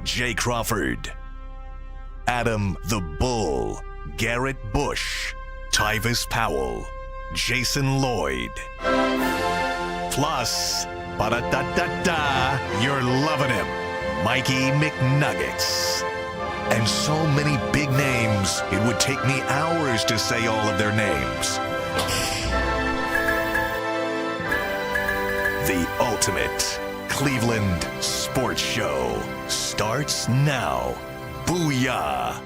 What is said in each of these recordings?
Jay Crawford, Adam the Bull, Garrett Bush, Tyvis Powell, Jason Lloyd. Plus, ba-da-da-da-da, you're loving him, Mikey McNuggets. And so many big names, it would take me hours to say all of their names. The ultimate Cleveland sports show starts now. Booyah!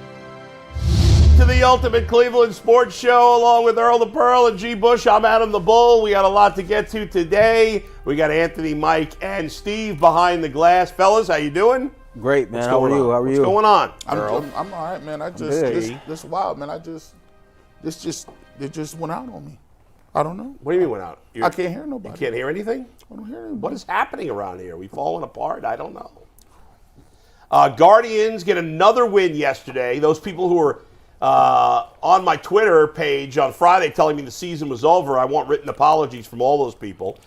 To the ultimate Cleveland sports show, along with Earl the Pearl and G. Bush. I'm Adam the Bull. We got a lot to get to today. We got Anthony, Mike, and Steve behind the glass. Fellas, how you doing? Great, man. How are you? What's going on, Earl? I'm all right, man. This wild, man. It just went out on me. I don't know. What do you mean went out? I can't hear nobody. You can't hear anything? I don't hear anybody. What is happening around here? We falling apart? I don't know. Guardians get another win yesterday. Those people who were on my Twitter page on Friday telling me the season was over, I want written apologies from all those people.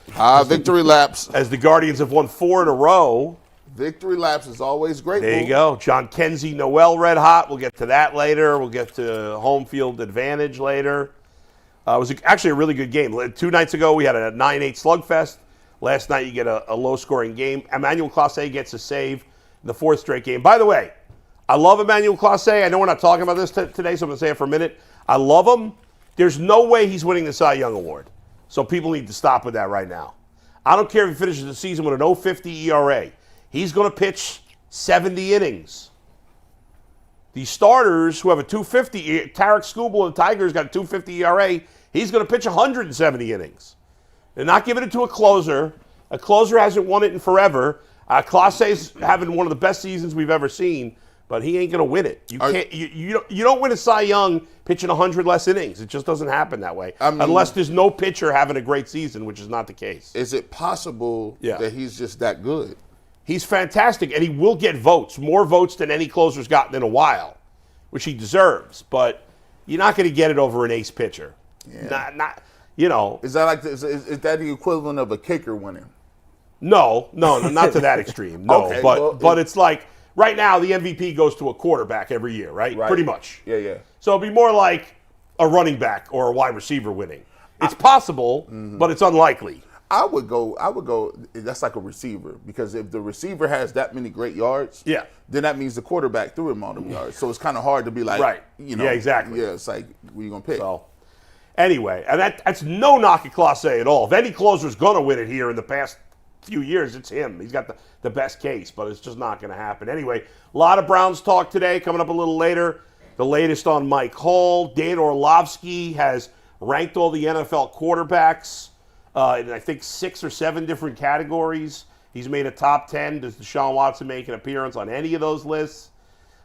Victory laps. As the Guardians have won 4 in a row. Victory laps is always great. There you go. Jhonkensy Noel red hot. We'll get to that later. We'll get to home field advantage later. It was actually a really good game. 2 nights ago, we had a 9-8 slugfest. Last night, you get a low-scoring game. Emmanuel Clase gets a save in the 4th straight game. By the way, I love Emmanuel Clase. I know we're not talking about this today, so I'm going to say it for a minute. I love him. There's no way he's winning the Cy Young Award. So people need to stop with that right now. I don't care if he finishes the season with an 0.50 ERA. He's going to pitch 70 innings. The starters who have a 250, Tarek Skubal of the Tigers got a 250 ERA. He's going to pitch 170 innings. They're not giving it to a closer. A closer hasn't won it in forever. Clase's having one of the best seasons we've ever seen, but he ain't going to win it. You can't. You don't win a Cy Young pitching 100 less innings. It just doesn't happen that way, unless there's no pitcher having a great season, which is not the case. Is it possible that he's just that good? He's fantastic, and he will get votes, more votes than any closer's gotten in a while, which he deserves. But you're not going to get it over an ace pitcher. Yeah. Not you know. Is that like is that the equivalent of a kicker winning? No, not to that extreme. No, Okay, but it's like right now the MVP goes to a quarterback every year, right? Pretty much. Yeah. So it'd be more like a running back or a wide receiver winning. It's possible, but it's unlikely. I would go. That's like a receiver, because if the receiver has that many great yards, then that means the quarterback threw him all them yards. So it's kind of hard to be like, right? Yeah, exactly. Yeah, it's like, who you gonna pick? So anyway, and that's no knock at Clase at all. If any closer's gonna win it here in the past few years, it's him. He's got the best case, but it's just not going to happen. Anyway, a lot of Browns talk today. Coming up a little later, the latest on Mike Hall. Dan Orlovsky has ranked all the NFL quarterbacks in, I think, 6 or 7 different categories. He's made a top 10. Does Deshaun Watson make an appearance on any of those lists?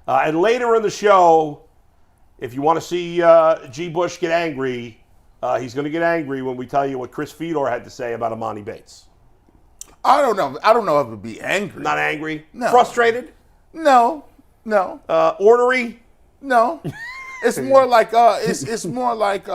And later in the show, if you want to see G. Bush get angry, he's going to get angry when we tell you what Chris Fedor had to say about Amani Bates. I don't know if it would be angry. Not angry? No. Frustrated? No. Ornery? No. It's more like it's more like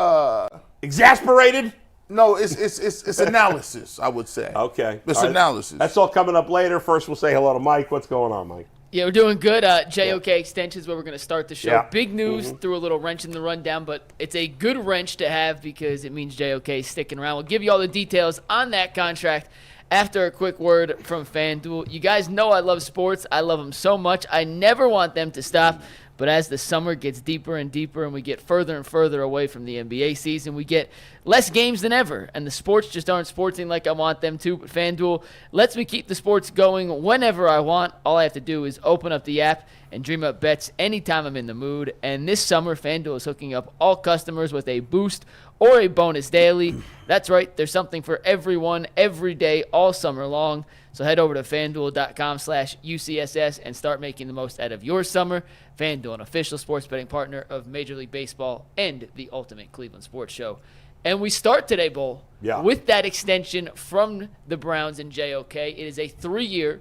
exasperated? No, it's analysis, I would say. Okay. It's analysis. That's all coming up later. First, we'll say hello to Mike. What's going on, Mike? Yeah, we're doing good. JOK Extensions, where we're going to start the show. Yeah. Big news, threw a little wrench in the rundown, but it's a good wrench to have because it means JOK is sticking around. We'll give you all the details on that contract after a quick word from FanDuel. You guys know I love sports. I love them so much. I never want them to stop. But as the summer gets deeper and deeper and we get further and further away from the NBA season, we get less games than ever. And the sports just aren't sporting like I want them to. But FanDuel lets me keep the sports going whenever I want. All I have to do is open up the app and dream up bets anytime I'm in the mood. And this summer, FanDuel is hooking up all customers with a boost or a bonus daily. That's right. There's something for everyone every day all summer long. So head over to FanDuel.com/UCSS and start making the most out of your summer. FanDuel, an official sports betting partner of Major League Baseball and the Ultimate Cleveland Sports Show. And we start today, Bull, with that extension from the Browns and JOK. It is a 3-year,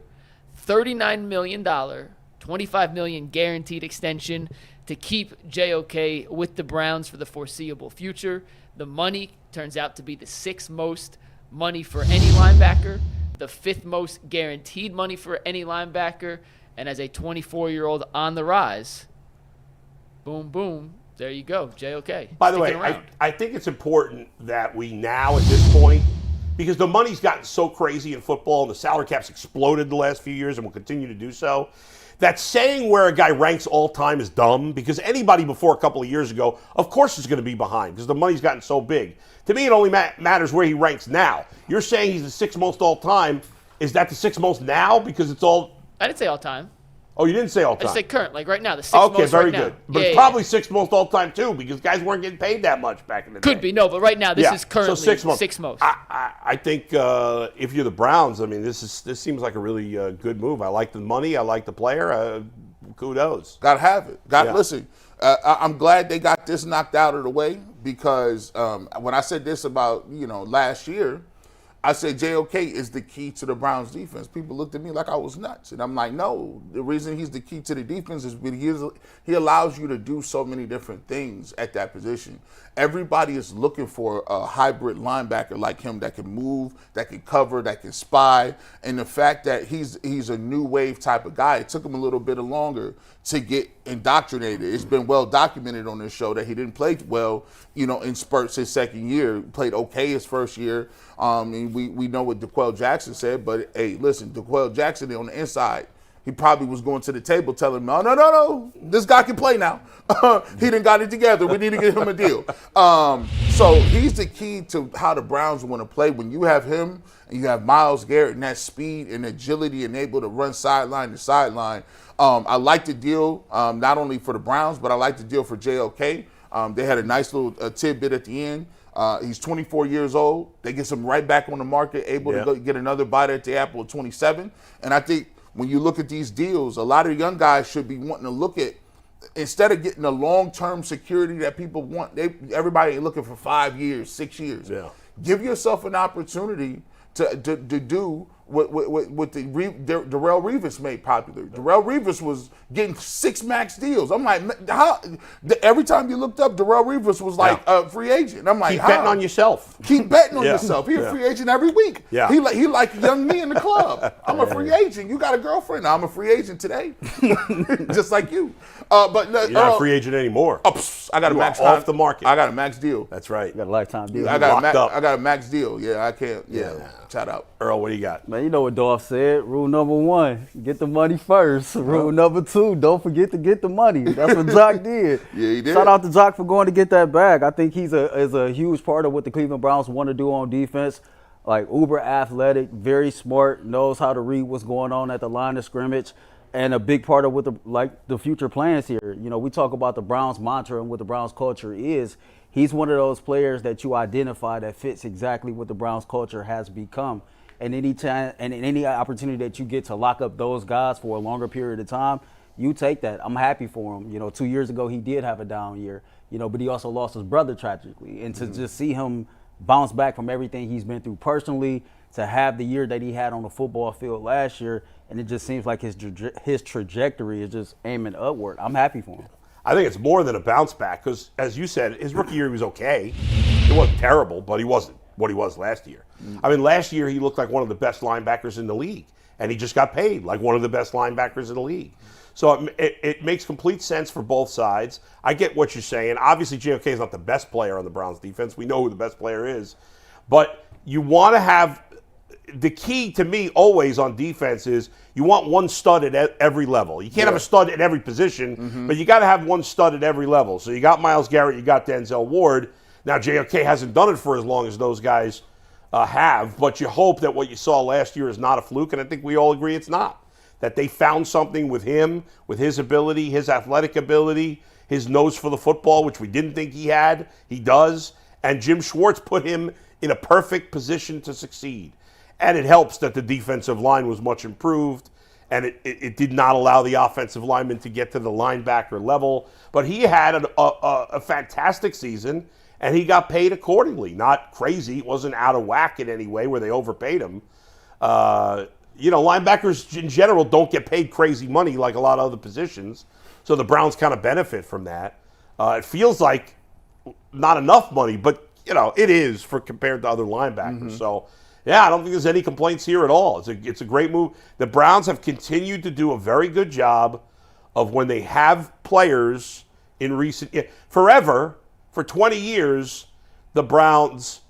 $39 million, $25 million guaranteed extension to keep JOK with the Browns for the foreseeable future. The money turns out to be the 6th most money for any linebacker, the 5th most guaranteed money for any linebacker, And as a 24-year-old on the rise, boom, boom, there you go, JOK. By the way, I think it's important that we now at this point, because the money's gotten so crazy in football and the salary cap's exploded the last few years and will continue to do so, that saying where a guy ranks all time is dumb, because anybody before a couple of years ago, of course, is going to be behind because the money's gotten so big. To me, it only matters where he ranks now. You're saying he's the sixth most all time. Is that the sixth most now? Because it's all. I didn't say all time. Oh, you didn't say all time. I just said current, like right now, the sixth most. Okay, very right good. Now. But it's probably sixth most all time too, because guys weren't getting paid that much back in the day. Could be, no, but right now this is currently sixth most. I think if you're the Browns, I mean, this seems like a really good move. I like the money. I like the player. Kudos. Got to have it. Listen, I'm glad they got this knocked out of the way, because when I said this about last year, I said JOK is the key to the Browns defense. People looked at me like I was nuts. And I'm like, no, the reason he's the key to the defense is because he allows you to do so many different things at that position. Everybody is looking for a hybrid linebacker like him that can move, that can cover, that can spy. And the fact that he's a new wave type of guy, it took him a little bit longer to get indoctrinated. It's been well documented on this show that he didn't play well, in spurts his second year. Played okay his first year. And we know what DeQuell Jackson said, but hey, listen, DeQuell Jackson on the inside, he probably was going to the table telling him, no, this guy can play now. He done got it together. We need to get him a deal. So he's the key to how the Browns want to play. When you have him and you have Myles Garrett and that speed and agility and able to run sideline to sideline, I like the deal, not only for the Browns, but I like the deal for JOK. They had a nice little tidbit at the end. He's 24 years old. They get him right back on the market, able to go get another bite at the apple at 27. And I think when you look at these deals, a lot of young guys should be wanting to look at, instead of getting the long-term security that people want, everybody ain't looking for 5 years, 6 years. Yeah. Give yourself an opportunity to do what Darrelle Revis made popular. Darrelle Revis was getting 6 max deals. I'm like, how? Every time you looked up, Darrelle Revis was like a free agent. I'm like, keep betting on yourself. Keep betting on yourself. He's a free agent every week. Yeah. He like young me in the club. I'm a free agent. You got a girlfriend. I'm a free agent today, just like you. But you're not a free agent anymore. I got a max off the market. I got a max deal. That's right. You got a lifetime deal. I got a max deal. Yeah, I can't. Yeah. Shout out. Earl, what do you got? Man, you know what Dolph said. Rule number 1, get the money first. Rule number 2, don't forget to get the money. That's what Jock did. Yeah, he did. Shout out to Jock for going to get that bag. I think he's a huge part of what the Cleveland Browns want to do on defense. Like, uber athletic, very smart, knows how to read what's going on at the line of scrimmage, and a big part of what the future plans here. We talk about the Browns mantra and what the Browns culture is. He's one of those players that you identify that fits exactly what the Browns culture has become. And any time and any opportunity that you get to lock up those guys for a longer period of time, you take that. I'm happy for him. 2 years ago he did have a down year, but he also lost his brother tragically. And to just see him bounce back from everything he's been through personally, to have the year that he had on the football field last year, and it just seems like his trajectory is just aiming upward. I'm happy for him. I think it's more than a bounce back because, as you said, his rookie year he was okay. It wasn't terrible, but he wasn't what he was last year. I mean, last year he looked like one of the best linebackers in the league, and he just got paid like one of the best linebackers in the league. So it makes complete sense for both sides. I get what you're saying. Obviously, JOK is not the best player on the Browns defense. We know who the best player is. But you want to have the key to me always on defense is you want one stud at every level. You can't have a stud at every position, but you got to have one stud at every level. So you got Myles Garrett, you got Denzel Ward. Now, JOK hasn't done it for as long as those guys have, but you hope that what you saw last year is not a fluke, and I think we all agree it's not. That they found something with him, with his ability, his athletic ability, his nose for the football, which we didn't think he had. He does. And Jim Schwartz put him in a perfect position to succeed. And it helps that the defensive line was much improved, and it did not allow the offensive lineman to get to the linebacker level. But he had a fantastic season, and he got paid accordingly. Not crazy. It wasn't out of whack in any way where they overpaid him. Linebackers in general don't get paid crazy money like a lot of other positions. So the Browns kind of benefit from that. It feels like not enough money, but, it is compared to other linebackers. So Yeah, I don't think there's any complaints here at all. It's a great move. The Browns have continued to do a very good job of when they have players in recent forever, for 20 years, the Browns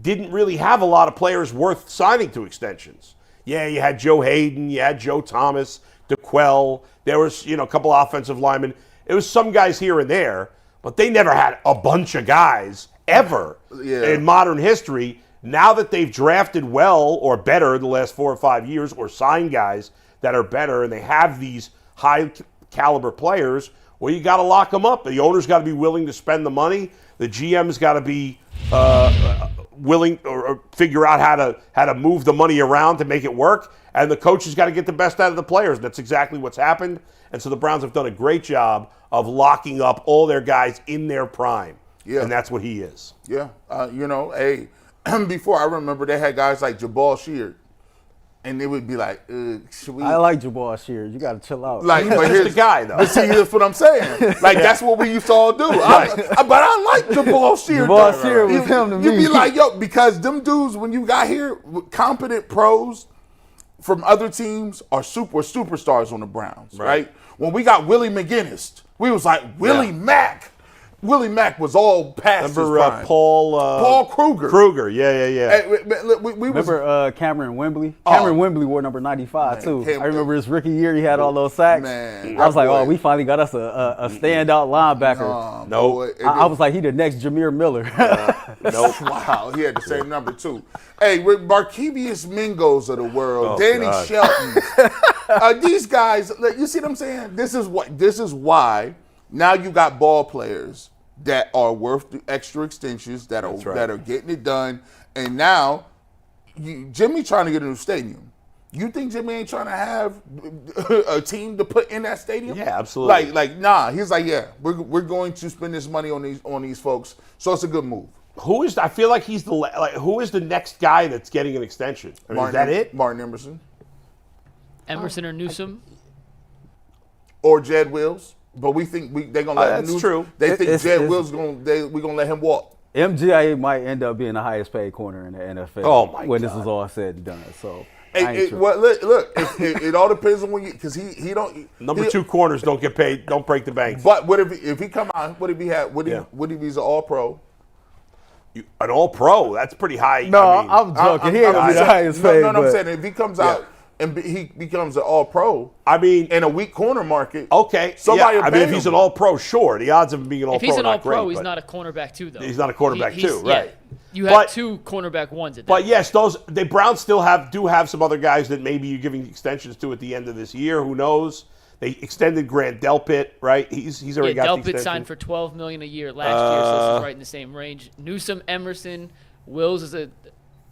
didn't really have a lot of players worth signing to extensions. Yeah, you had Joe Hayden, you had Joe Thomas, DeQuell. There was, a couple offensive linemen. It was some guys here and there, but they never had a bunch of guys ever in modern history. Now that they've drafted well or better the last 4 or 5 years, or signed guys that are better, and they have these high caliber players, well, you got to lock them up. The owner's got to be willing to spend the money. The GM's got to be willing or figure out how to move the money around to make it work. And the coach has got to get the best out of the players. That's exactly what's happened. And so the Browns have done a great job of locking up all their guys in their prime. Yeah. And that's what he is. Yeah. Before, I remember they had guys like Jabal Sheard. And they would be like, should we? I like Jabal Sheard. You got to chill out. Like, but here's the guy, though. But see, that's what I'm saying. Like, that's what we used to all do. But I like Jabal Sheard. Jabal Sheard was him to me. You'd be like, because them dudes, when you got here, competent pros from other teams are superstars on the Browns, right? When we got Willie McGinnis, we was like, Willie Mack. Willie Mack was all past his prime. Paul Kruger. Kruger, yeah. Remember Cameron Wembley? Cameron Wembley wore number 95 too. I remember his rookie year, he had all those sacks. Man, I was like, we finally got us a standout linebacker. I was like, he the next Jameer Miller. Nope. Wow, he had the same number too. Hey, with Markevious Mingos of the world, Danny Shelton, these guys, you see what I'm saying? This is why. Now you got ball players that are worth the extra extensions that are getting it done, and now Jimmy trying to get a new stadium. You think Jimmy ain't trying to have a team to put in that stadium? Yeah, absolutely. Nah. He's like, we're going to spend this money on these folks, so it's a good move. I feel like he's who is the next guy that's getting an extension? Is that it? Martin Emerson. Emerson or Newsome? Or Jed Wills. But we think they're gonna let him. That's true. They think Jed Wills we're gonna let him walk. MGIA might end up being the highest paid corner in the NFL. Oh my when God. this is all said and done. So look, it all depends on when because he don't. Number 2 corners don't get paid. Don't break the bank. But what if he come out? What if he had? What if he's an All Pro? An All Pro? That's pretty high. No, I'm joking. He ain't gonna be the highest paid. No, I'm saying if he comes out. And he becomes an All-Pro. I mean, in a weak corner market. Okay, somebody. If he's an All-Pro, sure. The odds of him being an All-Pro. If he's an are not All-Pro, great, he's not a cornerback too, though. He's not a cornerback too, right? Yeah, you have 2 cornerback ones at that. But yes, the Browns still do have some other guys that maybe you're giving extensions to at the end of this year. Who knows? They extended Grant Delpit, right? He's already got the extension. Delpit signed for $12 million a year last year, so this is right in the same range. Newsome, Emerson, Wills is a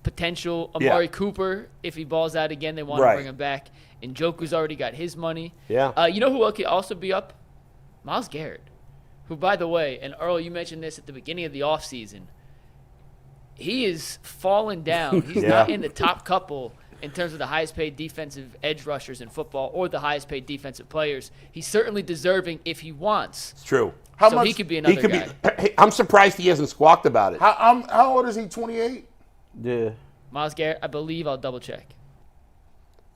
potential. Amari Cooper, if he balls out again, they want to bring him back. And Njoku's already got his money. Yeah. You know who could also be up? Myles Garrett, who, by the way, and Earl, you mentioned this at the beginning of the offseason, he is falling down. He's not in the top couple in terms of the highest paid defensive edge rushers in football or the highest paid defensive players. He's certainly deserving if he wants. It's true. He could be another guy. I'm surprised he hasn't squawked about it. How old is he? 28? Yeah. Myles Garrett, I believe. I'll double check.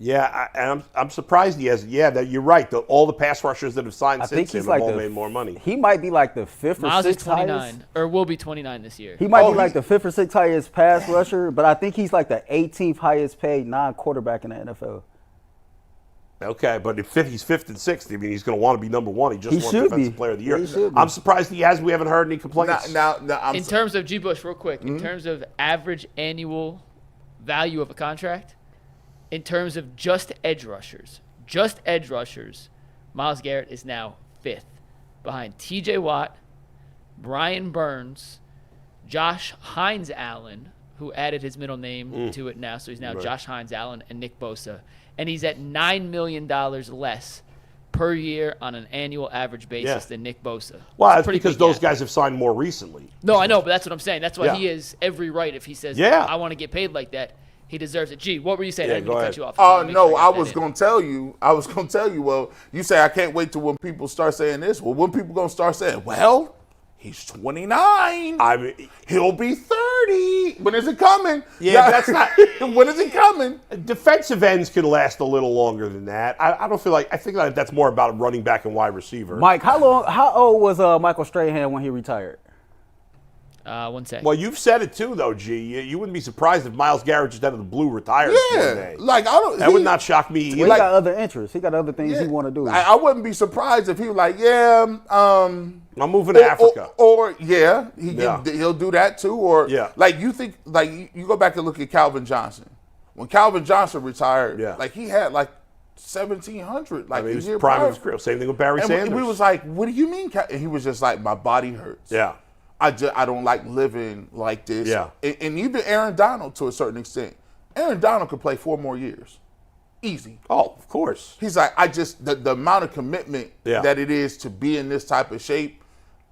Yeah, and I'm surprised he has. Yeah, that you're right. All the pass rushers that have signed since him have all made more money. He might be like the 5th or 6th Myles is 29, highest. or will be 29 this year. He might be like the 5th or 6th highest pass rusher, but I think he's like the 18th highest paid non-quarterback in the NFL. Okay, but if he's 5th and 6th, I mean, he's going to want to be number 1. He just won Defensive Player of the Year. I'm surprised we haven't heard any complaints. In terms of G-Bush, real quick, in terms of average annual value of a contract, in terms of just edge rushers, Myles Garrett is now 5th behind T.J. Watt, Brian Burns, Josh Hines Allen, who added his middle name to it now, so he's now Josh Hines Allen, and Nick Bosa. And he's at $9 million less per year on an annual average basis than Nick Bosa. Well, that's because those guys have signed more recently. No, I know, but that's what I'm saying. That's why he has every right if he says, I want to get paid like that. He deserves it. Gee, what were you saying? I didn't mean to cut you off. No, I was going to tell you. Well, you say I can't wait till when people start saying this. Well, when people going to start saying, well, He's 29. I mean, He'll be 30. When is it coming? Yeah, that's not. When is it coming? Defensive ends can last a little longer than that. I don't feel like. I think that that's more about running back and wide receiver. Mike, how old was Michael Strahan when he retired? 1 second. Well, you've said it too, though, G. You wouldn't be surprised if Miles Garrett just out of the blue retired one day. Like I don't. That would not shock me either. He got other interests. He got other things he want to do. I wouldn't be surprised if he was like, I'm moving to Africa. He'll do that too. Or like you think, like you go back and look at Calvin Johnson. When Calvin Johnson retired, like he had like 1,700. Like he was prime of his career. Same thing with Barry Sanders. We was like, what do you mean? And he was just like, my body hurts. Yeah. I don't like living like this. Yeah. And even Aaron Donald to a certain extent. Aaron Donald could play 4 more years. Easy. Oh, of course. He's like, the amount of commitment that it is to be in this type of shape,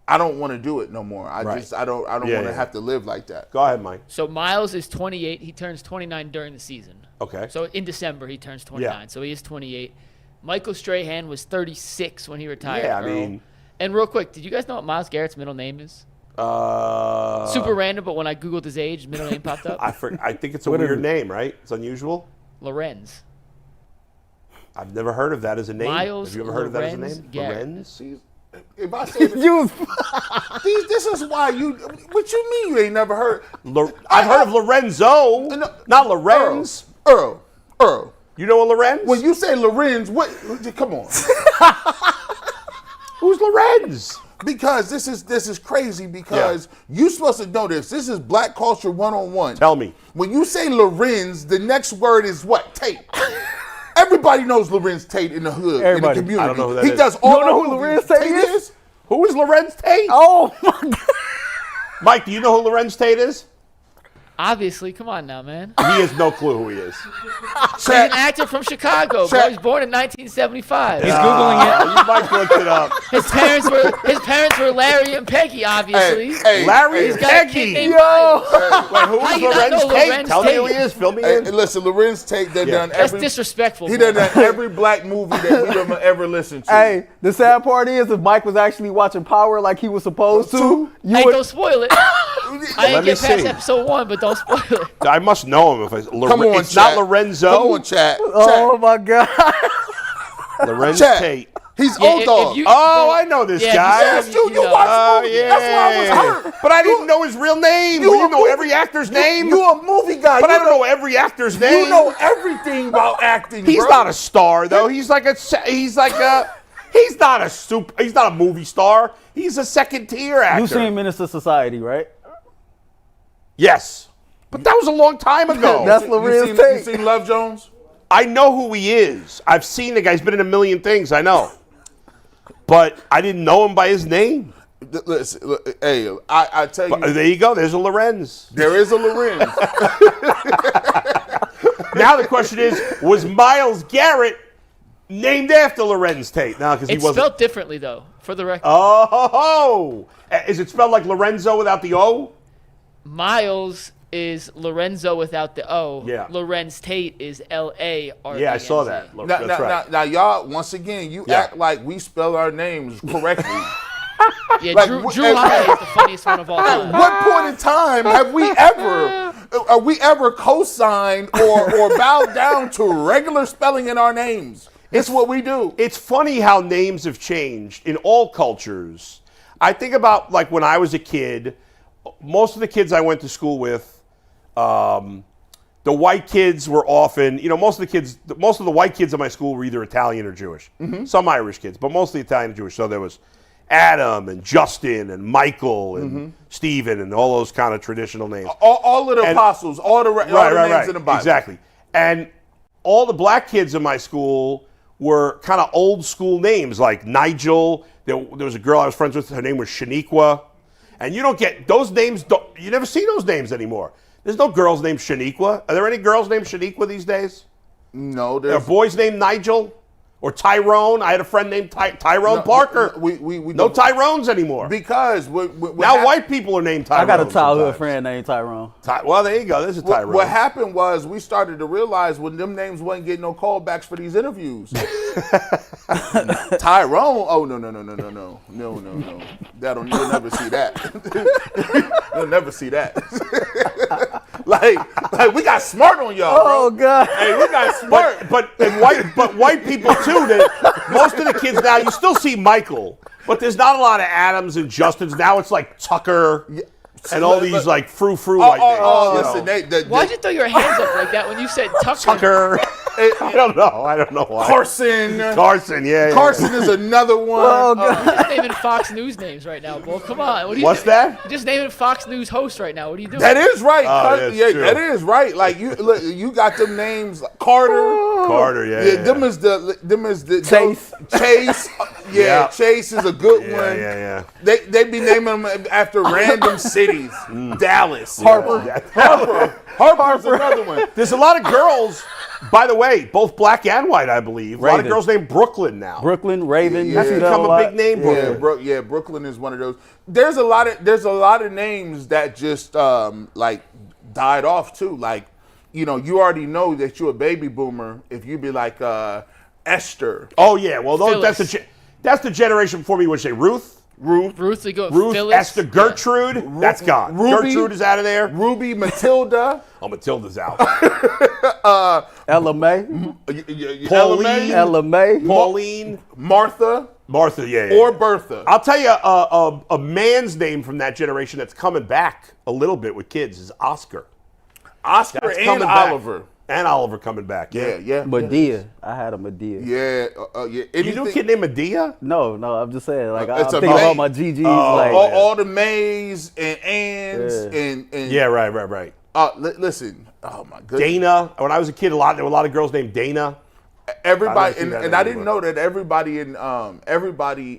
I don't want to do it no more. I don't want to have to live like that. Go ahead, Mike. So Miles is 28. He turns 29 during the season. Okay. So in December he turns 29. Yeah. So he is 28. Michael Strahan was 36 when he retired. Yeah, I mean. And real quick, did you guys know what Miles Garrett's middle name is? Super random, but when I Googled his age, his middle name popped up. I think it's a weird name, right? It's unusual. Lorenz. I've never heard of that as a name. Miles Have you ever heard of that as a name? Garrett. Lorenz? If I say this is why you. What you mean you ain't never heard? I've heard of Lorenzo, not Lorenz. Earl. You know a Lorenz? When you say Lorenz, what? Come on. Who's Lorenz? Because this is crazy. Because you're supposed to know this. This is Black Culture 101. Tell me. When you say Lorenz, the next word is what? Tate. Everybody knows Lorenz Tate in the hood, in the community. I don't know who that he is. does all. You don't know who Lorenz Tate is? Who is Lorenz Tate? Oh my God. Mike, do you know who Lorenz Tate is? Obviously, come on now, man. He has no clue who he is. He's an actor from Chicago, bro. He was born in 1975. He's Googling it. You might look it up. His parents were Larry and Peggy, obviously. Larry and He's got a kid Peggy. named Wait, who How is you not Lorenz know Tate? Lorenz Tell me Tate? who he is. Fill me Hey, in. listen, Lorenz Tate done That's every. disrespectful. He bro. done every black movie that we done ever listened to. Hey, the sad part is if Mike was actually watching Power like he was supposed to, Hey, don't spoil it. I Let didn't me get past see. episode 1, but don't spoil it. I must know him if I. Come on, it's not chat. Lorenzo. Come on, chat. oh my God. Lorenz Chat. Tate. He's Yeah, old dog. Oh, I know this guy. Yes, you watch Oh, movies. yeah. That's why I was hurt. But I didn't know his real name. You know every actor's name? You a movie guy. But I don't know every actor's name. You know everything about acting. He's bro. not a star though. He's not a movie star. He's a second tier actor. You seen Menace to Society, right? Yes. But that was a long time ago. That's You Lorenz seen Tate. Love Jones? I know who he is. I've seen the guy. He's been in a million things. I know. But I didn't know him by his name. Listen, hey, I tell you, But there you go. There's a Lorenz. there is a Lorenz. Now the question is, was Miles Garrett named after Lorenz Tate? No, because he It's wasn't. spelled differently, though, for the record. Oh, is it spelled like Lorenzo without the O? Miles is Lorenzo without the O. Yeah. Lorenz Tate is L-A-R-E-N-Z. Yeah, I saw that. That's right. Now, y'all, once again, you act like we spell our names correctly. Yeah, Like, Drew Holiday is the funniest one of all time. What point in time have we ever co-signed or bowed down to regular spelling in our names? It's what we do. It's funny how names have changed in all cultures. I think about like when I was a kid, most of the kids I went to school with, the white kids were often, most of the white kids in my school were either Italian or Jewish. Mm-hmm. Some Irish kids, but mostly Italian and Jewish. So there was Adam and Justin and Michael and Stephen and all those kind of traditional names. All of the apostles, all the names in the Bible. Exactly. And all the black kids in my school were kind of old school names, like Nigel. There was a girl I was friends with. Her name was Shaniqua. And you don't get those names. You never see those names anymore. There's no girls named Shaniqua. Are there any girls named Shaniqua these days? No, Are boys named Nigel? Or Tyrone. I had a friend named Tyrone Parker. No Tyrones anymore. Because now white people are named Tyrone. I got a childhood sometimes. friend named Tyrone. Well, there you go. This is Tyrone. What happened was we started to realize when them names wasn't getting no callbacks for these interviews. Tyrone? Oh, no. You'll never see that. You'll never see that. like we got smart on y'all, Oh, bro. God. Hey, we got smart. But white people too. Most of the kids now, you still see Michael, but there's not a lot of Adams and Justins. Now it's like Tucker and all these like frou-frou white names. Listen, Why'd you throw your hands up like that when you said Tucker? Tucker. I don't know why. Carson, yeah. Carson is another one. Oh, God. You're just naming Fox News names right now, Bull. Come on. What are you What's doing? that? You're just naming Fox News hosts right now. What are you doing? That is right. Oh, yeah, true. That is right. Like you got them names Carter. Yeah. Them is the Chase. Yeah, Chase is a good one. Yeah. They be naming them after random cities. Dallas. Harper's another one. There's a lot of girls, by the way, both black and white, I believe. A lot of Raven. girls named Brooklyn now. Brooklyn, Raven. Yeah. You see that Become a lot. a big name, Brooklyn. Brooklyn is one of those. There's a lot of names that just like died off too. Like, you already know that you're a baby boomer if you be like Esther. Oh yeah, well Phyllis. that's the generation before me. Would say Ruth, Ruth, Phyllis. Esther, Gertrude. That's gone. Ruby. Gertrude is out of there. Ruby, Matilda. Oh, Matilda's out. Ella May. Pauline. Ella May. Pauline, Martha, yeah. or Bertha. I'll tell you a man's name from that generation that's coming back a little bit with kids is Oscar. Oscar That's and coming back. Oliver. And Oliver coming back. Yeah. Medea. I had a Medea. Yeah. You knew a kid named Medea? No, I'm just saying. Like, It's I a think of all May. my GGs. like, all the Mays and Anns and Yeah, right. listen. Oh my goodness. Dana. When I was a kid, there were a lot of girls named Dana. Everybody I don't see that and I didn't anymore. know that everybody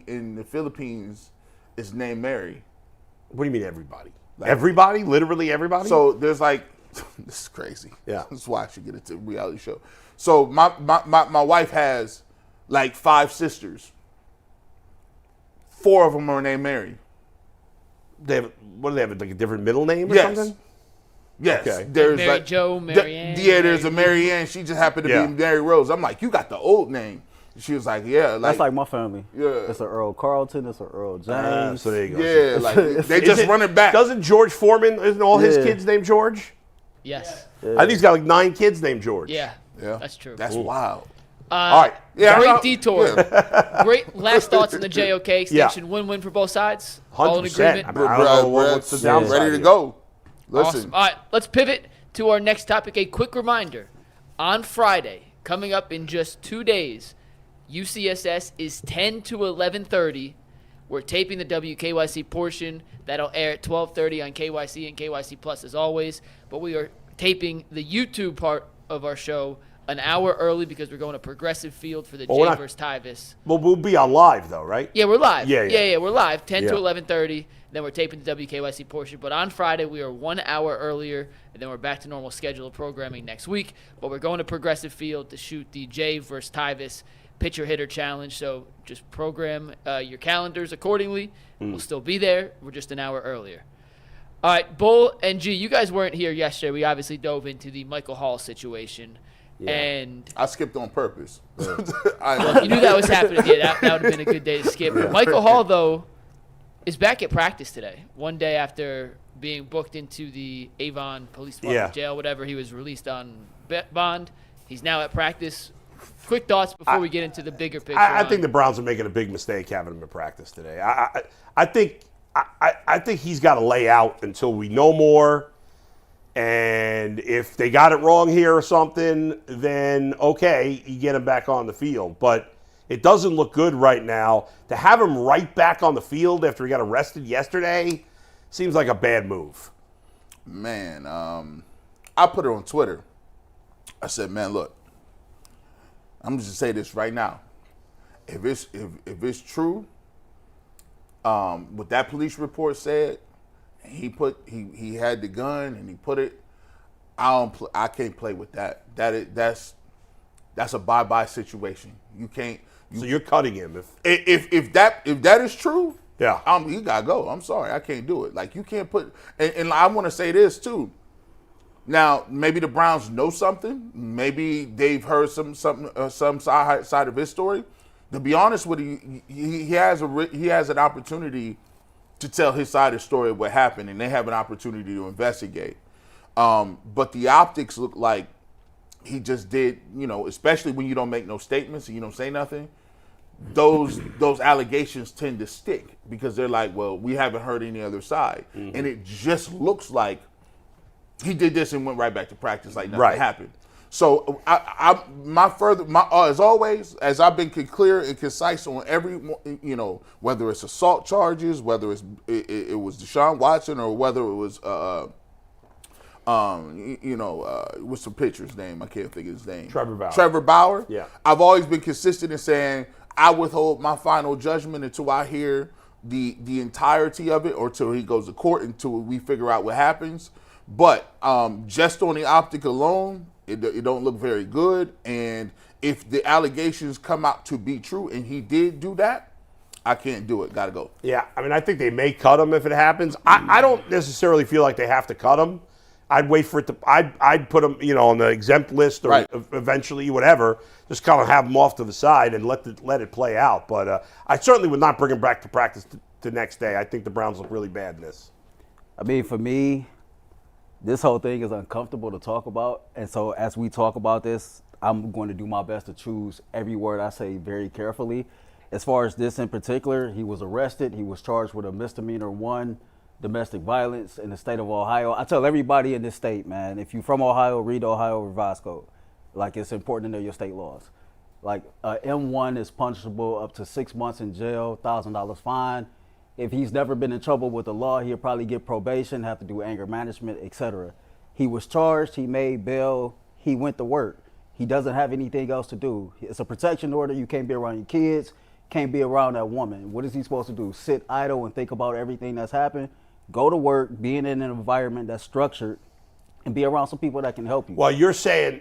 in the Philippines is named Mary. What do you mean everybody? Everybody? Literally everybody? So there's like, this is crazy. Yeah. That's why I should get into a reality show. So my wife has like 5 sisters. 4 of them are named Mary. What do they have? Like a different middle name or Yes. something? Yes. Okay. There's Mary like Jo, Mary Ann. Yeah, there's a Mary Ann. She just happened to Yeah. be Mary Rose. I'm like, you got the old name. She was like, yeah. that's like my family. Yeah. It's an Earl Carlton. It's an Earl James. So there you go. yeah, like they just run it back. Doesn't George Foreman, isn't all his Yeah. kids named George? Yes. I think he's got like 9 kids named George. Yeah. Yeah. That's true. That's wild. All right. Yeah, Great detour. Yeah. Great last thoughts on the JOK extension. Win-win for both sides. All in 100%. agreement. I mean, I don't know what's the downside ready to here. go. Listen. Awesome. All right, let's pivot to our next topic. A quick reminder. On Friday, coming up in just 2 days, UCSS is 10 to 11:30. We're taping the WKYC portion. That'll air at 12:30 on KYC and KYC Plus as always. But we are taping the YouTube part of our show an hour early because we're going to Progressive Field for the Well, we're Jay not- versus Tyvis. Well, we'll be on live though, right? Yeah, we're live. Yeah. We're live. 10 to Yeah. 11:30. Then we're taping the WKYC portion. But on Friday, we are 1 hour earlier, and then we're back to normal schedule of programming next week. But we're going to Progressive Field to shoot the Jay versus Tyvis pitcher hitter challenge. So just program your calendars accordingly. We'll still be there. We're just an hour earlier. All right, Bull and G, you guys weren't here yesterday. We obviously dove into the Michael Hall situation. And I skipped on purpose. look, you knew that was happening. Yeah, that would have been a good day to skip. Michael Hall, though, is back at practice today. One day after being booked into the Avon Police Department jail, whatever, he was released on bond. He's now at practice. Quick thoughts before we get into the bigger picture. I think the Browns are making a big mistake having him in practice today. I think he's got to lay out until we know more. And if they got it wrong here or something, then okay, you get him back on the field. But it doesn't look good right now. To have him right back on the field after he got arrested yesterday seems like a bad move. Man, I put it on Twitter. I said, man, look, I'm just say this right now. If it's true, what that police report said, he had the gun and he put it. I can't play with that. That's that's a bye-bye situation. You can't. So you're cutting him If that is true, Yeah. You gotta go. I'm sorry, I can't do it. Like you can't put. And I want to say this too. Now maybe the Browns know something. Maybe they've heard some side of his story. To be honest with you, he has an opportunity to tell his side of the story of what happened, and they have an opportunity to investigate. But the optics look like he just did, especially when you don't make no statements and you don't say nothing, those allegations tend to stick because they're like, well, we haven't heard any other side. Mm-hmm. And it just looks like he did this and went right back to practice like nothing happened. So as always, as I've been clear and concise on every, whether it's assault charges, whether it was Deshaun Watson or whether it was, what's the pitcher's name? I can't think of his name. Trevor Bauer. Yeah. I've always been consistent in saying I withhold my final judgment until I hear the entirety of it or until he goes to court, until we figure out what happens. But just on the optic alone, it don't look very good. And if the allegations come out to be true and he did do that, I can't do it. Got to go. Yeah, I mean, I think they may cut him if it happens. I don't necessarily feel like they have to cut him. I'd wait for it to. I'd put him, on the exempt list or eventually whatever. Just kind of have him off to the side and let it play out. But I certainly would not bring him back to practice the next day. I think the Browns look really bad in this. I mean, for me, this whole thing is uncomfortable to talk about. And so as we talk about this, I'm going to do my best to choose every word I say very carefully. As far as this in particular, he was arrested. He was charged with a misdemeanor 1, domestic violence in the state of Ohio. I tell everybody in this state, man, if you're from Ohio, read the Ohio Revised Code. Like, it's important to know your state laws. Like, M1 is punishable up to 6 months in jail, $1,000 fine. If he's never been in trouble with the law, he'll probably get probation, have to do anger management, etc. He was charged, he made bail, he went to work. He doesn't have anything else to do. It's a protection order. You can't be around your kids, can't be around that woman. What is he supposed to do? Sit idle and think about everything that's happened? Go to work, being in an environment that's structured, and be around some people that can help you. Well, you're saying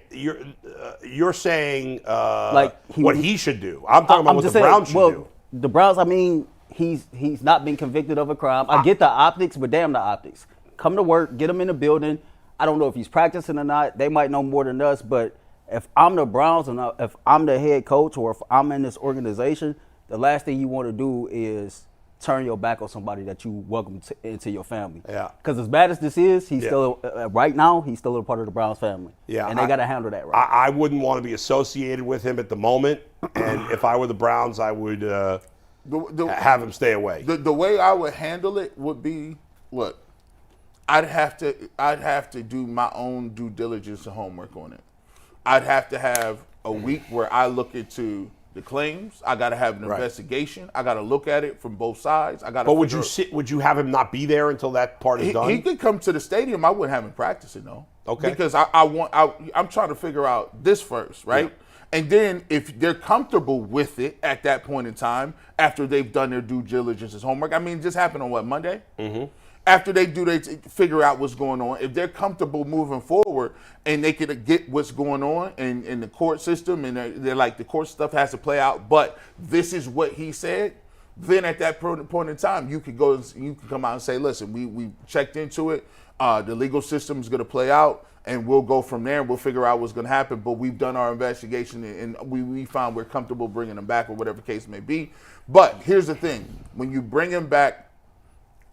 like what he should do. I'm talking about what the Browns should do. The Browns, I mean, he's not been convicted of a crime. I get the optics, but damn the optics. Come to work, get him in the building. I don't know if he's practicing or not. They might know more than us, but if I'm the Browns and if I'm the head coach or if I'm in this organization, the last thing you want to do is turn your back on somebody that you welcome into your family. Yeah. Because as bad as this is, he's still, right now, he's still a part of the Browns family. Yeah. And they got to handle that right. I wouldn't want to be associated with him at the moment. And if I were the Browns, I would have him stay away. The way I would handle it would be, look, I'd have to do my own due diligence and homework on it. I'd have to have a week where I look into the claims. I got to have an investigation. I got to look at it from both sides. But would you have him not be there until that part is done? He could come to the stadium. I wouldn't have him practicing though. Okay. Because I'm trying to figure out this first, right? Yeah. And then if they're comfortable with it at that point in time, after they've done their due diligence and homework, I mean, it just happened on what, Monday? Mm-hmm. After they figure out what's going on, if they're comfortable moving forward and they can get what's going on in the court system and they're like, the court stuff has to play out, but this is what he said, then at that point in time, you could come out and say, listen, we checked into it. The legal system is going to play out and we'll go from there and we'll figure out what's going to happen. But we've done our investigation and we found we're comfortable bringing him back or whatever case may be. But here's the thing. When you bring him back,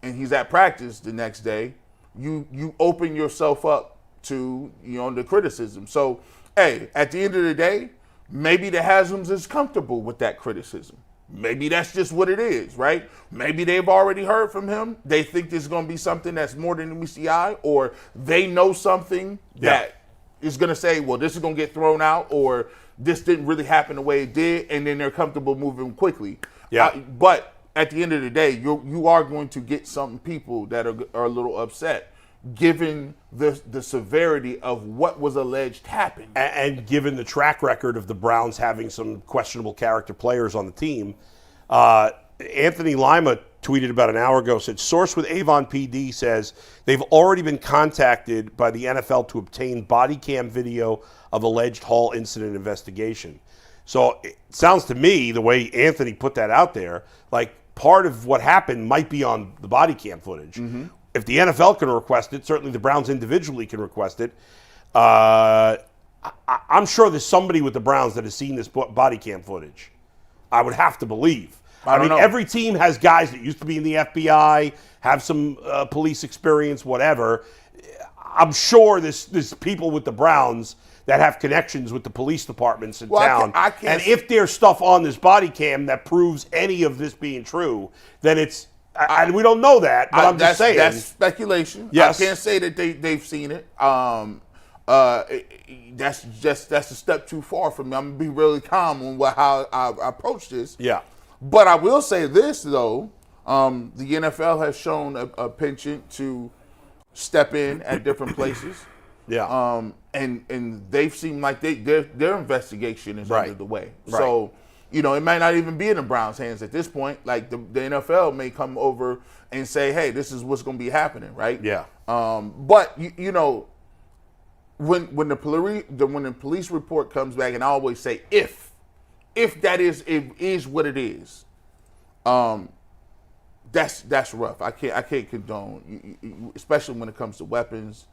and he's at practice the next day, you open yourself up to the criticism. So, hey, at the end of the day, maybe the Haslams is comfortable with that criticism. Maybe that's just what it is, right? Maybe they've already heard from him. They think there's going to be something that's more than meets the eye, or they know something that is going to say, well, this is going to get thrown out, or this didn't really happen the way it did, and then they're comfortable moving quickly. Yeah. But at the end of the day, you are going to get some people that are a little upset, given the severity of what was alleged happened. And given the track record of the Browns having some questionable character players on the team, Anthony Lima tweeted about an hour ago, said, source with Avon PD says they've already been contacted by the NFL to obtain body cam video of alleged Hall incident investigation. So it sounds to me, the way Anthony put that out there, like part of what happened might be on the body cam footage. Mm-hmm. If the NFL can request it, certainly the Browns individually can request it. I'm sure there's somebody with the Browns that has seen this body cam footage. I would have to believe. I mean, every team has guys that used to be in the FBI, have some police experience, whatever. I'm sure there's people with the Browns that have connections with the police departments in town. And if there's stuff on this body cam that proves any of this being true, then it's we don't know that, but I'm just saying. That's speculation. Yes. I can't say that they've seen it. That's a step too far for me. I'm going to be really calm on how I approach this. Yeah. But I will say this, though. The NFL has shown a penchant to step in at different places. Yeah. And they've seemed like their investigation is Right. underway. Right. So, it might not even be in the Browns' hands at this point. Like the NFL may come over and say, hey, this is what's going to be happening, right? Yeah. But, when the police report comes back, and I always say if that is what it is, that's rough. I can't condone, especially when it comes to weapons,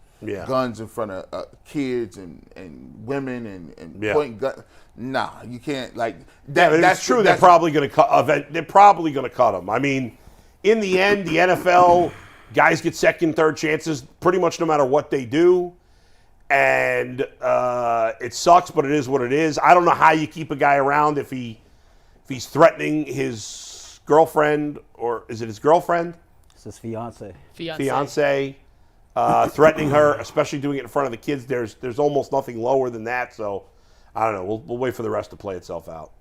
guns in front of kids and women and pointing guns. Nah, you can't like that. That's true. They're probably going to cut. They're probably going to cut them. I mean, in the end, the NFL guys get second, third chances pretty much no matter what they do. And it sucks, but it is what it is. I don't know how you keep a guy around if he's threatening his girlfriend, or is it his girlfriend? It's his fiance. Fiance. Threatening her, especially doing it in front of the kids. There's almost nothing lower than that. So I don't know. We'll wait for the rest to play itself out.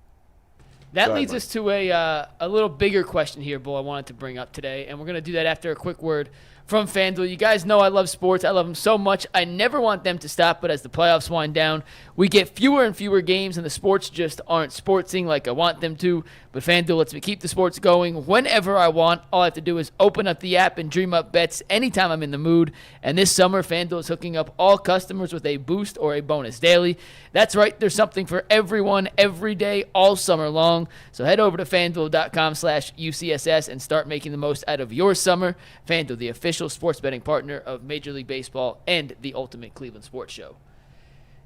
That leads us to a little bigger question here, Bull, I wanted to bring up today, and we're going to do that after a quick word from FanDuel. You guys know I love sports. I love them so much. I never want them to stop, but as the playoffs wind down, we get fewer and fewer games, and the sports just aren't sportsing like I want them to. But FanDuel lets me keep the sports going whenever I want. All I have to do is open up the app and dream up bets anytime I'm in the mood. And this summer, FanDuel is hooking up all customers with a boost or a bonus daily. That's right. There's something for everyone every day all summer long. So head over to FanDuel.com/UCSS and start making the most out of your summer. FanDuel, the official sports betting partner of Major League Baseball and the Ultimate Cleveland Sports Show.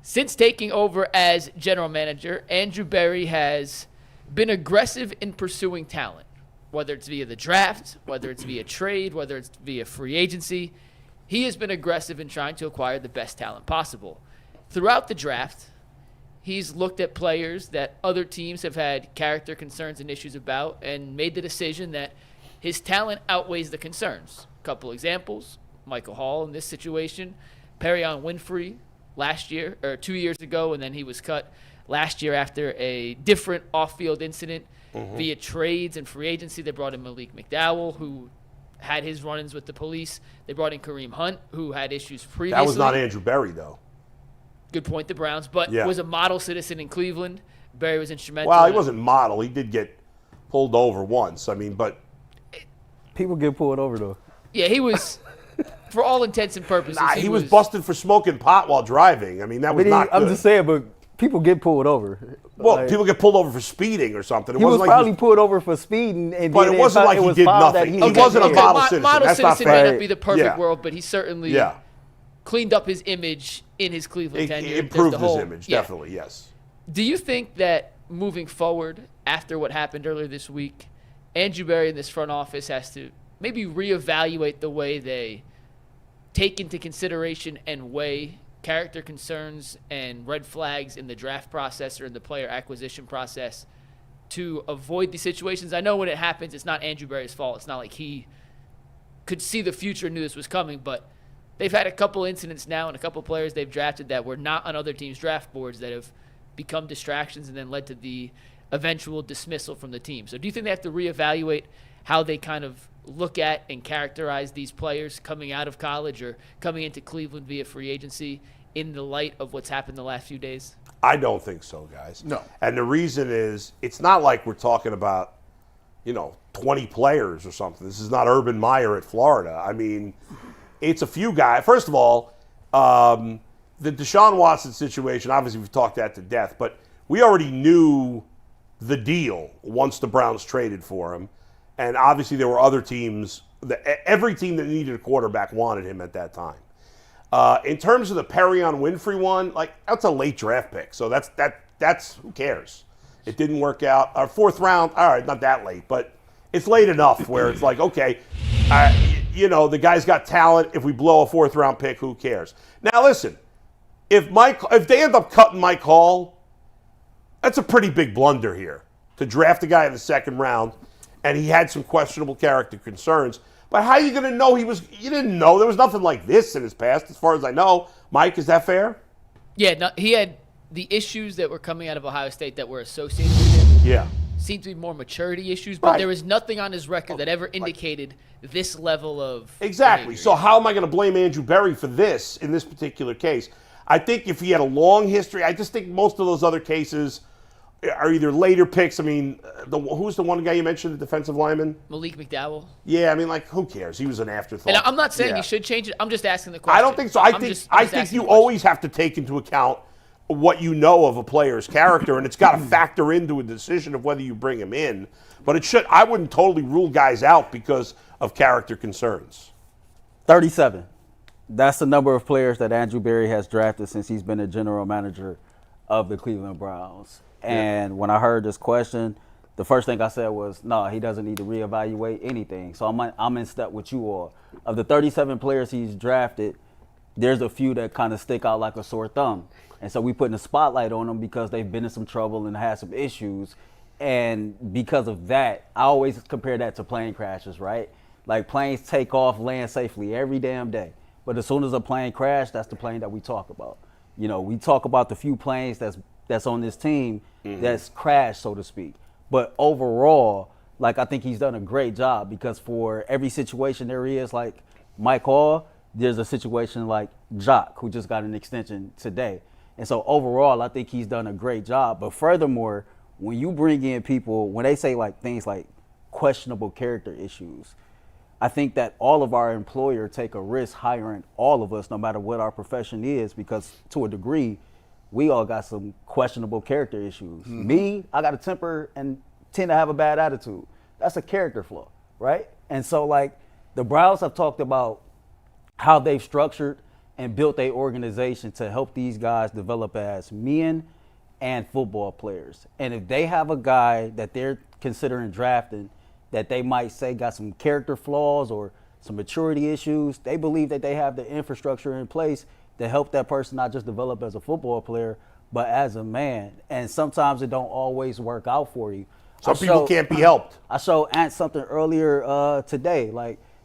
Since taking over as general manager, Andrew Berry has been aggressive in pursuing talent, whether it's via the draft, whether it's via trade, whether it's via free agency. He has been aggressive in trying to acquire the best talent possible. Throughout the draft, he's looked at players that other teams have had character concerns and issues about and made the decision that his talent outweighs the concerns. A couple examples, Michael Hall in this situation, Perion Winfrey last year, or 2 years ago, and then he was cut last year after a different off-field incident via trades and free agency. They brought in Malik McDowell, who had his run-ins with the police. They brought in Kareem Hunt, who had issues previously. That was not Andrew Berry, though. Good point, the Browns, but was a model citizen in Cleveland. Berry was instrumental. Well, he wasn't model. He did get pulled over once. I mean, but people get pulled over, though. Yeah, he was, for all intents and purposes. He was busted for smoking pot while driving. I mean, that was not good. I'm just saying, but people get pulled over. Well, people get pulled over for speeding or something. He was probably pulled over for speeding, but it wasn't like he did nothing. He wasn't a model citizen. Model That's citizen not fair. may not be the perfect world, but he certainly cleaned up his image in his Cleveland tenure. It improved his image, definitely, yes. Do you think that moving forward, after what happened earlier this week, Andrew Berry in this front office has to maybe reevaluate the way they take into consideration and weigh character concerns and red flags in the draft process or in the player acquisition process to avoid these situations? I know when it happens, it's not Andrew Berry's fault. It's not like he could see the future and knew this was coming, but they've had a couple incidents now and a couple players they've drafted that were not on other teams' draft boards that have become distractions and then led to the eventual dismissal from the team. So do you think they have to reevaluate how they kind of look at and characterize these players coming out of college or coming into Cleveland via free agency in the light of what's happened the last few days? I don't think so, guys. No. And the reason is, it's not like we're talking about 20 players or something. This is not Urban Meyer at Florida. I mean, it's a few guys. First of all, the Deshaun Watson situation, obviously we've talked that to death, but we already knew the deal once the Browns traded for him. And obviously there were other teams, every team that needed a quarterback wanted him at that time. In terms of the Perion Winfrey one, that's a late draft pick. So that's who cares? It didn't work out. Our fourth round, all right, not that late, but it's late enough where it's like, okay, the guy's got talent. If we blow a fourth round pick, who cares? Now listen, if they end up cutting Mike Hall, that's a pretty big blunder here to draft a guy in the second round, and he had some questionable character concerns. But how are you going to know you didn't know? There was nothing like this in his past, as far as I know. Mike, is that fair? Yeah, no, he had the issues that were coming out of Ohio State that were associated with him. Yeah. Seemed to be more maturity issues, but Right. there was nothing on his record that ever indicated this level of Exactly. behavior. So how am I going to blame Andrew Berry for this in this particular case? I think if he had a long history, I just think most of those other cases are either later picks. I mean, who's the one guy you mentioned, the defensive lineman? Malik McDowell. Yeah, I mean, who cares? He was an afterthought. And I'm not saying Yeah. you should change it. I'm just asking the question. I don't think so. I think you always have to take into account what you know of a player's character, and it's got to factor into a decision of whether you bring him in. But I wouldn't totally rule guys out because of character concerns. 37. That's the number of players that Andrew Berry has drafted since he's been a general manager of the Cleveland Browns. And when I heard this question, the first thing I said was, no, he doesn't need to reevaluate anything. So I'm in step with you all. Of the 37 players he's drafted, there's a few that kind of stick out like a sore thumb. And so we putting a spotlight on them because they've been in some trouble and had some issues. And because of that, I always compare that to plane crashes, right? Like planes take off, land safely every damn day. But as soon as a plane crashes, that's the plane that we talk about. We talk about the few planes that's on this team that's crashed, so to speak. But overall, I think he's done a great job because for every situation there is, like Mike Hall, there's a situation like Jock, who just got an extension today. And so overall, I think he's done a great job. But furthermore, when you bring in people, when they say things like questionable character issues, I think that all of our employer take a risk hiring all of us, no matter what our profession is, because to a degree, we all got some questionable character issues. Mm-hmm. Me, I got a temper and tend to have a bad attitude. That's a character flaw, right? And so the Browns have talked about how they've structured and built a organization to help these guys develop as men and football players. And if they have a guy that they're considering drafting that they might say got some character flaws or some maturity issues, they believe that they have the infrastructure in place to help that person not just develop as a football player, but as a man. And sometimes it don't always work out for you. Some people can't be helped. I showed Ant something earlier today,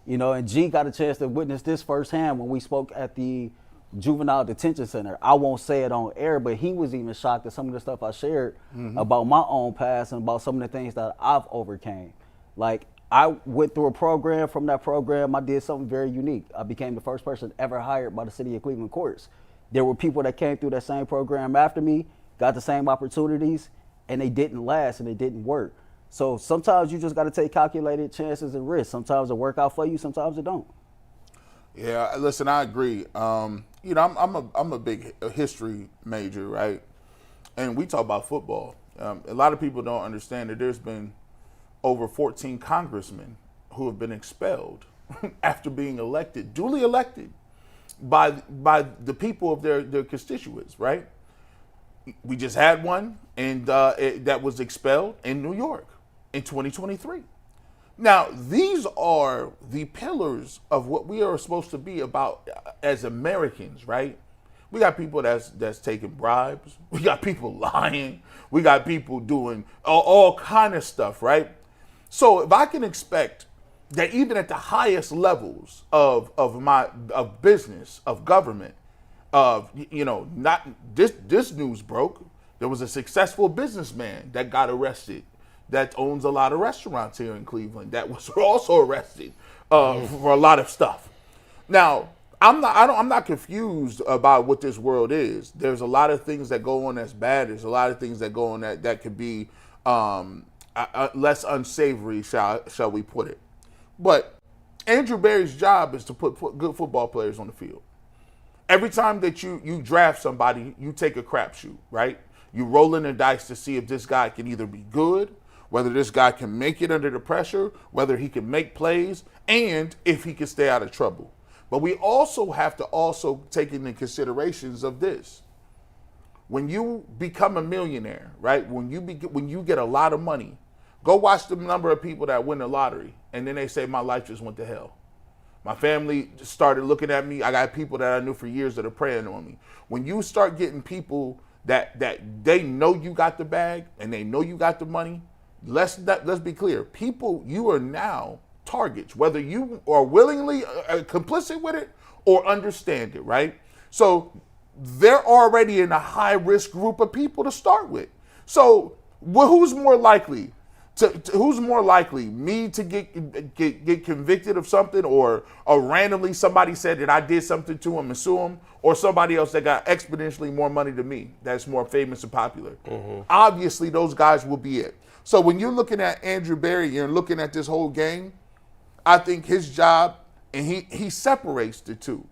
and G got a chance to witness this firsthand when we spoke at the Juvenile Detention Center. I won't say it on air, but he was even shocked at some of the stuff I shared about my own past and about some of the things that I've overcame. I went through a program. From that program, I did something very unique. I became the first person ever hired by the city of Cleveland courts. There were people that came through that same program after me, got the same opportunities, and they didn't last and it didn't work. So sometimes you just got to take calculated chances and risks. Sometimes it work out for you, sometimes it don't. Yeah, listen, I agree. I'm a big history major, right? And we talk about football. A lot of people don't understand that there's been over 14 congressmen who have been expelled after being elected, duly elected by the people of their constituents, right? We just had one, and that was expelled in New York in 2023. Now, these are the pillars of what we are supposed to be about as Americans, right? We got people that's taking bribes. We got people lying. We got people doing all kind of stuff, right? So if I can expect that even at the highest levels of business, of government, not this news broke. There was a successful businessman that got arrested that owns a lot of restaurants here in Cleveland that was also arrested for a lot of stuff. Now, I'm not confused about what this world is. There's a lot of things that go on that's bad. There's a lot of things that go on that could be less unsavory, shall we put it. But Andrew Berry's job is to put good football players on the field. Every time that you draft somebody, you take a crapshoot, right? You roll in the dice to see if this guy can either be good, whether this guy can make it under the pressure, whether he can make plays, and if he can stay out of trouble. But we also have to take into considerations of this. When you become a millionaire, right? When you get a lot of money, go watch the number of people that win the lottery, and then they say, my life just went to hell. My family started looking at me. I got people that I knew for years that are preying on me. When you start getting people that they know you got the bag and they know you got the money, let's be clear. People, you are now targets, whether you are willingly complicit with it or understand it, right? So they're already in a high-risk group of people to start with. So who's more likely? Who's more likely, me to get convicted of something, or randomly somebody said that I did something to him and sue him, or somebody else that got exponentially more money than me that's more famous and popular? Mm-hmm. Obviously, those guys will be it. So when you're looking at Andrew Berry and looking at this whole game, I think his job, and he separates the two.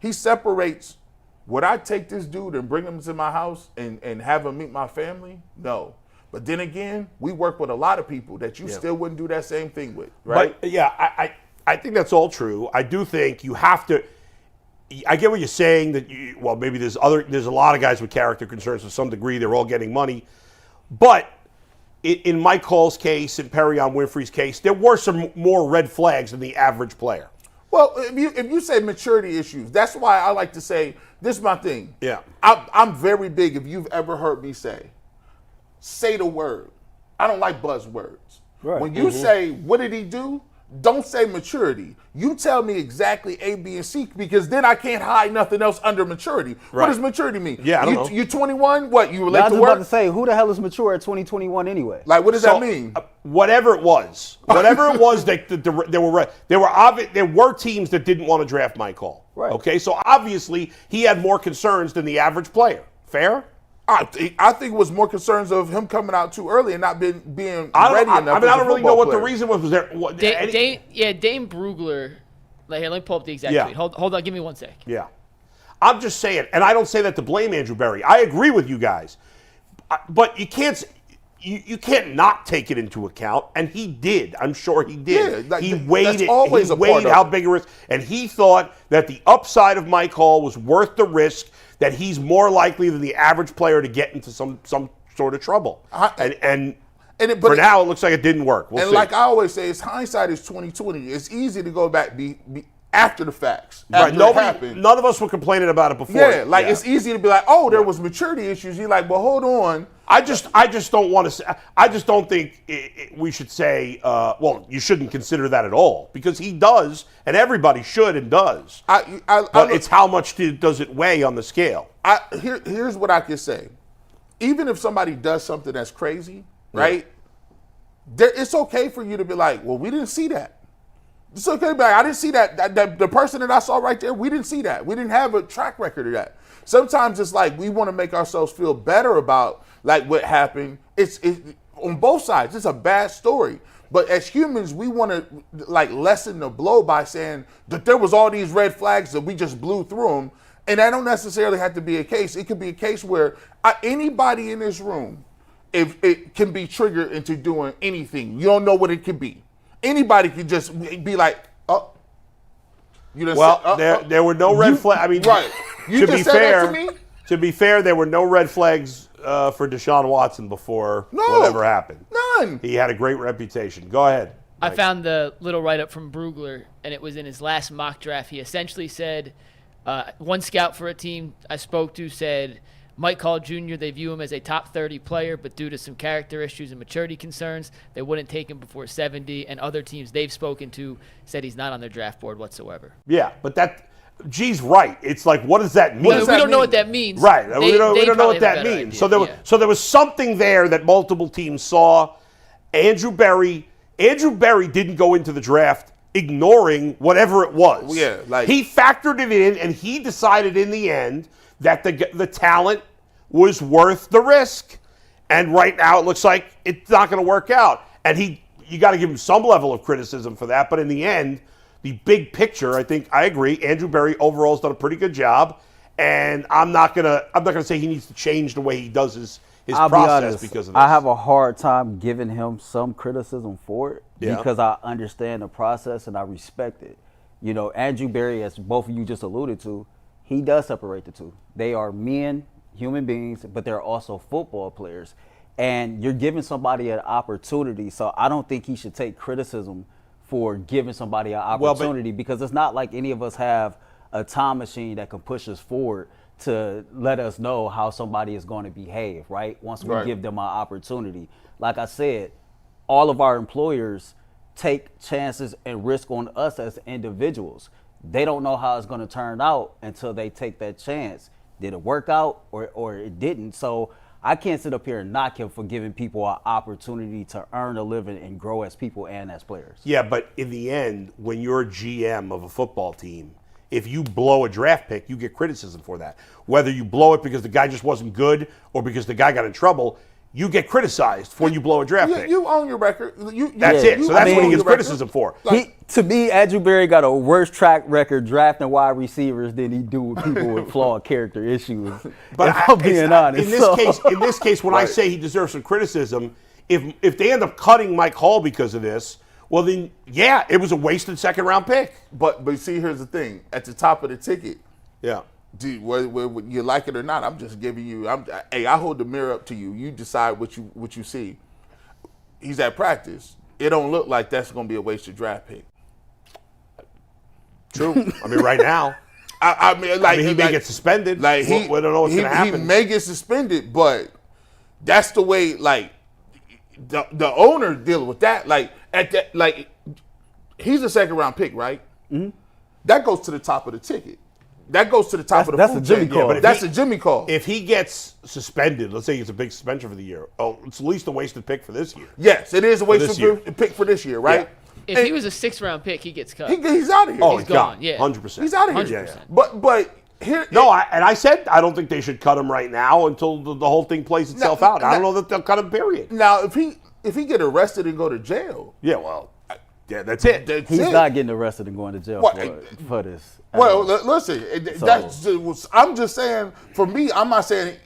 He separates, would I take this dude and bring him to my house and have him meet my family? No. But then again, we work with a lot of people that you still wouldn't do that same thing with, right? But I think that's all true. I do think you have to. I get what you're saying that maybe there's a lot of guys with character concerns to some degree. They're all getting money, but in Mike Hall's case, in Perion Winfrey's case, there were some more red flags than the average player. Well, if you say maturity issues, that's why I like to say this is my thing. Yeah, I'm very big. If you've ever heard me say the word. I don't like buzzwords. Right. When you say, what did he do? Don't say maturity. You tell me exactly A, B, and C, because then I can't hide nothing else under maturity. Right. What does maturity mean? Yeah, I don't know. You 21? What, you were late to I was work? about to say, who the hell is mature at 2021 anyway? Like, what does that mean? Whatever it was, there were teams that didn't want to draft Mike Hall. Right. Okay, so obviously he had more concerns than the average player. Fair? I think it was more concerns of him coming out too early and not being ready enough. I don't really know what the reason was. Was there? Dane Brugler. Here, let me pull up the exact tweet. Hold on, give me 1 sec. Yeah, I'm just saying, and I don't say that to blame Andrew Berry. I agree with you guys, but you can't. You can't not take it into account, and he did. I'm sure he did. Yeah, he weighed it. Always he weighed how big a risk, and he thought that the upside of Mike Hall was worth the risk. That he's more likely than the average player to get into some sort of trouble. But now it looks like it didn't work. We'll see. Like I always say, hindsight is 20/20. It's easy to go back be after the facts. Right. None of us were complaining about it before. Yeah, it's easy to be like, oh, there was maturity issues. You're like, well, hold on. I just don't want to say. I just don't think we should say. Well, you shouldn't consider that at all because he does, and everybody should and does. But it's how much does it weigh on the scale? Here's what I can say. Even if somebody does something that's crazy, right? It's okay for you to be like, well, we didn't see that. It's okay to be like, I didn't see that. The person that I saw right there, we didn't see that. We didn't have a track record of that. Sometimes it's like we want to make ourselves feel better about like what happened. It's on both sides. It's a bad story. But as humans, we want to like lessen the blow by saying that there was all these red flags that we just blew through them. And that don't necessarily have to be a case. It could be a case where anybody in this room, if it can be triggered into doing anything, you don't know what it could be. Anybody could just be like, oh. There were no red flags. I mean, right. You just said that to me? To be fair, there were no red flags for Deshaun Watson before whatever happened. None. He had a great reputation. Go ahead. Mike. I found the little write-up from Brugler, and it was in his last mock draft. He essentially said, one scout for a team I spoke to said, Mike Hall Jr., they view him as a top 30 player, but due to some character issues and maturity concerns, they wouldn't take him before 70, and other teams they've spoken to said he's not on their draft board whatsoever. Yeah, but G's right. It's like, what does that mean? Well, we don't know what that means. Right. We don't know what that means. Idea. So there was something there that multiple teams saw. Andrew Berry didn't go into the draft ignoring whatever it was. Yeah, he factored it in, and he decided in the end that the talent was worth the risk. And right now it looks like it's not going to work out. And you got to give him some level of criticism for that. But in the end, the big picture, I think I agree. Andrew Berry overall has done a pretty good job. And I'm not gonna say he needs to change the way he does his I'll process be honest, because of this. I have a hard time giving him some criticism for it because I understand the process and I respect it. You know, Andrew Berry, as both of you just alluded to, he does separate the two. They are men, human beings, but they're also football players. And you're giving somebody an opportunity, so I don't think he should take criticism for giving somebody an opportunity because it's not like any of us have a time machine that can push us forward to let us know how somebody is going to behave, right? Once we give them an opportunity. Like I said, all of our employers take chances and risk on us as individuals. They don't know how it's going to turn out until they take that chance. Did it work out or it didn't? So I can't sit up here and knock him for giving people an opportunity to earn a living and grow as people and as players. Yeah, but in the end, when you're a GM of a football team, if you blow a draft pick, you get criticism for that. Whether you blow it because the guy just wasn't good or because the guy got in trouble, you get criticized when you blow a draft pick. You own your record. That's it. So that's what he gets criticism for. To me, Andrew Berry got a worse track record drafting wide receivers than he do with people with flawed character issues. But if I'm being honest. In this case, when I say he deserves some criticism, if they end up cutting Mike Hall because of this, well then, yeah, it was a wasted second-round pick. But see, here's the thing: at the top of the ticket, whether you like it or not, I'm just giving you. I hold the mirror up to you. You decide what you see. He's at practice. It don't look like that's going to be a wasted draft pick. True. I mean, right now. I mean, he may get suspended. Like we don't know what's going to happen. He may get suspended, but that's the way. Like the owner dealing with that. He's a second-round pick, right? Mm-hmm. That goes to the top of the ticket. That goes to the top of the food chain. Call. Yeah, that's a Jimmy call. If he gets suspended, let's say he gets a big suspension for the year, it's at least a wasted pick for this year. Yes, it is a wasted pick for this year, right? Yeah. If he was a 6th-round pick, he gets cut. He's out of here. Oh, he's gone. Yeah, 100%. He's out of here. 100%. But here. I said I don't think they should cut him right now until the whole thing plays itself out. I don't know that they'll cut him. Period. Now, if he get arrested and go to jail, that's it. He's not getting arrested and going to jail for this. Well, listen, I'm just saying, for me, I'm not saying,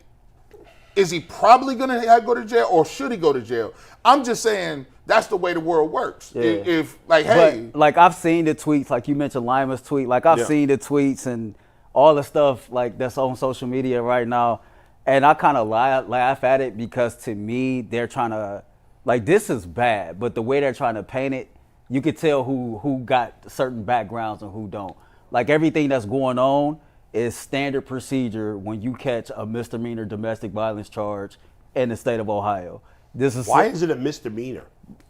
is he probably going to go to jail or should he go to jail? I'm just saying that's the way the world works. Yeah. But I've seen the tweets, like you mentioned Lima's tweet, I've seen the tweets and all the stuff that's on social media right now. And I kind of laugh at it because to me, they're trying to, this is bad, but the way they're trying to paint it, you could tell who got certain backgrounds and who don't. Everything that's going on is standard procedure when you catch a misdemeanor domestic violence charge in the state of Ohio. Why is it a misdemeanor?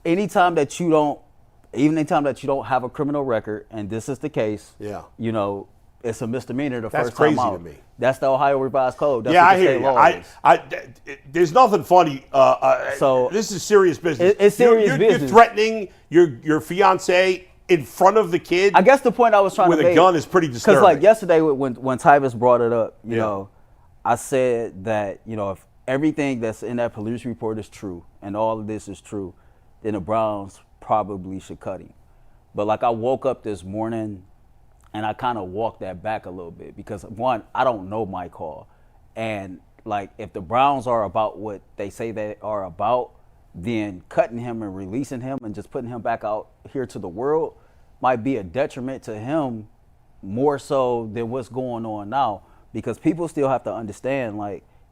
Anytime that you don't have a criminal record, and this is the case, it's a misdemeanor the first time out. That's crazy to me. That's the Ohio Revised Code. That's I hear you. There's nothing funny. So this is serious business. It's serious business. You're threatening your fiance in front of the kid. I guess the point I was trying to make with a gun is pretty disturbing. Because yesterday when Tyvis brought it up, you know, I said that if everything that's in that police report is true and all of this is true, then the Browns probably should cut him. But I woke up this morning and I kind of walked that back a little bit because, one, I don't know Mike Hall. And, if the Browns are about what they say they are about, then cutting him and releasing him and just putting him back out here to the world might be a detriment to him more so than what's going on now. Because people still have to understand,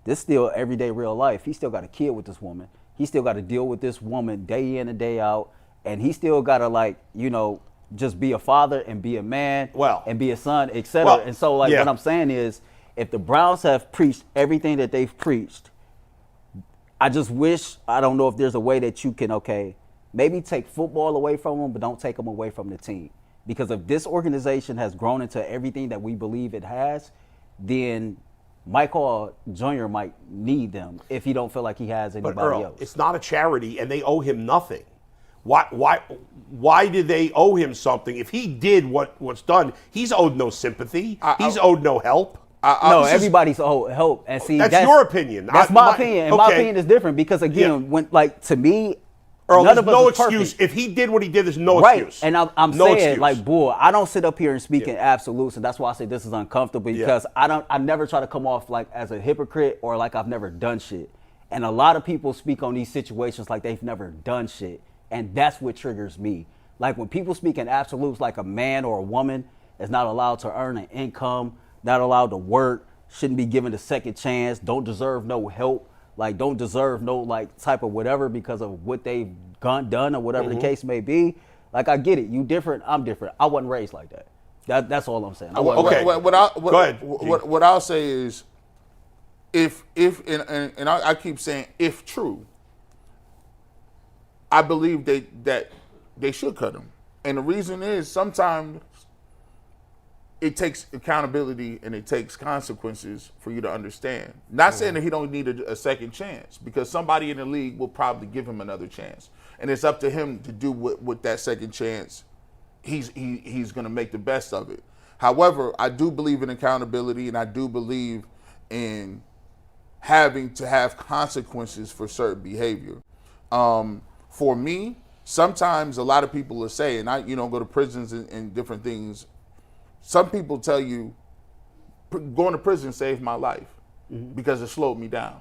this still everyday real life. He still got a kid with this woman. He still got to deal with this woman day in and day out. And he still got to, just be a father and be a man and be a son, etc. And so, what I'm saying is, if the Browns have preached everything that they've preached, I just wish, I don't know if there's a way that you can, maybe take football away from them, but don't take them away from the team. Because if this organization has grown into everything that we believe it has, then Michael Jr. might need them if he don't feel like he has anybody else. It's not a charity, and they owe him nothing. Why did they owe him something? If he did what's done, he's owed no sympathy. He's owed no help. No, everybody's help. And see, That's your opinion. That's my opinion. And my opinion is different because, again, when to me, Earl, none there's of us no is excuse. perfect. If he did what he did, there's no Right. excuse. And I'm no saying, excuse. like, boy, I don't sit up here and speak in absolutes, and that's why I say this is uncomfortable because I never try to come off like as a hypocrite or like I've never done shit. And a lot of people speak on these situations like they've never done shit. And that's what triggers me. Like when people speak in absolutes, like a man or a woman is not allowed to earn an income, not allowed to work, shouldn't be given a second chance, don't deserve no help, like don't deserve no like type of whatever because of what they've done or whatever the case may be. Like I get it, you different, I'm different. I wasn't raised like that. That's all I'm saying. Okay. Go ahead. What I'll say is, if and I keep saying if true, I believe that they should cut him, and the reason is sometimes it takes accountability and it takes consequences for you to understand. Not saying that he don't need a second chance, because somebody in the league will probably give him another chance, and it's up to him to do with that second chance. He's going to make the best of it. However, I do believe in accountability, and I do believe in having to have consequences for certain behavior. For me, sometimes a lot of people will say, and I go to prisons and different things. Some people tell you, going to prison saved my life because it slowed me down.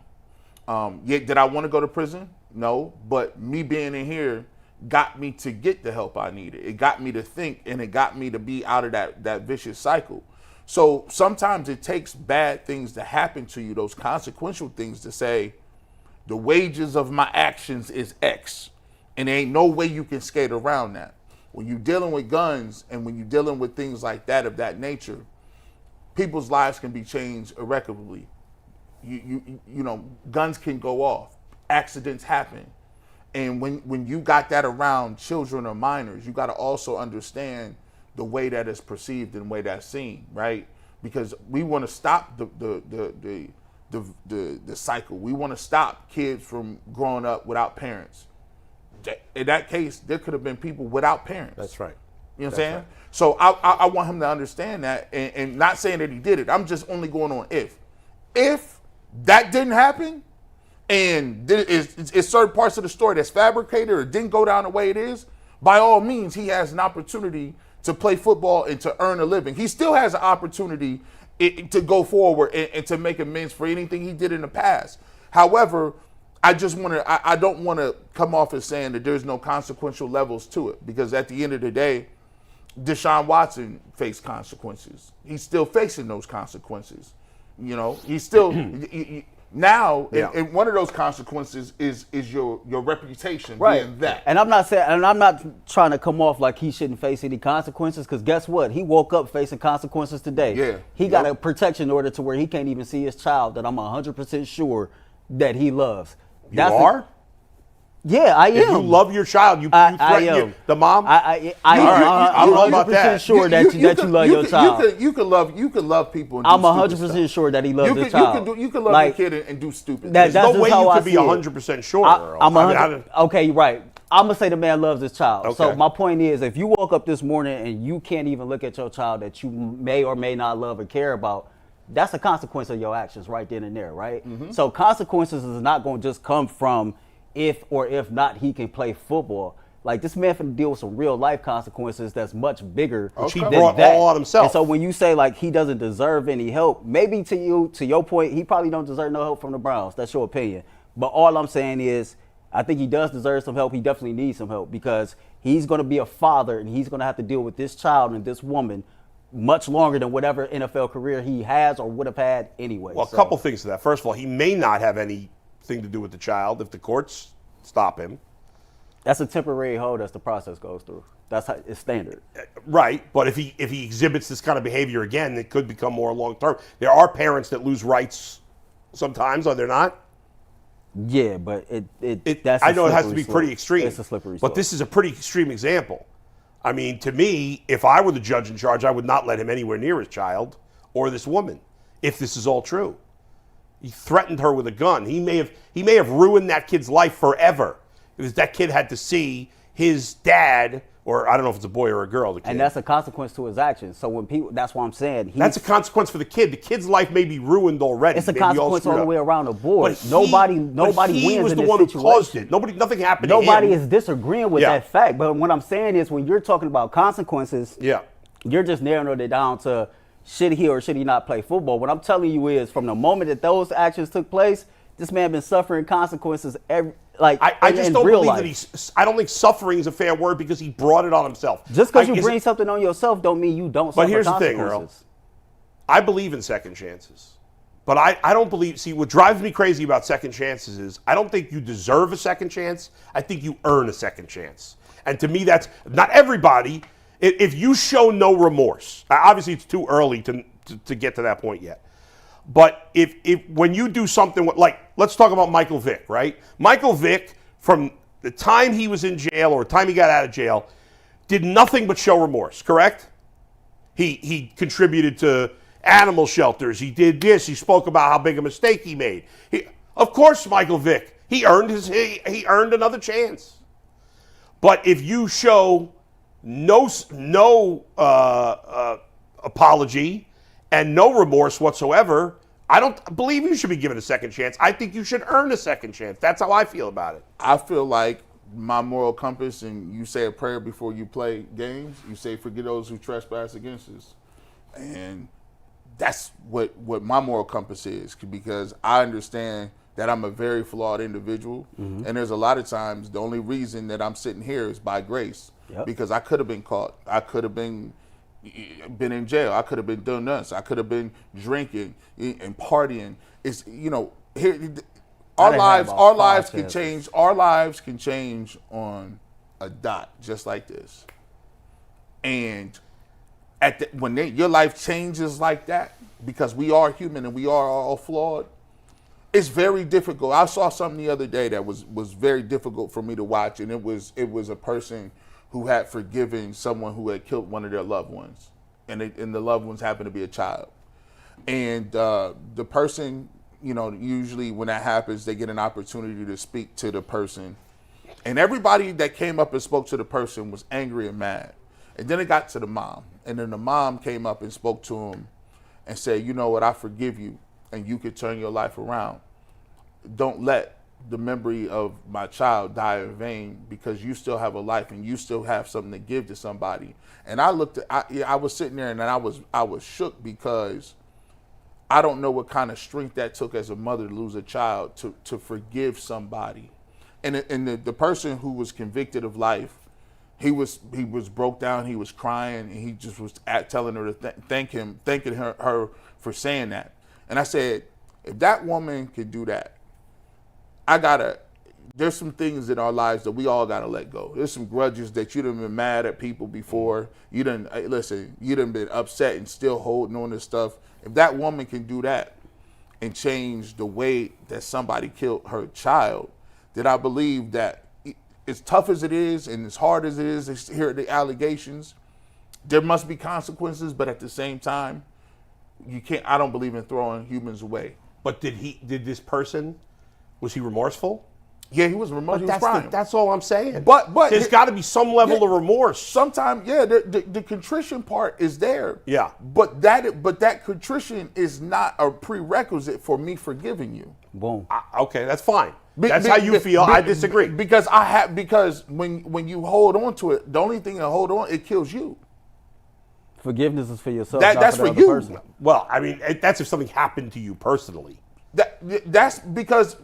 Yet, did I want to go to prison? No, but me being in here got me to get the help I needed. It got me to think, and it got me to be out of that vicious cycle. So sometimes it takes bad things to happen to you, those consequential things, to say, the wages of my actions is X, and there ain't no way you can skate around that. When you're dealing with guns and when you're dealing with things like that of that nature, people's lives can be changed irreparably. You know, guns can go off, accidents happen. And when you got that around children or minors, you got to also understand the way that it's perceived and the way that's seen, right? Because we want to stop the cycle. We want to stop kids from growing up without parents. In that case, there could have been people without parents. That's right. You know what I'm saying? Right. So I want him to understand that, and not saying that he did it. I'm just only going on if. If that didn't happen, and it's certain parts of the story that's fabricated or didn't go down the way it is, by all means, he has an opportunity to play football and to earn a living. He still has an opportunity to go forward and to make amends for anything he did in the past. However, I don't want to come off as saying that there's no consequential levels to it, because at the end of the day, Deshaun Watson faced consequences. He's still facing those consequences. You know, he's still now, and one of those consequences is your reputation being that. And I'm not trying to come off like he shouldn't face any consequences, because guess what? He woke up facing consequences today. Yeah. He got a protection order to where he can't even see his child that I'm 100% sure that he loves. You are? Yeah, I am. If you love your child, you threaten the mom. I'm I don't know about that. sure that you love your child. You can love people. And I'm do 100% sure that he loves his child. You can love your kid and do stupid. There's no way you could be 100% sure. Okay, right. I'm gonna say the man loves his child. Okay. So my point is, if you woke up this morning and you can't even look at your child that you may or may not love or care about, that's a consequence of your actions right then and there, right? Mm-hmm. So consequences is not going to just come from if or if not he can play football. Like, this man finna deal with some real life consequences that's much bigger Which he than brought that. all on himself. And so when you say like he doesn't deserve any help, maybe to your point, he probably don't deserve no help from the Browns. That's your opinion. But all I'm saying is, I think he does deserve some help. He definitely needs some help, because he's going to be a father and he's going to have to deal with this child and this woman much longer than whatever NFL career he has or would have had anyway. Well, a couple things to that. First of all, he may not have anything to do with the child if the courts stop him. That's a temporary hold as the process goes through. That's how it's standard. Right, but if he exhibits this kind of behavior again, it could become more long-term. There are parents that lose rights sometimes, are there not? Yeah, but that's I know it has to be pretty extreme. It's a slippery slope. But this is a pretty extreme example. I mean, to me, if I were the judge in charge, I would not let him anywhere near his child or this woman, if this is all true. He threatened her with a gun. He may have ruined that kid's life forever, because that kid had to see his dad or I don't know if it's a boy or a girl. The kid. And that's a consequence to his actions. So when people, that's why I'm saying that's a consequence for the kid. The kid's life may be ruined already. It's a consequence all the way around the board. But nobody he wins was in the this one who situation. caused it. Nothing happened to him. Nobody is disagreeing with Yeah. that fact. But what I'm saying is, when you're talking about consequences, Yeah. you're just narrowing it down to should he or should he not play football. What I'm telling you is, from the moment that those actions took place, this man been suffering consequences I just in don't real believe life. that I don't think suffering is a fair word because he brought it on himself. Just because you bring something on yourself don't mean you don't suffer But here's the thing, consequences. Earl. I believe in second chances. But I don't believe, see, what drives me crazy about second chances is I don't think you deserve a second chance. I think you earn a second chance. And to me, that's not everybody. If you show no remorse, obviously it's too early to get to that point yet. But if when you do something like, let's talk about Michael Vick, right? Michael Vick, from the time he was in jail or the time he got out of jail, did nothing but show remorse, correct? He contributed to animal shelters. He did this. He spoke about how big a mistake he made. Of course, Michael Vick, he earned another chance. But if you show no apology and no remorse whatsoever, I don't believe you should be given a second chance. I think you should earn a second chance. That's how I feel about it. I feel like my moral compass, and you say a prayer before you play games. You say, forgive those who trespass against us. And that's what my moral compass is, because I understand that I'm a very flawed individual. Mm-hmm. And there's a lot of times the only reason that I'm sitting here is by grace. Yep. Because I could have been caught. I could have been in jail. I could have been doing this. I could have been drinking and partying. It's, here, our lives can change. Our lives can change on a dot, just like this. And when your life changes like that, because we are human and we are all flawed, it's very difficult. I saw something the other day that was very difficult for me to watch, and it was a person who had forgiven someone who had killed one of their loved ones, and the loved ones happened to be a child. And the person, usually when that happens, they get an opportunity to speak to the person. And everybody that came up and spoke to the person was angry and mad. And then it got to the mom. And then the mom came up and spoke to him and said, you know what, I forgive you, and you could turn your life around. Don't let the memory of my child die in vain, because you still have a life and you still have something to give to somebody. And I was sitting there and I was shook, because I don't know what kind of strength that took as a mother to lose a child to forgive somebody. And the person who was convicted of life, he was broke down, he was crying, and he just was telling her to thanking her for saying that. And I said, if that woman could do that, there's some things in our lives that we all gotta let go. There's some grudges that you done been mad at people before. You done been upset and still holding on to stuff. If that woman can do that and change the way that somebody killed her child, then I believe that as tough as it is and as hard as it is to hear the allegations, there must be consequences, but at the same time, I don't believe in throwing humans away. But this person, was he remorseful? Yeah, he was remorseful. He was crying. That's all I'm saying. But there's got to be some level of remorse. Sometimes, the contrition part is there. Yeah. But that contrition is not a prerequisite for me forgiving you. Boom. Okay, that's fine. That's how you feel. I disagree. Because when you hold on to it, the only thing that hold on, it kills you. Forgiveness is for yourself. That's not for the you. other person. Well, I mean, that's if something happened to you personally. That's because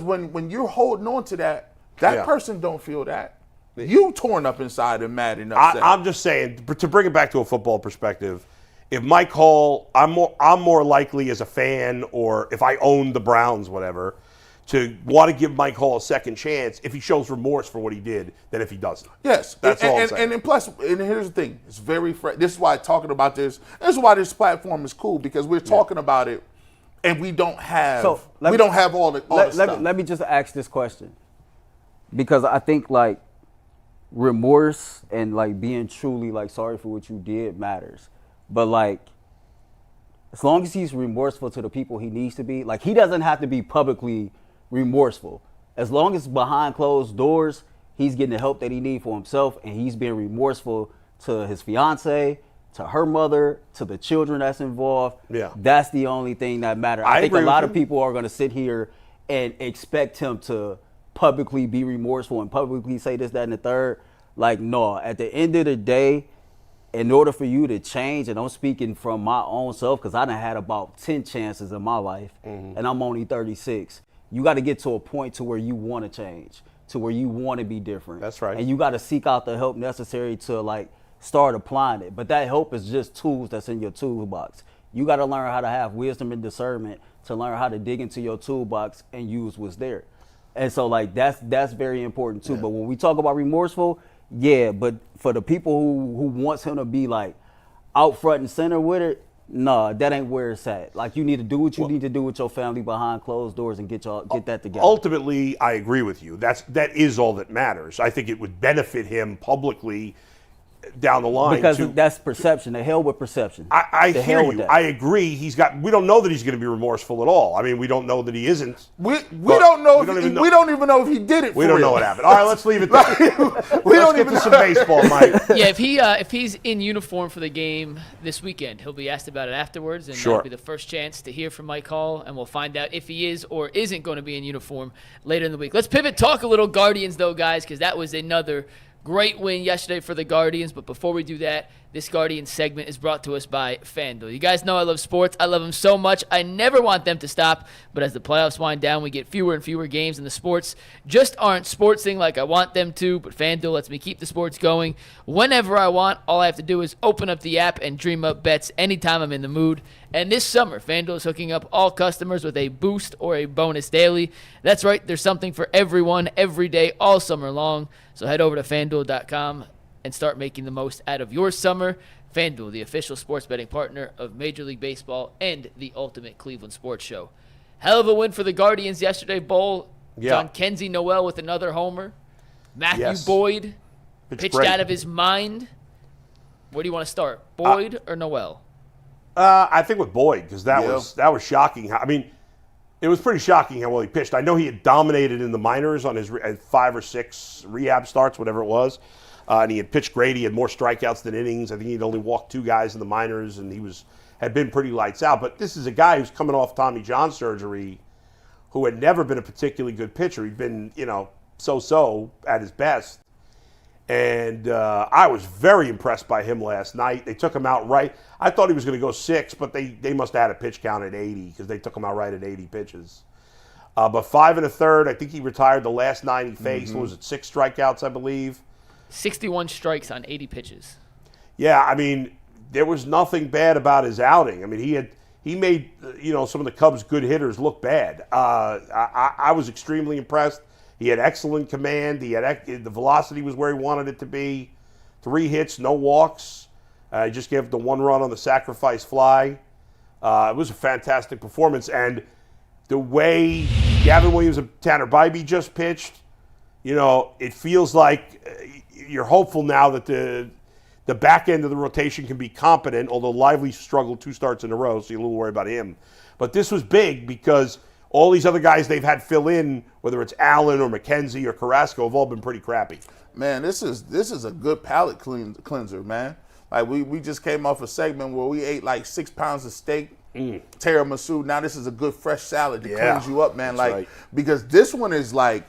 when you're holding on to that person don't feel that. You torn up inside and mad and upset. I'm just saying, to bring it back to a football perspective, if Mike Hall, I'm more likely as a fan, or if I own the Browns, whatever, to want to give Mike Hall a second chance if he shows remorse for what he did than if he doesn't. Yes. That's all I'm saying. And plus, and here's the thing, it's very fresh. This is why talking about this is why this platform is cool, because we're talking about it and we don't have all the stuff. Let me just ask this question, because I think like remorse and like being truly like sorry for what you did matters. But like, as long as he's remorseful to the people he needs to be, like he doesn't have to be publicly remorseful. As long as behind closed doors, he's getting the help that he needs for himself, and he's being remorseful to his fiance, to her mother, to the children that's involved. Yeah. That's the only thing that matters. I think a agree lot with of you. people are going to sit here and expect him to publicly be remorseful and publicly say this, that, and the third. Like, no, at the end of the day, in order for you to change, and I'm speaking from my own self because I done had about 10 chances in my life, and I'm only 36. You got to get to a point to where you want to change, to where you want to be different. That's right. And you got to seek out the help necessary to, like, start applying it. But that help is just tools that's in your toolbox. You got to learn how to have wisdom and discernment to learn how to dig into your toolbox and use what's there. And so, like, that's very important, too. But when we talk about remorseful, yeah, but for the people who wants him to be, like, out front and center with it, nah, that ain't where it's at. Like, you need to do what you need to do with your family behind closed doors and get that together. Ultimately, I agree with you. That is all that matters. I think it would benefit him publicly down the line. Because that's perception. The hell with perception. I The hear hell with you. that. I agree. We don't know that he's going to be remorseful at all. I mean, we don't know that he isn't. We But don't know. we don't even know- if he did it. We for don't real. know what happened. All right, let's leave it there. don't Let's get even to some baseball, Mike. Yeah, if he's in uniform for the game this weekend, he'll be asked about it afterwards, and Sure. that'll be the first chance to hear from Mike Hall, and we'll find out if he is or isn't going to be in uniform later in the week. Let's pivot, talk a little Guardians, though, guys, because that was another great win yesterday for the Guardians. But before we do that, this Guardians segment is brought to us by FanDuel. You guys know I love sports. I love them so much. I never want them to stop. But as the playoffs wind down, we get fewer and fewer games, and the sports just aren't sportsing like I want them to. But FanDuel lets me keep the sports going whenever I want. All I have to do is open up the app and dream up bets anytime I'm in the mood. And this summer, FanDuel is hooking up all customers with a boost or a bonus daily. That's right, there's something for everyone every day all summer long. So head over to FanDuel.com and start making the most out of your summer. FanDuel, the official sports betting partner of Major League Baseball and the Ultimate Cleveland Sports Show. Hell of a win for the Guardians yesterday, Bull. Yeah. Jhonkensy Noel with another homer. Matthew Yes. Boyd It's pitched great. out of his mind. Where do you want to start, Boyd or Noel? I think with Boyd, because that was shocking. I mean, it was pretty shocking how well he pitched. I know he had dominated in the minors on his 5 or 6 rehab starts, whatever it was, and he had pitched great. He had more strikeouts than innings. I think he'd only walked 2 guys in the minors, and had been pretty lights out. But this is a guy who's coming off Tommy John surgery, who had never been a particularly good pitcher. He'd been, so-so at his best. And I was very impressed by him last night. They took him out right. I thought he was going to go 6, but they must have had a pitch count at 80 because they took him out right at 80 pitches. But 5 1/3, I think he retired the last 9 he faced. What was it, 6 strikeouts, I believe? 61 strikes on 80 pitches. Yeah, I mean, there was nothing bad about his outing. I mean, he made some of the Cubs' good hitters look bad. I was extremely impressed. He had excellent command. The velocity was where he wanted it to be. 3 hits, no walks. He just gave up the 1 run on the sacrifice fly. It was a fantastic performance. And the way Gavin Williams and Tanner Bybee just pitched, it feels like you're hopeful now that the back end of the rotation can be competent, although Lively struggled 2 starts in a row, so you're a little worried about him. But this was big because all these other guys they've had fill in, whether it's Allen or McKenzie or Carrasco, have all been pretty crappy. Man, this is a good palate cleanser, man. Like we just came off a segment where we ate like 6 pounds of steak, tiramisu. Now this is a good fresh salad to cleanse you up, man. That's Like right. because this one is like,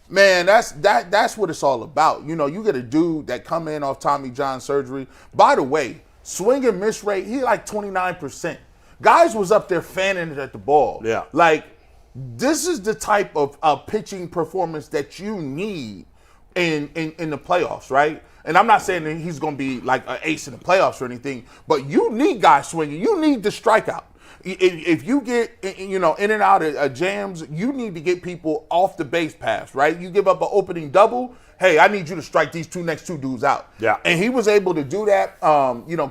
man, that's what it's all about. You get a dude that come in off Tommy John surgery. By the way, swing and miss rate, he like 29%. Guys was up there fanning it at the ball. Yeah. Like, this is the type of pitching performance that you need in the playoffs, right? And I'm not saying that he's going to be like an ace in the playoffs or anything, but you need guys swinging. You need the strikeout. If you get, in and out of jams, you need to get people off the base pass, right? You give up an opening double, hey, I need you to strike these next two dudes out. Yeah. And he was able to do that,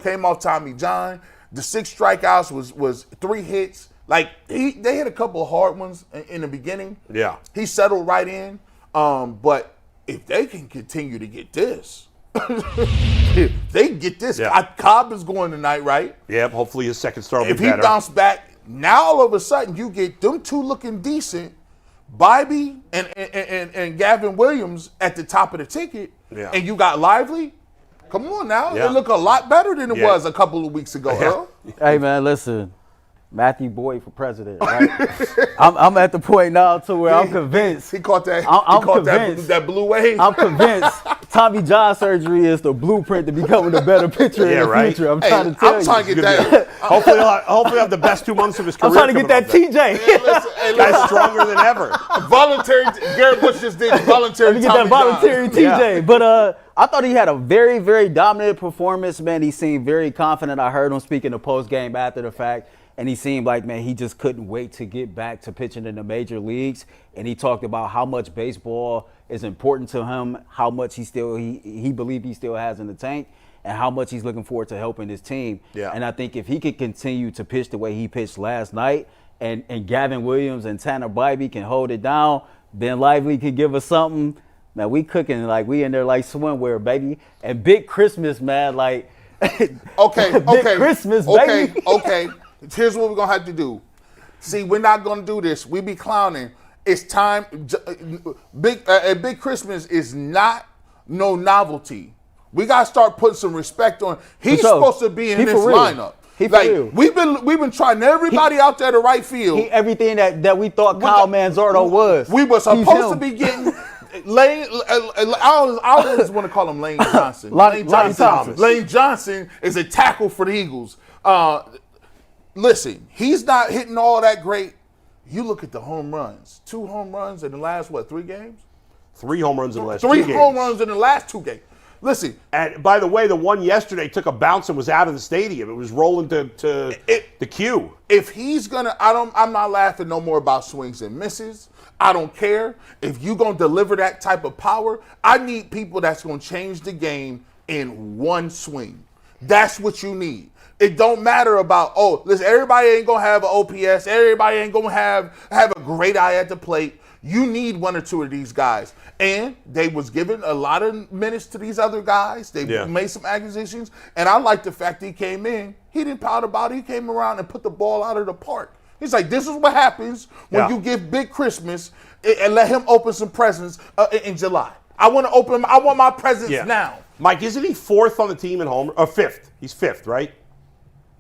came off Tommy John. The 6 strikeouts was 3 hits. Like, they had a couple of hard ones in the beginning. Yeah. He settled right in. But if they can continue to get this, if they can get this, Yeah. Cobb is going tonight, right? Yep, hopefully his second start will If be he better. bounced back, now all of a sudden you get them 2 looking decent, Bybee and Gavin Williams at the top of the ticket, and you got Lively. Come on now, it look a lot better than it was a couple of weeks ago, Earl. Hey man, listen, Matthew Boyd for president, right? I'm at the point now to where I'm convinced. He caught that. I'm he caught convinced. that blue wave. I'm convinced Tommy John surgery is the blueprint to becoming a better pitcher in the future. I'm trying to tell you. I'm trying to get that. Hopefully he'll have the best 2 months of his career. I'm trying to get that TJ. Hey, Guy's stronger than ever. Voluntary. Garrett Bush just did voluntary. Let me get that voluntary TJ. Yeah. But I thought he had a very, very dominant performance, man. He seemed very confident. I heard him speaking the post game after the fact. And he seemed like, man, he just couldn't wait to get back to pitching in the major leagues. And he talked about how much baseball is important to him, how much he believed he still has in the tank, and how much he's looking forward to helping his team. Yeah. And I think if he could continue to pitch the way he pitched last night, and Gavin Williams and Tanner Bybee can hold it down, then Lively could give us something. Man, we cooking like we in there like swimwear, baby. And big Christmas, man, like Okay. Christmas, baby. Okay. Here's what we're gonna have to do. See, we're not gonna do this. We be clowning. It's time. Big Christmas is not no novelty. We gotta start putting some respect on. He's supposed to be in this lineup. We've been trying everybody out there to right field. Everything that we thought Kyle Manzardo was. We were supposed to be getting Lane. I always want to call him Lane Johnson. Lane Johnson. Lane Johnson is a tackle for the Eagles. Listen, he's not hitting all that great. You look at the home runs. 2 home runs in the last, 3 games? 3 home runs in the last 2 games. 3 home runs in the last 2 games. Listen. And by the way, the one yesterday took a bounce and was out of the stadium. It was rolling to the queue. If he's going to, I'm not laughing no more about swings and misses. I don't care. If you're going to deliver that type of power, I need people that's going to change the game in one swing. That's what you need. It don't matter about, listen, everybody ain't going to have an OPS. Everybody ain't going to have a great eye at the plate. You need 1 or 2 of these guys. And they was given a lot of minutes to these other guys. They made some acquisitions. And I like the fact he came in. He didn't pout about it. He came around and put the ball out of the park. He's like, this is what happens when you give Big Christmas and let him open some presents in July. I want to open them. I want my presents now. Mike, isn't he 4th on the team in home, or 5th? He's 5th, right?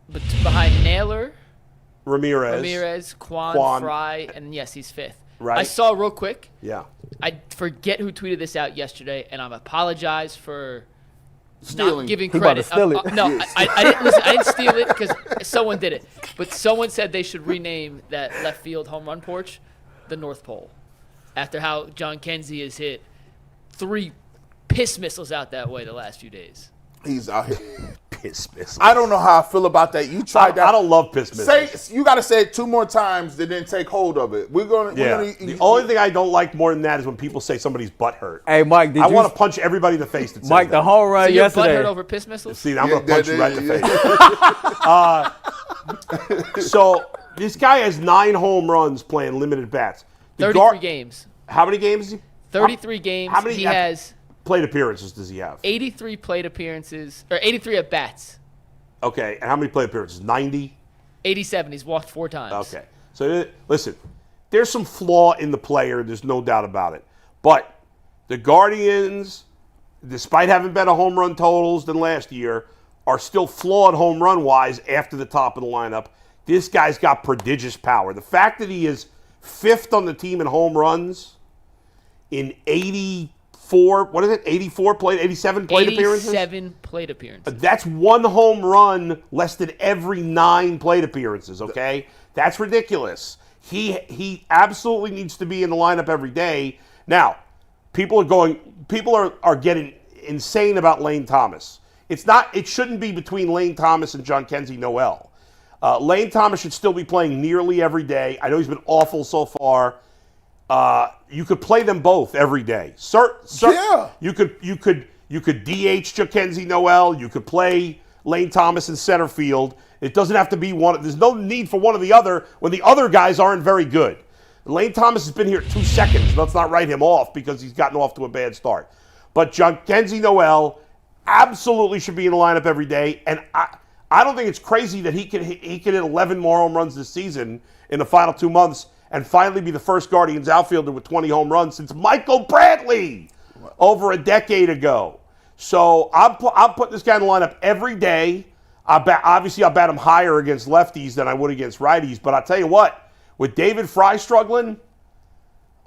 But behind Naylor, Ramirez, Quan, Fry, and yes, he's 5th. Right. I saw real quick. Yeah. I forget who tweeted this out yesterday, and I apologize for stealing. Not giving He about to credit. steal it. No, I didn't listen. I didn't steal it because someone did it. But someone said they should rename that left field home run porch the North Pole, after how Jhonkensy has hit 3 piss missiles out that way the last few days. He's out here. Piss missiles. I don't know how I feel about that. You tried that. I don't love piss missiles. You got to say it 2 more times that didn't take hold of it. We're gonna. The only thing I don't like more than that is when people say somebody's butt hurt. Hey, Mike, I want to punch everybody in the face. That Mike, says the that. home run So you're yesterday. butthurt over piss missiles? See, I'm going to punch you right in the face. So this guy has 9 home runs playing limited bats. 33 games. How many games? 33 games. How many he has plate appearances does he have? 83 plate appearances, or 83 at bats. Okay, and how many plate appearances? 90? 87. He's walked 4 times. Okay. So listen, there's some flaw in the player. There's no doubt about it. But the Guardians, despite having better home run totals than last year, are still flawed home run wise after the top of the lineup. This guy's got prodigious power. The fact that he is 5th on the team in home runs in 84 plate, 87 plate appearances? 87 plate appearances. That's 1 home run less than every 9 plate appearances, okay? That's ridiculous. He absolutely needs to be in the lineup every day. Now, people are getting insane about Lane Thomas. It shouldn't be between Lane Thomas and Jhonkensy Noel. Lane Thomas should still be playing nearly every day. I know he's been awful so far. You could play them both every day. Yeah. You could DH Jhonkensy Noel. You could play Lane Thomas in center field. It doesn't have to be one. There's no need for one or the other when the other guys aren't very good. Lane Thomas has been here 2 seconds. Let's not write him off because he's gotten off to a bad start. But Jhonkensy Noel absolutely should be in the lineup every day. And I don't think it's crazy that he can hit 11 more home runs this season in the final 2 months and finally be the first Guardians outfielder with 20 home runs since Michael Bradley over a decade ago. So I'm putting this guy in the lineup every day. Obviously, I'll bat him higher against lefties than I would against righties. But I'll tell you what, with David Fry struggling,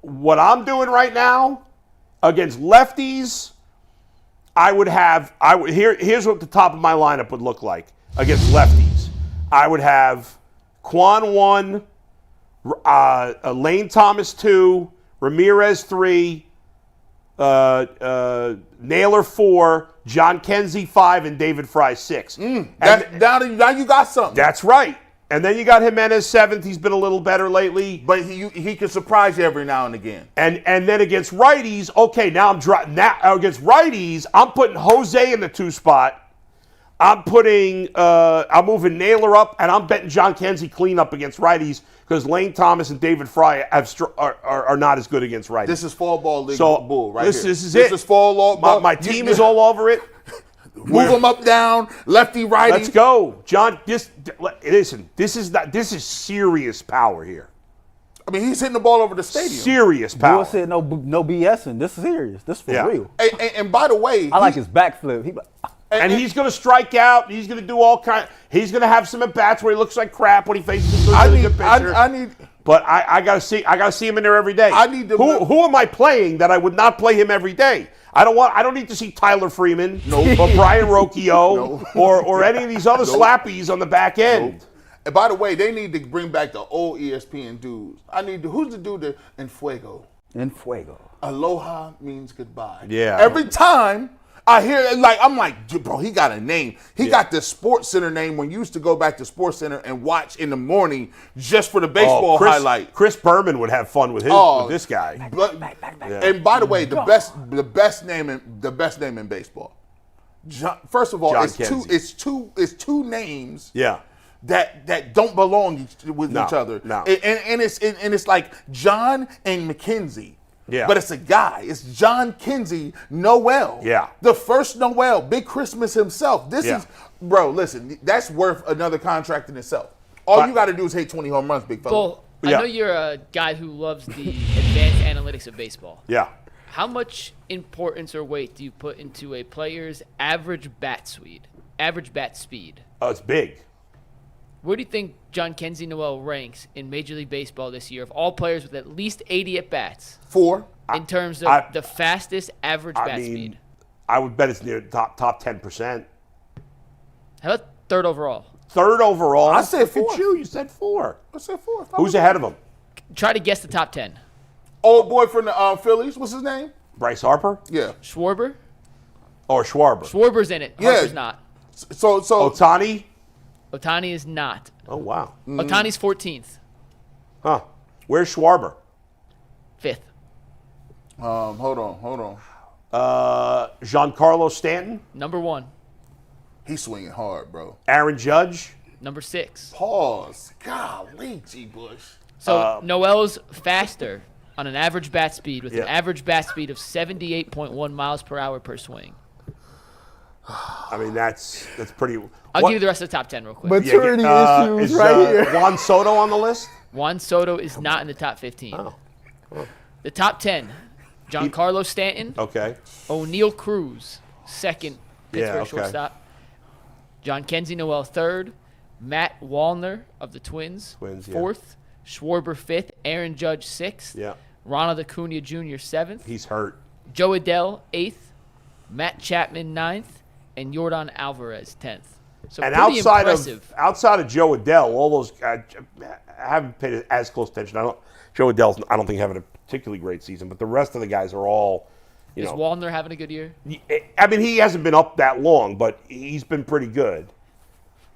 what I'm doing right now against lefties, here's what the top of my lineup would look like against lefties. I would have Quan 1, Lane Thomas 2, Ramirez 3, Naylor 4, Jhonkensy 5, and David Fry 6. Now you got something. That's right. And then you got Jimenez 7th. He's been a little better lately. But he can surprise you every now and again. And then against righties, okay, now against righties, I'm putting Jose in the 2 spot. I'm moving Naylor up, and I'm betting Jhonkensy clean up against righties because Lane Thomas and David Fry are not as good against righties. This is fall ball league bull right this, here. This is it. This is fall ball. My team is all over it. Move them up, down, lefty, righty. Let's go, John. Listen. This is serious power here. I mean, he's hitting the ball over the stadium. Serious power. Bull said no BSing. This is serious. This is for real. And by the way, I like his backflip. And he's going to strike out. He's going to do all kind. He's going to have some at bats where he looks like crap when he faces a really good pitcher. But I got to see. I got to see him in there every day. Who am I playing that I would not play him every day? I don't need to see Tyler Freeman or Brian Rocchio or any of these other slappies on the back end. And by the way, they need to bring back the old ESPN dudes. Who's the dude that En Fuego? En Fuego. Aloha means goodbye. Yeah. Every time I hear it, I'm like, bro, he got a name. He got the Sports Center name when you used to go back to Sports Center and watch in the morning just for the baseball highlight. Chris Berman would have fun with this guy. And by the way, the best name in baseball. First of all, it's two names. Yeah. That don't belong with each other. No. And it's like John and McKenzie. Yeah. But it's a guy. It's Jhonkensy Noel. Yeah. The first Noel, Big Christmas himself. Listen, that's worth another contract in itself. All you got to do is hit 20 home runs, big fella. Well, I know you're a guy who loves the advanced analytics of baseball. Yeah. How much importance or weight do you put into a player's average bat speed? Oh, it's big. Where do you think Jhonkensy Noel ranks in Major League Baseball this year of all players with at least 80 at-bats? 4. In terms of the fastest average bat speed? I would bet it's near top 10%. How about third overall? Third overall? I said 4. Look at you said 4. I said 4. Who's ahead of him? Try to guess the top 10. Old boy from the Phillies. What's his name? Bryce Harper? Yeah. Schwarber? Or Schwarber? Schwarber's in it. Harper's not. So Ohtani? Ohtani is not. Oh, wow. Ohtani's 14th. Huh. Where's Schwarber? 5th. Hold on. Giancarlo Stanton? Number 1. He's swinging hard, bro. Aaron Judge? Number 6. Pause. Golly, G. Bush. So Noel's faster on an average bat speed with an average bat speed of 78.1 miles per hour per swing. I mean, that's pretty. I'll give you the rest of the top 10 real quick. Maturity issues right here. Juan Soto on the list? Juan Soto is not in the top 15. Oh. The top 10, Giancarlo Stanton. Okay. O'Neal Cruz, second Pittsburgh okay. shortstop. Jhonkensy Noel, third. Matt Wallner of the Twins, fourth. Schwarber, fifth. Aaron Judge, sixth. Yeah. Ronald Acuna Jr., seventh. He's hurt. Joe Adell, eighth. Matt Chapman, ninth. And Yordan Alvarez, 10th. So And pretty impressive. outside of Joe Adell, all those I haven't paid as close attention. Joe Adell's I don't think having a particularly great season, but the rest of the guys are all. Is Wallner having a good year? I mean, he hasn't been up that long, but he's been pretty good.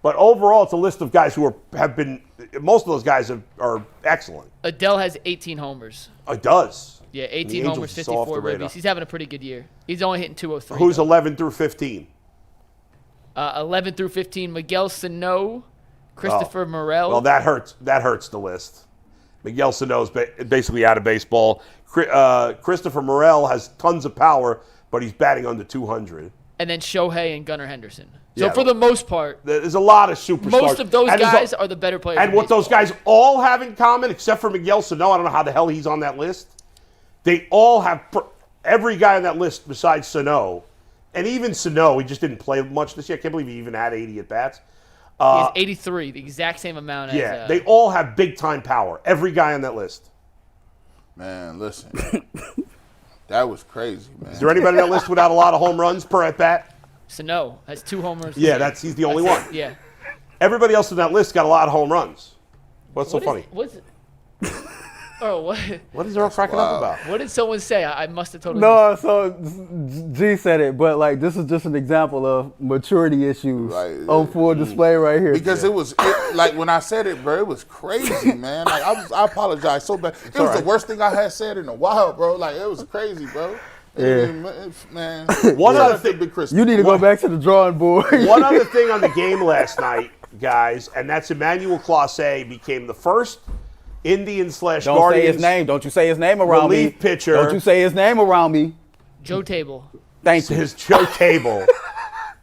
But overall, it's a list of guys who have been. Most of those guys are excellent. Adell has 18 homers. It does. Yeah, 18 The Angels homers, is so off the 54 radar. ribbies. He's having a pretty good year. He's only hitting 203. Who's though. 11 through 15? 11 through 15, Miguel Sano, Christopher Morel. Well, that hurts. That hurts the list. Miguel Sano's basically out of baseball. Christopher Morel has tons of power, but he's batting under 200. and then Shohei and Gunnar Henderson. So Yeah. for the most part, There's a lot of superstars. most of those And there's guys are the better players. And in what those baseball. guys all have in common, except for Miguel Sano, I don't know how the hell he's on that list. They all have every guy on that list besides Sano, and even Sano, he just didn't play much this year. I can't believe he even had 80 at bats. He has 83, the exact same amount Yeah, as. they all have big time power. Every guy on that list. Man, listen. That was crazy, man. Is there anybody on that list without a lot of home runs per at bat? Sano has 2 homers. Yeah, he's the only one. Yeah. Everybody else on that list got a lot of home runs. What's so funny? What's it? Oh, what? What is Earl cracking up about? What did someone say? I must have totally. No, so G said it, but like this is just an example of maturity issues Right. on full display right here. Because it was like when I said it, bro, it was crazy, man. Like I apologize so bad. It was all right. the worst thing I had said in a while, bro. Like it was crazy, bro. Yeah. Man. One Shout other out to thing- Big Chris. You need to go back to the drawing board. One other thing on the game last night, guys, and that's Emmanuel Clase became the first Indian/Guardians. Don't say his name. Don't you say his name around me. Relief pitcher. Don't you say his name around me. Joe Table. Thank you. His Joe Table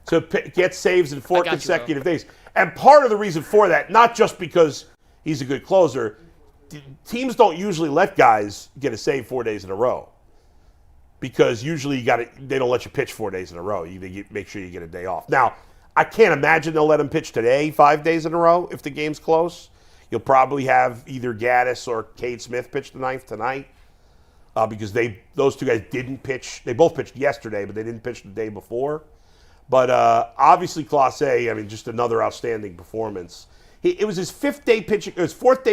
to get saves in 4 I got you, consecutive days. And part of the reason for that, not just because he's a good closer, teams don't usually let guys get a save 4 days in a row. Because usually they don't let you pitch 4 days in a row. You make sure you get a day off. Now, I can't imagine they'll let him pitch today 5 days in a row if the game's close. You'll probably have either Gaddis or Cade Smith pitch the ninth tonight because those two guys didn't pitch. They both pitched yesterday, but they didn't pitch the day before. But obviously, Clase, I mean, just another outstanding performance. It was his fourth day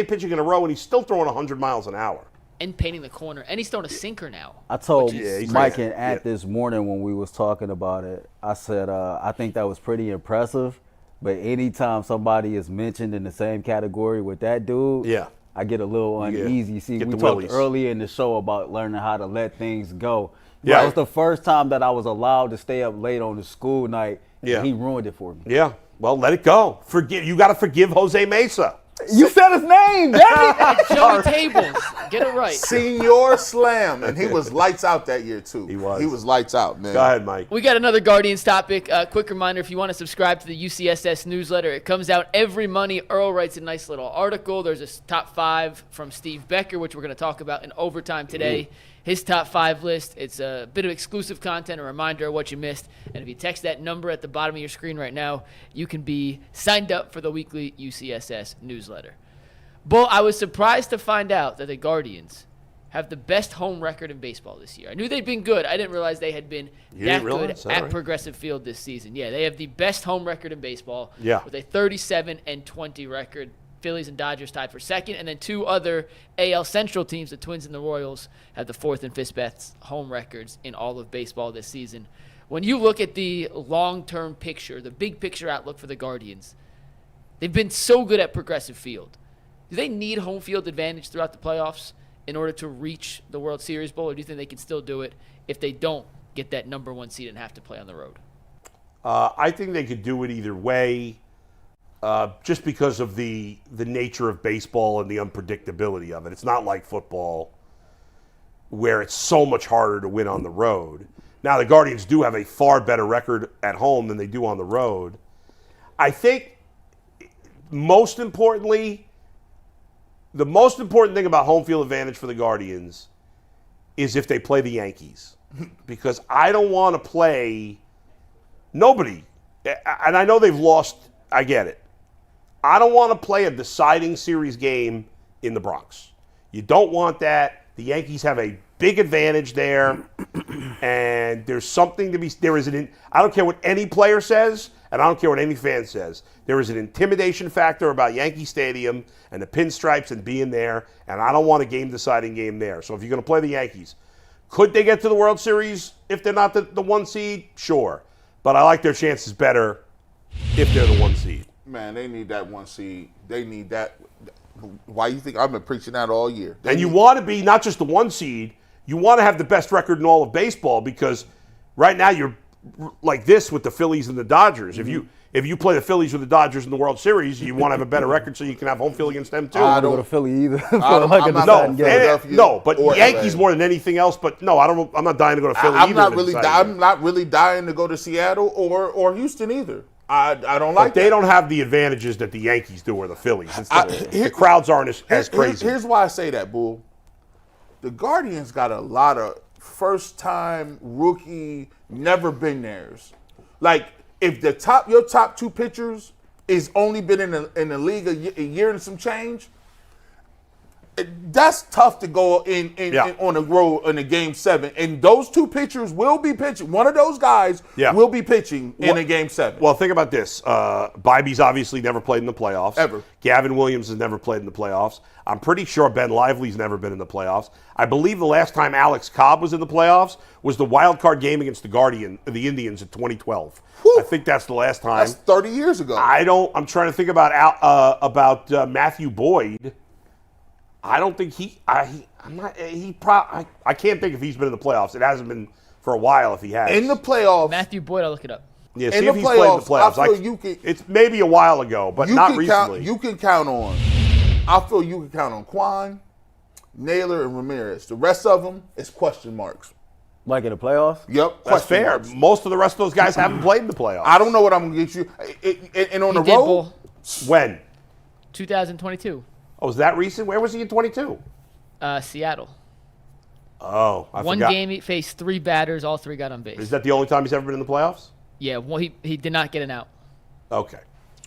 pitching in a row, and he's still throwing 100 miles an hour. And painting the corner. And he's throwing a sinker now. I told he's Mike crazy. and Ant this morning when we was talking about it, I said I think that was pretty impressive. But anytime somebody is mentioned in the same category with that dude, Yeah. I get a little uneasy. See, Get we the talked willies. earlier in the show about learning how to let things go. Yeah. That was the first time that I was allowed to stay up late on the school night, and Yeah. he ruined it for me. Yeah, well, let it go. You got to forgive Jose Mesa. You said his name, damn it! Joe Tables. Get it right. Senior Slam, and he was lights out that year too. He was. He was lights out, man. Go ahead, Mike. We got another Guardians topic. Quick reminder, if you want to subscribe to the UCSS newsletter, it comes out every Monday. Earl writes a nice little article. There's a top 5 from Steve Becker, which we're going to talk about in overtime today. His top 5 list. It's a bit of exclusive content, a reminder of what you missed. And if you text that number at the bottom of your screen right now, you can be signed up for the weekly UCSS newsletter. Bull, I was surprised to find out that the Guardians have the best home record in baseball this year. I knew they'd been good. I didn't realize they had been that good at Progressive Field this season. Yeah, they have the best home record in baseball with a 37-20 record. Phillies and Dodgers tied for second, and then 2 other AL Central teams, the Twins and the Royals, have the 4th and 5th best home records in all of baseball this season. When you look at the long-term picture, the big picture outlook for the Guardians, they've been so good at Progressive Field. Do they need home field advantage throughout the playoffs in order to reach the World Series Bowl, or do you think they can still do it if they don't get that number 1 seed and have to play on the road? I think they could do it either way. Just because of the nature of baseball and the unpredictability of it. It's not like football where it's so much harder to win on the road. Now, the Guardians do have a far better record at home than they do on the road. I think most importantly, the most important thing about home field advantage for the Guardians is if they play the Yankees. Because I don't want to play nobody. And I know they've lost, I get it. I don't want to play a deciding series game in the Bronx. You don't want that. The Yankees have a big advantage there, and there's something to be. I don't care what any player says, and I don't care what any fan says. There is an intimidation factor about Yankee Stadium and the pinstripes and being there, and I don't want a game-deciding game there. So if you're going to play the Yankees, could they get to the World Series if they're not the 1 seed? Sure, but I like their chances better if they're the 1 seed. Man, they need that 1 seed. They need that. Why you think I've been preaching that all year? And you want to be not just the 1 seed, you want to have the best record in all of baseball because right now you're like this with the Phillies and the Dodgers. If you play the Phillies with the Dodgers in the World Series, you want to have a better record so you can have home field against them too. I don't go to Philly either. I'm not deciding game. No, but or Yankees LA. more than anything else. But no, I'm not dying to go to Philly I'm either. not really. I'm not really dying to go to Seattle or Houston either. I don't like. But they that. don't have the advantages that the Yankees do or the Phillies. The crowds aren't as crazy. Here's why I say that, Bull. The Guardians got a lot of first-time rookie, never been theirs. Like if your top two pitchers is only been in the league a year and some change, that's tough to go in on the road in a game 7. And those two pitchers will be pitching. One of those guys will be pitching in a game 7. Well, think about this. Bybee's obviously never played in the playoffs. Ever. Gavin Williams has never played in the playoffs. I'm pretty sure Ben Lively's never been in the playoffs. I believe the last time Alex Cobb was in the playoffs was the wild card game against the Indians in 2012. Whew. I think that's the last time. That's 30 years ago. I'm trying to think about Matthew Boyd. I don't think I can't think if he's been in the playoffs. It hasn't been for a while if he has. In the playoffs. Matthew Boyd, I'll look it up. Yeah, in see the if he's played in the playoffs, playoffs. I feel you can. It's maybe a while ago, but not recently. You can count on. I feel you can count on Quan, Naylor, and Ramirez. The rest of them is question marks. Like in the playoffs? Yep, That's question fair. marks. Most of the rest of those guys haven't played in the playoffs. I don't know what I'm gonna get you. And on He the did, road, Bull. When? 2022. Oh, was that recent? Where was he in 22? Seattle. Oh, I One forgot. game he faced 3 batters, all 3 got on base. Is that the only time he's ever been in the playoffs? Yeah, well, he did not get an out. Okay.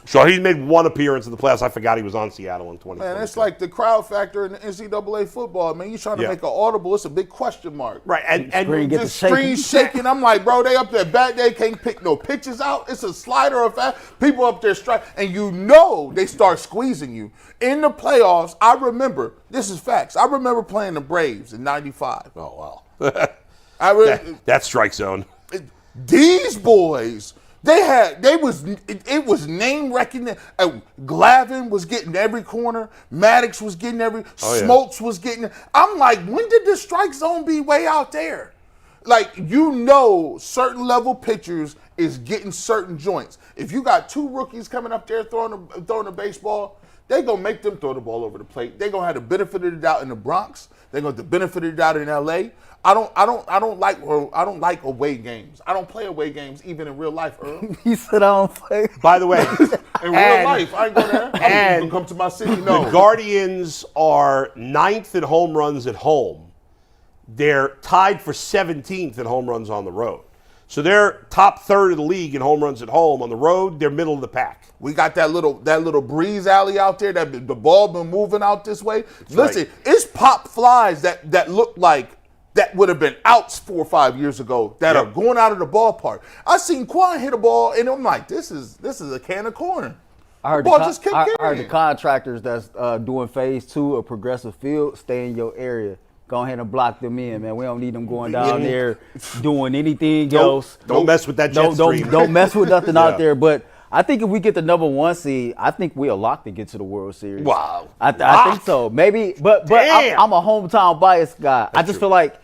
So he made one appearance in the playoffs. I forgot he was on Seattle in 2020. man, it's like the crowd factor in the NCAA football. Man, you trying to make an audible? It's a big question mark. Right, and Screen get The the shaking. screen shaking. I'm like, bro, they up there bat. They can't pick no pitches out. It's a slider of that. People up there strike, and you know they start squeezing you in the playoffs. I remember this is facts. I remember playing the Braves in '95. Oh wow, that strike zone. These boys, it was name recognition. Glavin was getting every corner. Maddox was getting every. Oh, yeah. Smoltz was getting. I'm like, when did the strike zone be way out there? Like, you know, certain level pitchers is getting certain joints. If you got 2 rookies coming up there throwing the baseball, they gonna make them throw the ball over the plate. They gonna have the benefit of the doubt in the Bronx. They gonna have the benefit of the doubt in LA. I don't like away games. I don't play away games even in real life, Earl. He said I don't play. By the way, In real life, I ain't going there. I'm gonna come to my city. No, the Guardians are 9th in home runs at home. They're tied for 17th in home runs on the road. So they're top third of the league in home runs at home. On the road, they're middle of the pack. we got that little breeze alley out there. That the ball been moving out this way. Listen, right. it's pop flies that look like that would have been outs 4 or 5 years ago that are going out of the ballpark. I seen Quan hit a ball, and I'm like, this is a can of corn. I heard, The ball just kept I heard getting. the contractors that's doing phase 2 of Progressive Field stay in your area. Go ahead and block them in, man. We don't need them going down there doing anything else. Don't mess with that jet stream. Don't mess with nothing out there. But I think if we get the number 1 seed, I think we're locked to get to the World Series. Wow. I think so. Maybe, but Damn. I'm a hometown biased guy. I just feel like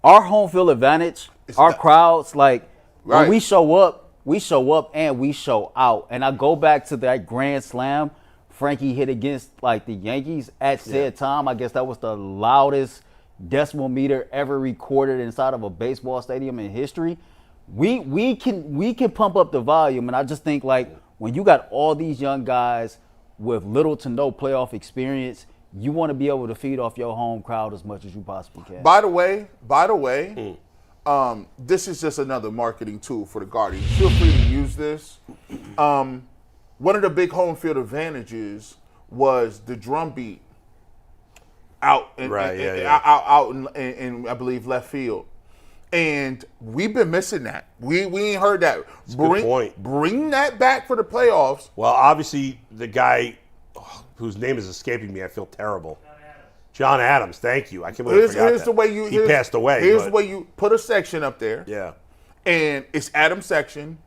our home field advantage, our crowds, like when we show up and we show out. And I go back to that grand slam Frankie hit against like the Yankees at said time. I guess that was the loudest decimal meter ever recorded inside of a baseball stadium in history. We can pump up the volume, and I just think like when you got all these young guys with little to no playoff experience, you want to be able to feed off your home crowd as much as you possibly can. By the way, this is just another marketing tool for the Guardians. Feel free to use this. One of the big home field advantages was the drum beat out in I believe left field. And we've been missing that. We ain't heard that. a good point. Bring that back for the playoffs. Well, obviously, the guy whose name is escaping me, I feel terrible. John Adams, thank you. I can't believe I forgot Here's that. the way you. He passed away. Here's but- the way you put a section up there. Yeah. And it's Adams section.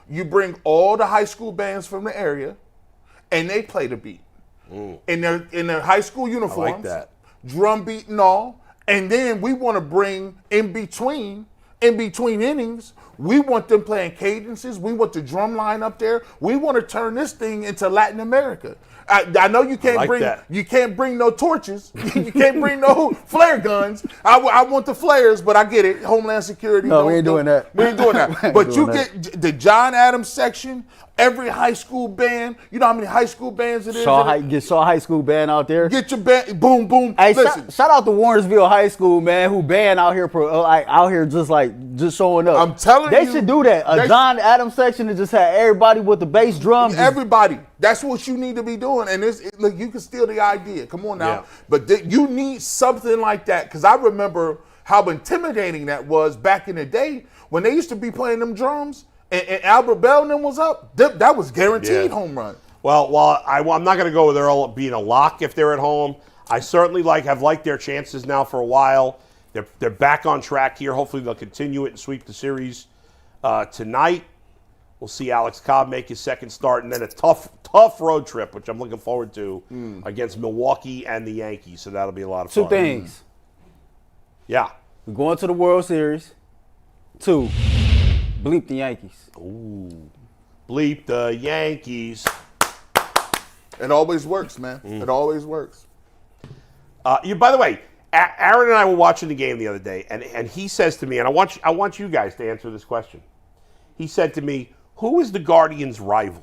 You bring all the high school bands from the area, and they play the beat in their high school uniforms. that. Drum beat and all. And then we want to bring in between in between innings, we want them playing cadences. We want the drum line up there. We want to turn this thing into Latin America. I know you can't bring no torches. You can't bring no flare guns. I want the flares, but I get it. Homeland Security. No, we ain't doing that. We ain't doing that. But you get the John Adams section. Every high school band. You know how many high school bands it is? Get Shaw High School band out there. Get your band. Boom, boom. Hey, Listen. shout out to Warrensville High School, man, who band out here just showing up. I'm telling they you, should do that. A John Adams section that just had everybody with the bass drums. Everybody. That's what you need to be doing. And look, you can steal the idea. Come on now. Yeah. But you need something like that, because I remember how intimidating that was back in the day when they used to be playing them drums. And Albert Bell and them was up. That was guaranteed home run. Well, while I'm not going to go with Earl being a lock if they're at home, I certainly have liked their chances now for a while. They're back on track here. Hopefully they'll continue it and sweep the series tonight. We'll see Alex Cobb make his second start, and then a tough road trip, which I'm looking forward to, against Milwaukee and the Yankees. So that'll be a lot of fun. Two things. Yeah. We're going to the World Series. 2, bleep the Yankees. Ooh. Bleep the Yankees. It always works, man. It always works. By the way, Aaron and I were watching the game the other day, and he says to me, and I want you guys to answer this question. He said to me, who is the Guardians' rival?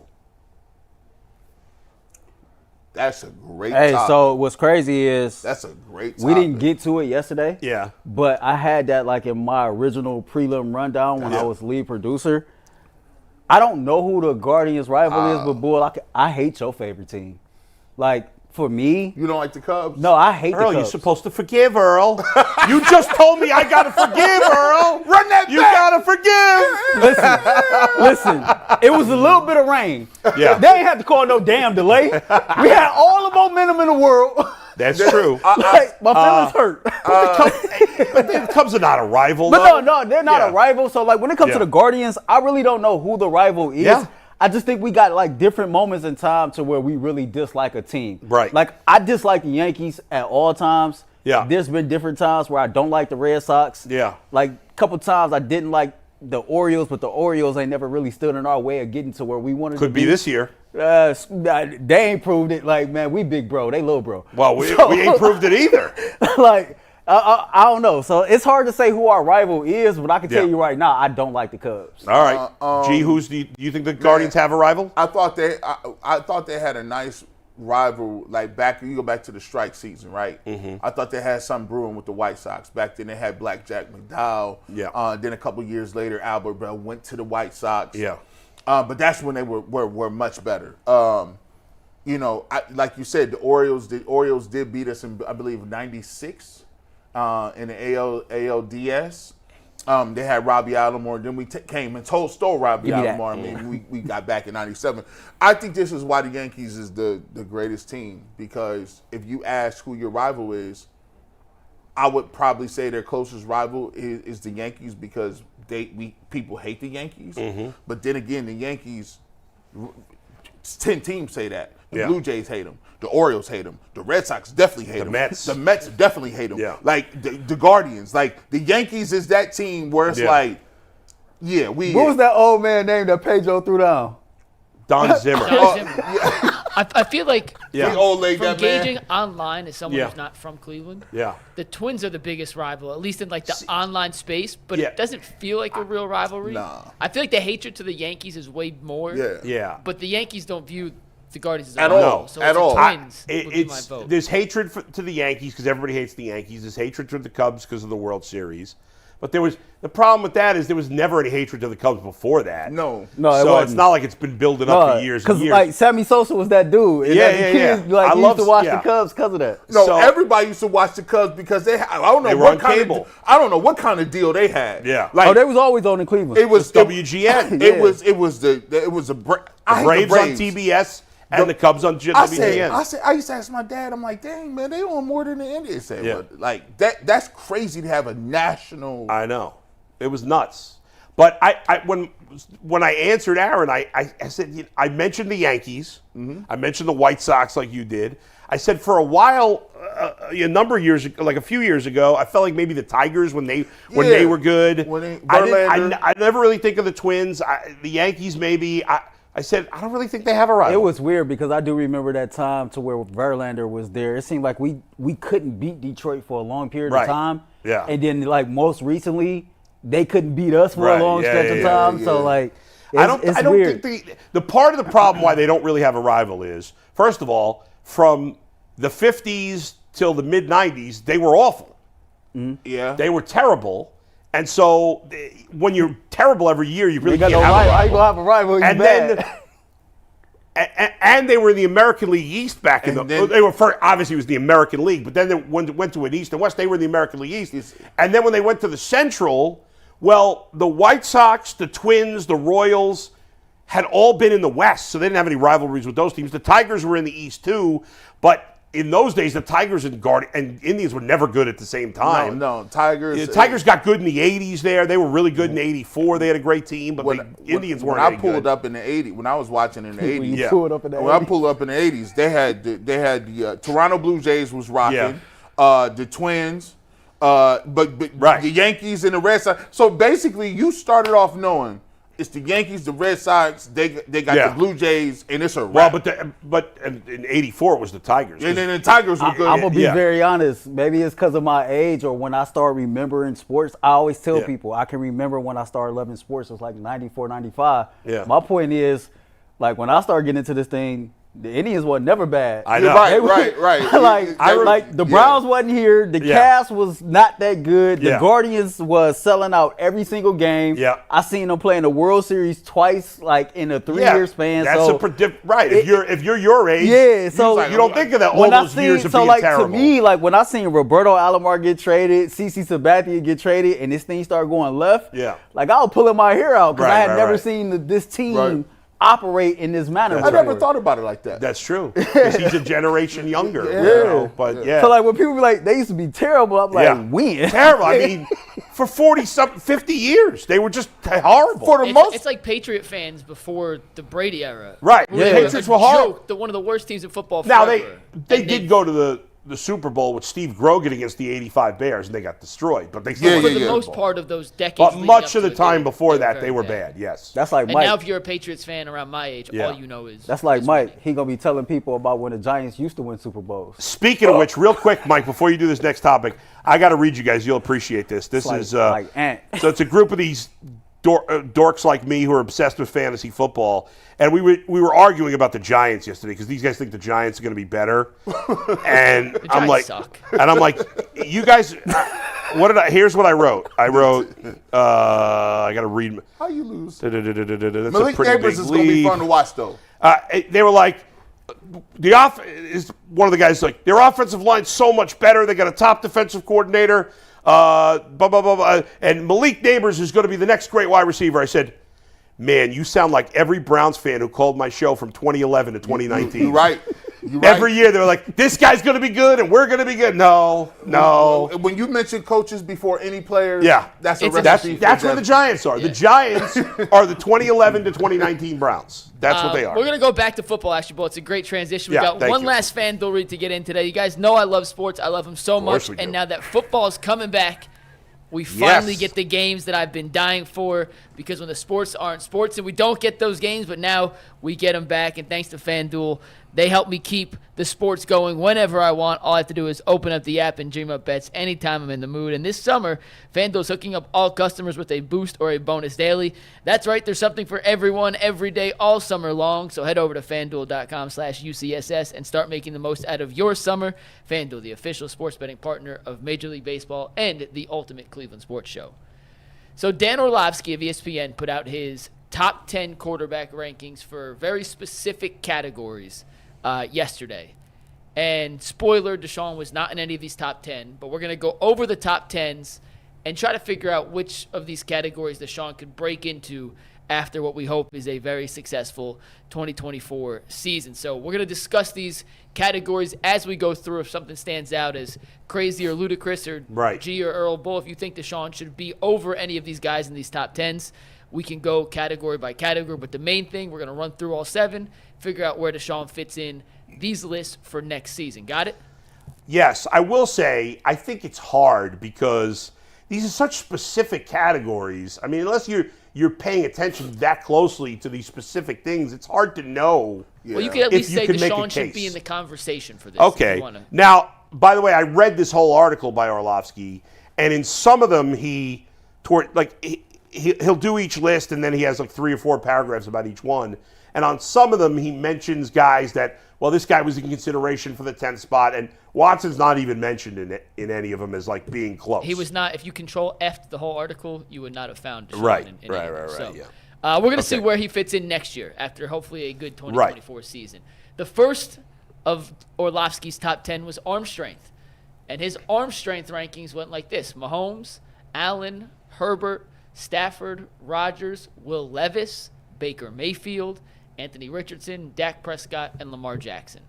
That's a great Hey, topic. so what's crazy is That's a great topic. we didn't get to it yesterday. Yeah. But I had that like in my original prelim rundown when I was lead producer. I don't know who the Guardians' rival is, but boy, I hate your favorite team. Like, for me, You don't like the Cubs? no, I hate Earl, the Cubs. you're supposed to forgive, Earl. You just told me I got to forgive, Earl. Run that You back. got to forgive. Listen, it was a little bit of rain. Yeah. They ain't have to call no damn delay. We had all the momentum in the world. That's true. Like, my feelings hurt. But the Cubs are not a rival, But though. no, they're not Yeah. a rival. So, like, when it comes to the Guardians, I really don't know who the rival is. Yeah. I just think we got, like, different moments in time to where we really dislike a team. Right. Like, I dislike the Yankees at all times. Yeah. There's been different times where I don't like the Red Sox. Yeah. Like, a couple times I didn't like the Orioles, but the Orioles ain't never really stood in our way of getting to where we wanted to Could be this year. They ain't proved it. Like, man, we big bro. They little bro. Well, we ain't proved it either. Like, I don't know. So it's hard to say who our rival is, but I can tell you right now, I don't like the Cubs. All right. G, do you think the Guardians have a rival? I thought they had a nice rival, like you go back to the strike season, right? Mm-hmm. I thought they had something brewing with the White Sox. Back then they had Black Jack McDowell. Yeah. Then a couple years later, Albert Bell went to the White Sox. Yeah. But that's when they were much better. You know, like you said, the Orioles did beat us in, I believe, '96 in the ALDS. They had Robbie Alomar. Then we came and stole Robbie Alomar. I mean, we got back in '97. I think this is why the Yankees is the greatest team, because if you ask who your rival is, I would probably say their closest rival is the Yankees, because people hate the Yankees. Mm-hmm. But then again, the Yankees, 10 teams say that. The Blue Jays hate them. The Orioles hate them. The Red Sox definitely hate them. The Mets definitely hate them. Yeah. Like the Guardians. Like the Yankees is that team where it's like, What was that old man name that Pedro threw down? Don Zimmer. I feel like the old lady, from that man. gauging online as someone who's not from Cleveland, the Twins are the biggest rival, at least in like the online space, but it doesn't feel like a real rivalry. Nah. I feel like the hatred to the Yankees is way more. Yeah. But the Yankees don't view the Guardians as a At rival. all. So At it's all. Twins would be my vote. There's hatred to the Yankees because everybody hates the Yankees. There's hatred to the Cubs because of the World Series. But the problem with that is there was never any hatred to the Cubs before that. No, so it's not like it's been building up for years and years. Because like Sammy Sosa was that dude. And kids, like, I used to watch the Cubs because of that. No, everybody used to watch the Cubs because I don't know what kind of deal they had. Yeah. Like, they was always on in Cleveland. It was WGN. It was the Braves on TBS. And the Cubs on WGN. I used to ask my dad, I'm like, dang, man, they on more than the Indians. Like, that's crazy to have a national. I know. It was nuts. But when I answered Aaron, I said, I mentioned the Yankees. I mentioned the White Sox like you did. I said for a while, a number of years, like a few years ago, I felt like maybe the Tigers when they were good. I never really think of the Twins. The Yankees maybe. I said, I don't really think they have a rival. It was weird because I do remember that time to where Verlander was there. It seemed like we couldn't beat Detroit for a long period of time. Yeah. And then like most recently, they couldn't beat us for a long stretch of time. So like, I don't weird. think the part of the problem why they don't really have a rival is, first of all, from the 50s till the mid 90s, they were awful. Yeah. They were terrible. And so when you're terrible every year, you really got can't no have a rival. How you rival. gonna have a rival? You And bad. then, and they were in the American League East back in they were first, obviously it was the American League, but then they went to an East and West. They were in the American League East, and then when they went to the Central, well, the White Sox, the Twins, the Royals had all been in the West, so they didn't have any rivalries with those teams. The Tigers were in the East too, but in those days, the Tigers and Indians were never good at the same time. No, Tigers. The Tigers got good in the 80s there. They were really good in 84. They had a great team, but the Indians weren't any good. When I pulled up in the 80s, when I was watching in the 80s. I pulled up in the 80s, they had the Toronto Blue Jays was rocking, the Twins, but the Yankees and the Red Sox. So basically, you started off knowing it's the Yankees, the Red Sox, they got the Blue Jays, and it's a wrap. Well, but in 84 it was the Tigers. And then the Tigers were good. I'm going to be very honest. Maybe it's because of my age or when I start remembering sports. I always tell people I can remember when I started loving sports. It was like 94, 95. Yeah. My point is, like, when I started getting into this thing, the Indians were never bad. I know. Right. like the Browns wasn't here. The cast was not that good. The Guardians was selling out every single game. Yeah. I seen them play in the World Series twice, like in a 3-year span. That's so if you're your age, so you don't think of that all those years of being terrible. To me, like when I seen Roberto Alomar get traded, CC Sabathia get traded, and this thing started going left, like I was pulling my hair out because I had never seen this team operate in this manner. I never thought about it like that. That's true. Because he's a generation younger. You know? But So like when people be like, they used to be terrible, I'm like, when? Terrible. I mean, for 50 years, they were just horrible. For the most, it's like Patriot fans before the Brady era. Right. The Patriots were horrible. One of the worst teams in football Now, forever. they did go to the Super Bowl with Steve Grogan against the 85 Bears, and they got destroyed. But they still for the most part of those decades. But leading much up of the to it, time before that, very they were bad. Yes. That's like And Mike. now if you're a Patriots fan around my age, all you know is That's like Mike. He gonna be telling people about when the Giants used to win Super Bowls. Speaking of which, real quick, Mike, before you do this next topic, I got to read you guys. You'll appreciate this. This Like- is like Ant. so it's a group of these dorks like me who are obsessed with fantasy football, and we were arguing about the Giants yesterday because these guys think the Giants are going to be better, and I'm Giants like, suck. and I'm like, you guys, here's what I wrote. I wrote, I got to read. how you lose? That's a Malik pretty Neighbors big is going to be lead. fun to watch, though. They were like, one of the guys like, their offensive line's so much better. They got a top defensive coordinator, blah, blah, blah, blah. And Malik Neighbors is going to be the next great wide receiver. I said, man, you sound like every Browns fan who called my show from 2011 to 2019. You're right. Every year they were like, this guy's going to be good and we're going to be good. No. When you mention coaches before any players, that's a It's- recipe. That's where the Giants are. The Giants are the 2011 to 2019 Browns. That's what they are. We're going to go back to football, actually, but it's a great transition. We got thank one you. last FanDuel read to get in today. You guys know I love sports. I love them so course much. we do. And now that football is coming back, we finally get the games that I've been dying for, because when the sports aren't sports and we don't get those games, but now we get them back. And thanks to FanDuel, they help me keep the sports going whenever I want. All I have to do is open up the app and dream up bets anytime I'm in the mood. And this summer, FanDuel's hooking up all customers with a boost or a bonus daily. That's right, there's something for everyone every day all summer long. So head over to FanDuel.com/UCSS and start making the most out of your summer. FanDuel, the official sports betting partner of Major League Baseball and the Ultimate Cleveland Sports Show. So Dan Orlovsky of ESPN put out his top 10 quarterback rankings for very specific categories yesterday. And spoiler, Deshaun was not in any of these top 10, but we're going to go over the top 10s and try to figure out which of these categories Deshaun could break into after what we hope is a very successful 2024 season. So we're going to discuss these categories as we go through. If something stands out as crazy or ludicrous or G or Earl Bull, if you think Deshaun should be over any of these guys in these top 10s, we can go category by category. But the main thing, we're going to run through all 7, figure out where Deshaun fits in these lists for next season. Got it? Yes, I will say I think it's hard because these are such specific categories. I mean, unless you're paying attention that closely to these specific things, it's hard to know. Well, you could at least say Deshaun should be in the conversation for this. Okay. Now, by the way, I read this whole article by Orlovsky, and in some of them he'll do each list, and then he has like 3 or 4 paragraphs about each one. And on some of them, he mentions guys that, well, this guy was in consideration for the 10th spot, and Watson's not even mentioned in any of them as like being close. He was not. If you control F the whole article, you would not have found Deshaun right. in Right. any of them. So, Yeah. we're going to see where he fits in next year after hopefully a good 2024 season. The first of Orlovsky's top 10 was arm strength, and his arm strength rankings went like this: Mahomes, Allen, Herbert, Stafford, Rodgers, Will Levis, Baker Mayfield, Anthony Richardson, Dak Prescott, and Lamar Jackson.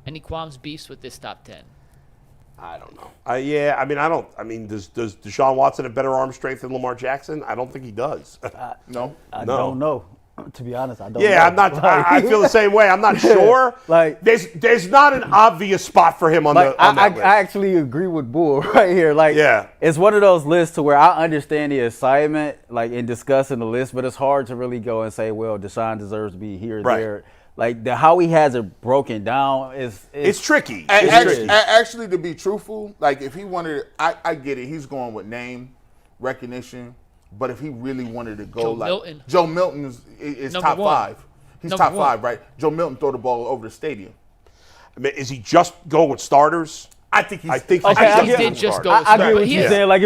Any qualms, beefs with this top 10? I don't know. Does Deshaun Watson have better arm strength than Lamar Jackson? I don't think he does. No. I don't know. To be honest, I don't know. Yeah, I'm not. I feel the same way. I'm not sure. There's not an obvious spot for him on that list. I actually agree with Bull right here. It's one of those lists to where I understand the assignment, in discussing the list, but it's hard to really go and say, well, Deshaun deserves to be here or there. How he has it broken down it's tricky. Actually, to be truthful, if he wanted, I get it. He's going with name recognition. But if he really wanted to go Joe Milton is top 5. He's top 5, right? Joe Milton throw the ball over the stadium. I mean, is he just going with starters? I think he's. I did just go. I get what you're saying. I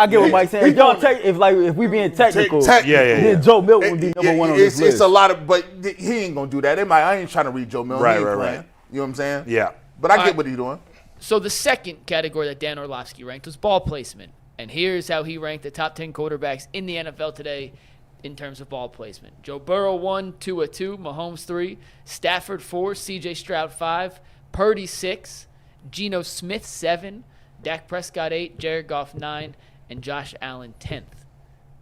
get what Mike's saying. If we being technical, then Joe Milton would be number 1 on this list. It's a lot of, but he ain't gonna do that. I ain't trying to read Joe Milton. Right. You know what I'm saying? Yeah. But I get what he's doing. So the second category that Dan Orlovsky ranked was ball placement. And here's how he ranked the top 10 quarterbacks in the NFL today in terms of ball placement. Joe Burrow 1, Tua 2, Mahomes 3, Stafford 4, C.J. Stroud 5, Purdy 6, Geno Smith 7, Dak Prescott 8, Jared Goff 9, and Josh Allen 10th.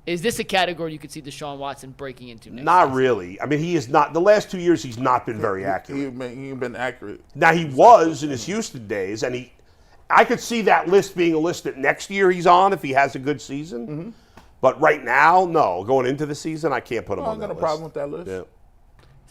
Is this a category you could see Deshaun Watson breaking into next season? Really. I mean, he is not. The last 2 years, he's not been very accurate. He ain't been accurate. Now, he was in his Houston days, and I could see that list being a list that next year he's on if he has a good season. Mm-hmm. But right now, no. Going into the season, I can't put him on that list. I got a problem with that list. Yeah.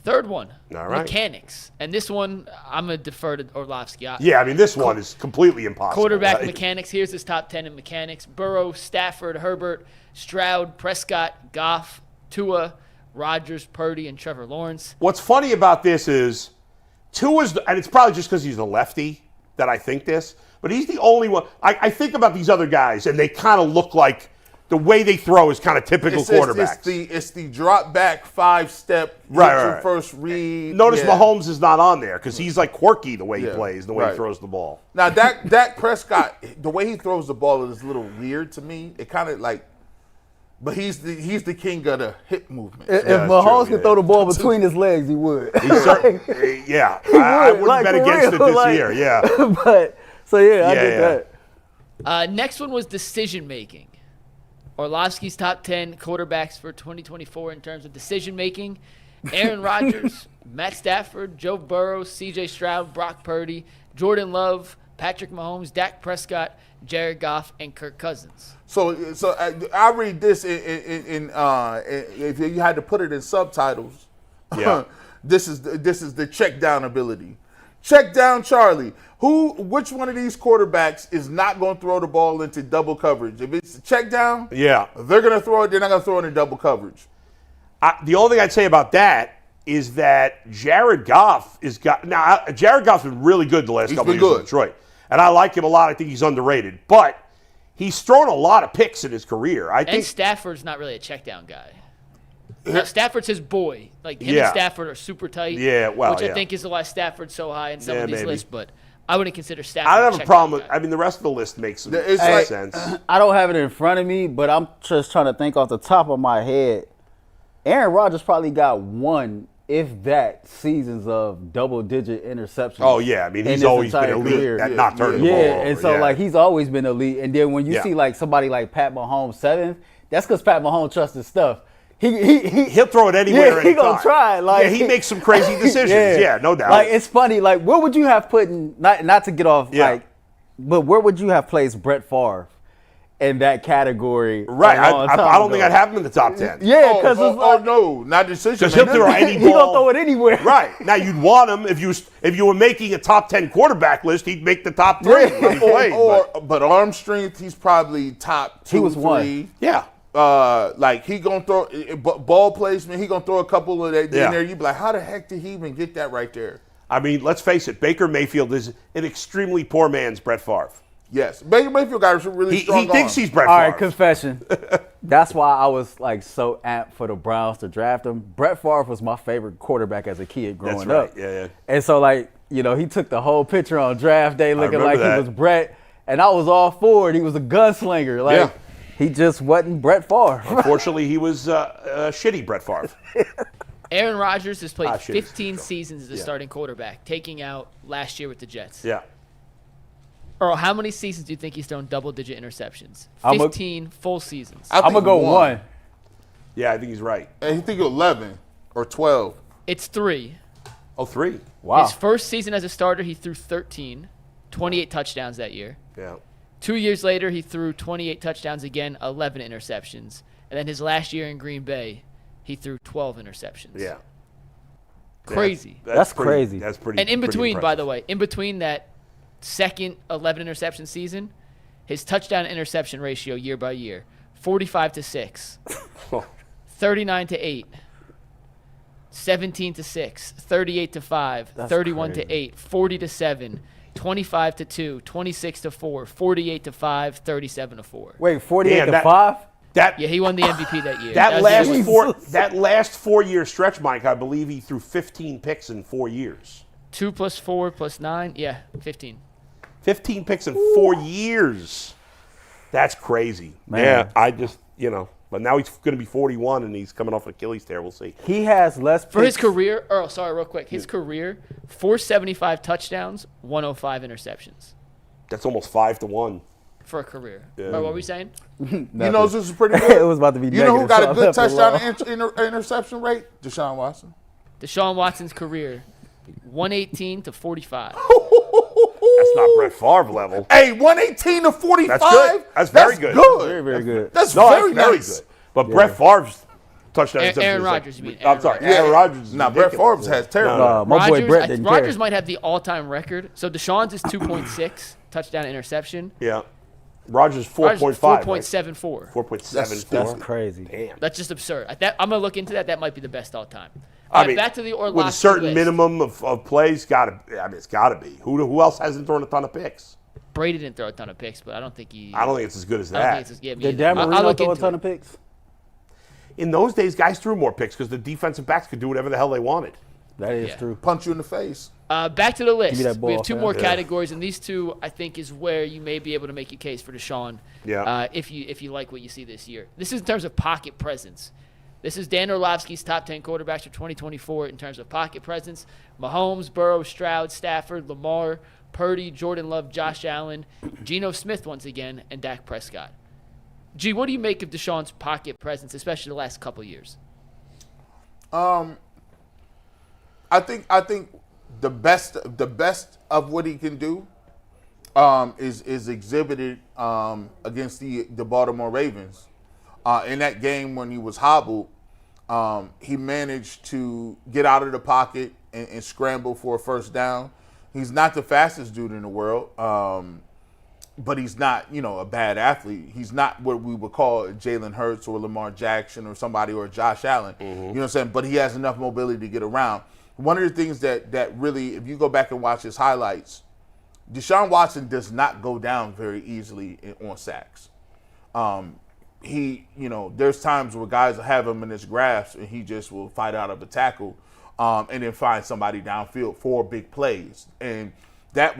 Third one, all right. Mechanics. And this one, I'm going to defer to Orlovsky. This one is completely impossible. Quarterback mechanics. Here's his top 10 in mechanics. Burrow, Stafford, Herbert, Stroud, Prescott, Goff, Tua, Rodgers, Purdy, and Trevor Lawrence. What's funny about this is Tua's, and it's probably just because he's a lefty that I think this, but he's the only one. I think about these other guys, and they kind of look like the way they throw is kind of typical quarterbacks. It's the drop back 5-step right. First read. Notice Mahomes is not on there because he's like quirky the way he plays, the way he throws the ball. Now Dak Prescott, the way he throws the ball is a little weird to me. It kind of but he's the king of the hip movement. If Mahomes could throw the ball between his legs, he would. I wouldn't bet against it this year. Yeah, I get that. Next one was decision making. Orlovsky's top 10 quarterbacks for 2024 in terms of decision making: Aaron Rodgers, Matt Stafford, Joe Burrow, C.J. Stroud, Brock Purdy, Jordan Love, Patrick Mahomes, Dak Prescott, Jared Goff, and Kirk Cousins. So I read this in if you had to put it in subtitles. Yeah. This is the check down ability. Check down Charlie. Which one of these quarterbacks is not going to throw the ball into double coverage? If it's a check down, they're going to throw it. They're not going to throw it in double coverage. The only thing I'd say about that is that Jared Goff Jared Goff's been really good the last couple of years in Detroit, and I like him a lot. I think he's underrated, but he's thrown a lot of picks in his career. I think Stafford's not really a check down guy. Now, Stafford's his boy. Him and Stafford are super tight. Which I think is why Stafford's so high in some of these lists. But I wouldn't consider Stafford. I don't have a problem with. The rest of the list makes some sense. I don't have it in front of me, but I'm just trying to think off the top of my head. Aaron Rodgers probably got one, if that, seasons of double-digit interceptions. Oh, yeah. I mean, in he's his always been entire elite career. at not turning the Yeah, ball over. and so, like, he's always been elite. And then when you see, like, somebody like Pat Mahomes 7th, that's because Pat Mahomes trusts his stuff. He'll throw it anywhere. Yeah, he gonna try. Like, he makes some crazy decisions. Yeah, no doubt. Like, it's funny. Like, where would you have put in, not to get off, like, but where would you have placed Brett Favre in that category? Right. I don't think I'd have him in the top 10. Yeah, because no, not decision. Because he'll throw any ball. He gonna throw it anywhere. Right. Now, you'd want him if you were making a top 10 quarterback list, he'd make the top 3 when he played. But arm strength, he's probably top 2, He was 3. one. Yeah. Like he gonna throw ball placement. He gonna throw a couple of that in there. You be like, how the heck did he even get that right there? I mean, let's face it. Baker Mayfield is an extremely poor man's Brett Favre. Yes, Baker Mayfield got a really strong. He thinks he's Brett All Favre. right, confession. That's why I was like so amped for the Browns to draft him. Brett Favre was my favorite quarterback as a kid growing That's right. up. Yeah. And so, like, you know, he took the whole picture on draft day looking like that. he was Brett, and I was all for it. He was a gunslinger. Like, he just wasn't Brett Favre. Unfortunately, he was shitty Brett Favre. Aaron Rodgers has played 15 seasons as a starting quarterback, taking out last year with the Jets. Yeah. Earl, how many seasons do you think he's thrown double-digit interceptions? 15 full seasons. I'm going to go one. Yeah, I think he's right. And he think 11 or 12. It's 3. Oh, 3. Wow. His first season as a starter, he threw 13, 28 touchdowns that year. Yeah. 2 years later, he threw 28 touchdowns again, 11 interceptions. And then his last year in Green Bay, he threw 12 interceptions. Yeah. Crazy. That's crazy. That's pretty. And in pretty between, by impressive. the way, in between that second 11 interception season, his touchdown interception ratio year by year, 45-6, 39-8, 17-6, 38-5, 31-8, 40-7, 25-2, 26-4, 48-5, 37-4. Wait, 48 Damn, to 5? Yeah, he won the MVP that year. That was last 4-year stretch, Mike, I believe he threw 15 picks in 4 years. 2 + 4 + 9, yeah, 15. 15 picks in 4 years. That's crazy. Man. Yeah, I just, but now he's going to be 41 and he's coming off an Achilles tear. We'll see. He has less picks. For his career, Earl, sorry, real quick. His career, 475 touchdowns, 105 interceptions. That's almost 5 to 1. For a career. Yeah. What were we saying? You know this is pretty good. It was about to be You know who negative, got so a I good left it touchdown alone. interception rate? Deshaun Watson. Deshaun Watson's career, 118 to 45. That's not Brett Favre level. Hey, 118 to 45. That's good. That's very good. Very, very good. That's No, very that's very nice. good. But Brett Favre's touchdown. Aaron Rodgers, you mean. I'm sorry. Aaron Aaron Rodgers is Now, Brett ridiculous. Favre has terrible. My boy Brett Rodgers, didn't Rodgers care. might have the all-time record. So Deshaun's is 2.6 touchdown interception. Yeah. Rodgers 4.5. 4.74. 4.74. That's crazy. Damn. That's just absurd. I'm going to look into that. That might be the best all time. I All right, mean, back to the Orlovsky with a certain list. minimum of plays, it's got to be. Who else hasn't thrown a ton of picks? Brady didn't throw a ton of picks, but I don't think I don't think it's as good as I don't that. think it's me Did either. Dan I'll Marino look throw a into ton it. of picks? In those days, guys threw more picks because the defensive backs could do whatever the hell they wanted. That is Yeah. true. Punch you in the face. Back to the list. me that We have ball, 2 fam. more Yeah. categories, and these 2, I think, is where you may be able to make your case for Deshaun. Yeah. If you like what you see this year. This is in terms of pocket presence. This is Dan Orlovsky's top 10 quarterbacks for 2024 in terms of pocket presence. Mahomes, Burrow, Stroud, Stafford, Lamar, Purdy, Jordan Love, Josh Allen, Geno Smith once again, and Dak Prescott. G, what do you make of Deshaun's pocket presence, especially the last couple years? I think the best of what he can do is exhibited against the Baltimore Ravens. In that game when he was hobbled, he managed to get out of the pocket and scramble for a first down. He's not the fastest dude in the world, but he's not, a bad athlete. He's not what we would call Jalen Hurts or Lamar Jackson or somebody or Josh Allen. You know what I'm saying? But he has enough mobility to get around. One of the things that really, if you go back and watch his highlights, Deshaun Watson does not go down very easily on sacks. There's times where guys will have him in his grasp and he just will fight out of a tackle and then find somebody downfield for big plays. And that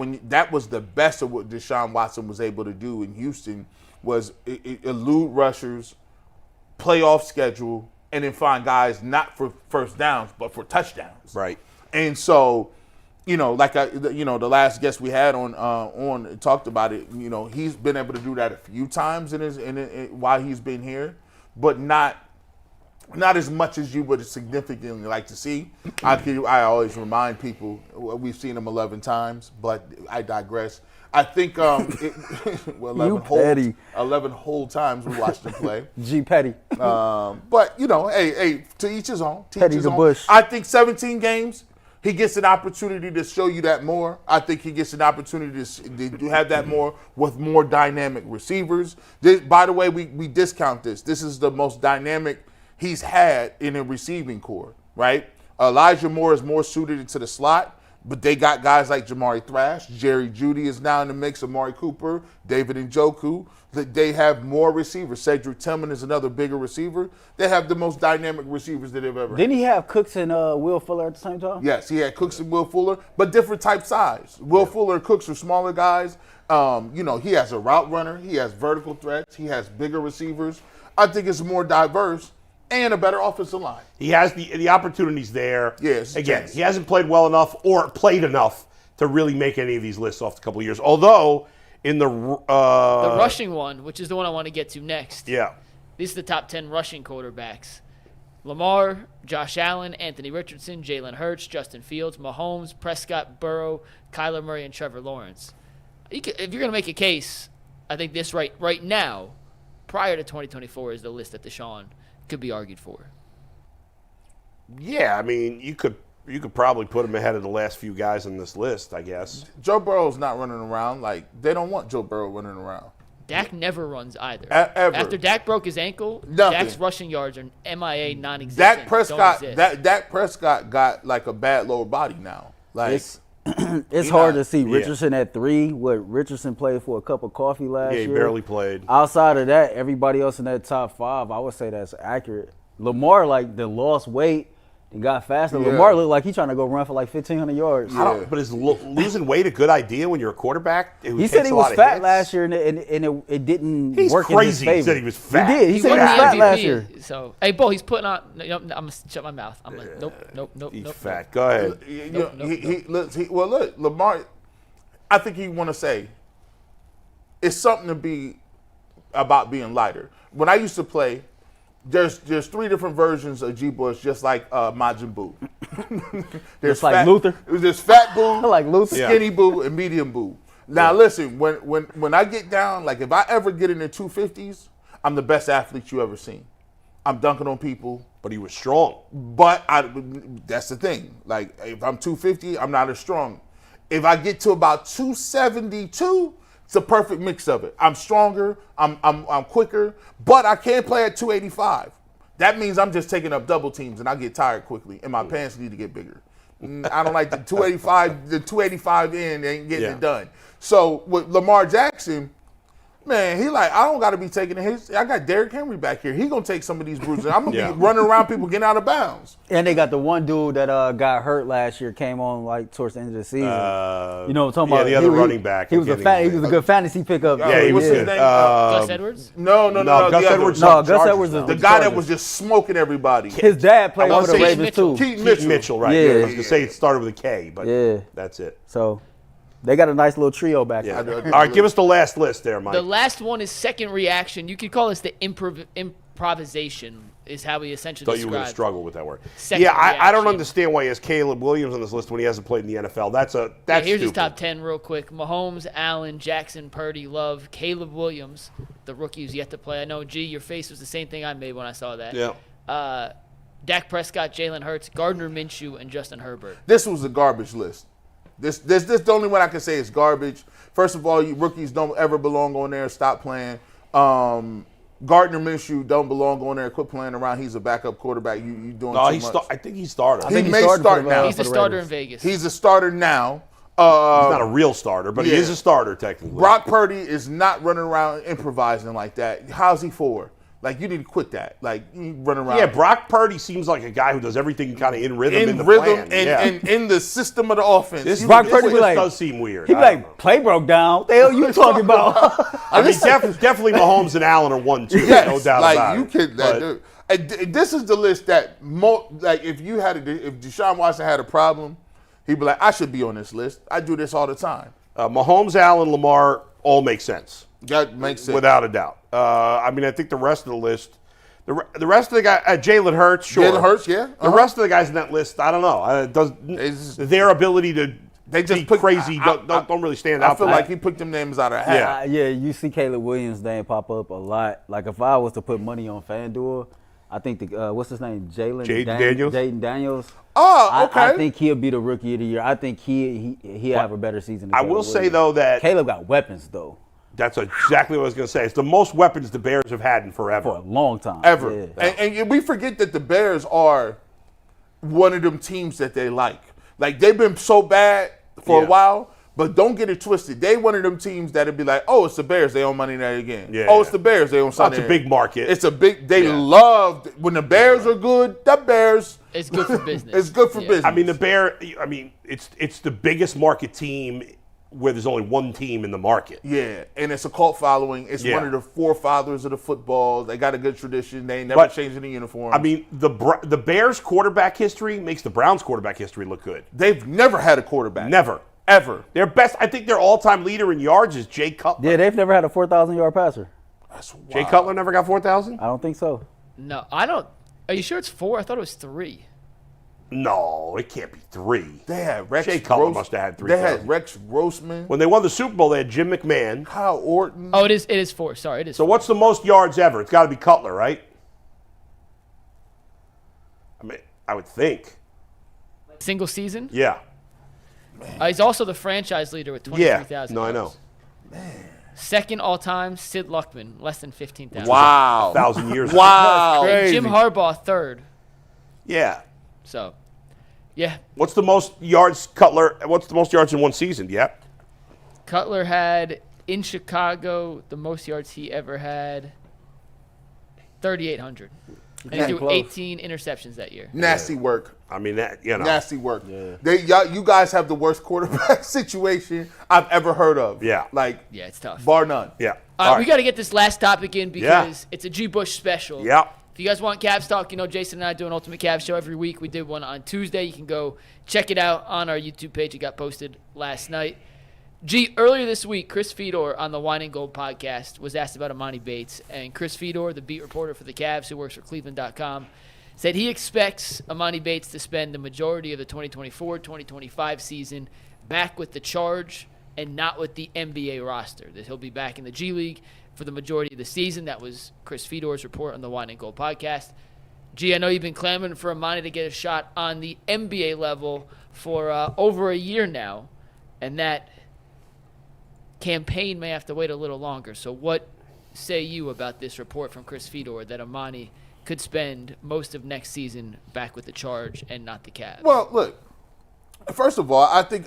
was the best of what Deshaun Watson was able to do in Houston was elude rushers, play off schedule, and then find guys not for first downs, but for touchdowns. Right. And so, like the last guest we had on talked about it. He's been able to do that a few times while he's been here, but not as much as you would significantly like to see. I always remind people we've seen him 11 times, but I digress. I think 11 whole times we watched him play. G Petty. But hey, to each his own. Petty the Bush. I think 17 games, he gets an opportunity to show you that more. I think he gets an opportunity to have that more with more dynamic receivers. By the way, we discount this. This is the most dynamic he's had in a receiving core, right? Elijah Moore is more suited into the slot. But they got guys like Jamari Thrash, Jerry Jeudy is now in the mix, Amari Cooper, David Njoku. They have more receivers. Cedric Tillman is another bigger receiver. They have the most dynamic receivers that they've ever had. Didn't he have Cooks and Will Fuller at the same time? Yes, he had Cooks and Will Fuller, but different type size. Will Fuller and Cooks are smaller guys. He has a route runner. He has vertical threats. He has bigger receivers. I think it's more diverse. And a better offensive line. He has the opportunities there. Yes. Again, he hasn't played well enough or played enough to really make any of these lists off a couple of years. Although, in the rushing one, which is the one I want to get to next. Yeah. These are the top 10 rushing quarterbacks. Lamar, Josh Allen, Anthony Richardson, Jalen Hurts, Justin Fields, Mahomes, Prescott, Burrow, Kyler Murray, and Trevor Lawrence. If you're going to make a case, I think this right now, prior to 2024, is the list that Deshaun could be argued for. Yeah, I mean, you could probably put him ahead of the last few guys on this list, I guess. Joe Burrow's not running around. Like, they don't want Joe Burrow running around. Dak never runs either. Ever. After Dak broke his ankle, Nothing. Dak's rushing yards are MIA, non-existent. Dak Prescott got like a bad lower body now. Like It's hard to see Richardson at 3. Richardson played for a cup of coffee last year. Yeah, he barely played. Outside of that, everybody else in that top 5, I would say that's accurate. Lamar, lost weight and got faster. Yeah. Lamar looked like he's trying to go run for 1,500 yards. But is losing weight a good idea when you're a quarterback? He said he was fat last year, and it didn't work crazy. in his favor. He said he was fat. He did. He said he won was the fat MVP, last year. So, hey, Bo, he's putting on. I'm gonna shut my mouth. I'm like, nope. He's fat. Go ahead. Look, Lamar. I think he want to say it's something to be about being lighter. When I used to play, there's 3 different versions of G Bush, just like Majin Buu. Just like Luther? There's Fat Boo, like Luther. Skinny Boo, and Medium Boo. Now listen, when I get down, like if I ever get in the 250s, I'm the best athlete you ever seen. I'm dunking on people. But he was strong. But that's the thing. Like if I'm 250, I'm not as strong. If I get to about 272, it's a perfect mix of it. I'm stronger, I'm quicker, but I can't play at 285. That means I'm just taking up double teams and I get tired quickly and my pants need to get bigger. I don't like the 285 end ain't getting it done. So with Lamar Jackson, man, he like, I don't got to be taking his. I got Derrick Henry back here. He going to take some of these bruises. I'm going to be running around people getting out of bounds. And they got the one dude that got hurt last year, came on towards the end of the season. You know what I'm talking about? The other running back. He was a good fantasy pickup. What's his name? Gus Edwards? No. Gus Edwards. No, Gus Edwards is the guy that was just smoking everybody. His dad played for the Keith Ravens Mitchell. too. Keith Mitchell, right. Yeah. I was going to say it started with a K, but that's it. So they got a nice little trio back Yeah. there. All right, give us the last list there, Mike. The last one is second reaction. You could call this the improvisation, is how we essentially Thought you were going to describe. struggle with that word. Second I don't reaction. understand why he has Caleb Williams on this list when he hasn't played in the NFL. That's Here's his stupid. top 10 real quick. Mahomes, Allen, Jackson, Purdy, Love, Caleb Williams, the rookie who's yet to play. I know, G, your face was the same thing I made when I saw that. Yeah. Dak Prescott, Jalen Hurts, Gardner Minshew, and Justin Herbert. This was a garbage list. This the only one I can say is garbage. First of all, you rookies don't ever belong on there. Stop playing. Gardner Minshew don't belong on there. Quit playing around. He's a backup quarterback. You doing too much. I think he started. He may start now. He's the starter in Vegas. He's a starter now. He's not a real starter, but he yeah. is a starter technically. Brock Purdy is not running around improvising like that. How's he for? Like, you need to quit that. Like, you run around. Yeah, Brock Purdy seems like a guy who does everything kind of in rhythm in the rhythm plan. and in the system of the offense. This Brock this Purdy be list like- does seem weird. He be I don't know. like, play broke down. What the hell you talking about? I mean, definitely Mahomes and Allen are 1-2. Yes, No doubt like, about you it. could. But- This is the list that like if Deshaun Watson had a problem, he'd be like, I should be on this list. I do this all the time. Mahomes, Allen, Lamar all make sense. That makes sense. Without a doubt. I mean, I think the rest of the list, the rest of the guys, Jalen Hurts, sure. Jalen Hurts, yeah. The rest of the guys in that list, I don't know. Their ability to They just be put- crazy don't really stand out. I feel to like me. he picked them names out of a hat. Yeah. Yeah, you see Caleb Williams' name pop up a lot. Like if I was to put money on FanDuel, I think what's his name, Jaden Daniels? Jaden Daniels. Oh, okay. I think he'll be the rookie of the year. I think he'll have a better season. Than I Caleb will say, Williams. though, that Caleb got weapons though that's exactly what I was going to say. It's the most weapons the Bears have had in for a forever. long time. Ever. Yeah. And we forget that the Bears are one of them teams that they like. Like, they've been so bad for Yeah. a while, but don't get it twisted. They one of them teams that'd be like, oh, it's the Bears, they own Monday Night again. Yeah. Oh, it's the Bears, they own Sunday. It's a big market. It's a big, they Yeah. love, when the Bears are good, the Bears, It's good for business. it's good for business. I mean, it's the biggest market team where there's only one team in the market. Yeah, and it's a cult following. It's Yeah. one of the forefathers of the football. They got a good tradition. They ain't never But, changing the uniform. I mean, the Bears quarterback history makes the Browns quarterback history look good. they've never had a quarterback. Never. Ever. Their best, I think their all-time leader in yards is Jay Cutler. Yeah, they've never had a 4,000-yard passer. That's wild. Jay Cutler never got 4,000? I don't think so. No, I don't. Are you sure it's 4? I thought it was 3. No, it can't be 3. They had Rex Jay Cutler Gross- must have had They 3,000. had Rex Grossman, When they won the Super Bowl, they had Jim McMahon. Kyle Orton. Oh, it is 4. Sorry, it is. So what's the most yards ever? It's got to be Cutler, right? I mean, I would think. Single season. Yeah. He's also the franchise leader with 23,000. No, I know. Second all time, Sid Luckman, less than 15,000. Wow. 1,000 years. Wow. And Jim Harbaugh third. Yeah. So, yeah, What's the most yards Cutler? What's the most yards in one season? Yeah. Cutler had in Chicago the most yards he ever had, 3,800. And he Getting threw close. 18 interceptions that year. Nasty work. I mean, that, you know. Nasty work. You guys have the worst quarterback situation I've ever heard of. Yeah. Like, Yeah, it's tough. bar none. Yeah. All right, we got to get this last topic in Yeah. because it's a G. Bush special. Yeah. If you guys want Cavs talk, you know Jason and I do an Ultimate Cavs show every week. We did one on Tuesday. You can go check it out on our YouTube page. It got posted last night. G, earlier this week, Chris Fedor on the Wine and Gold podcast was asked about Amani Bates. And Chris Fedor, the beat reporter for the Cavs who works for Cleveland.com, said he expects Amani Bates to spend the majority of the 2024-2025 season back with the Charge and not with the NBA roster. That he'll be back in the G League for the majority of the season. That was Chris Fedor's report on the Wine and Gold podcast. G, I know you've been clamoring for Amani to get a shot on the NBA level for over a year now, and that campaign may have to wait a little longer. So what say you about this report from Chris Fedor that Amani could spend most of next season back with the Charge and not the Cavs? Well, look. First of all, I think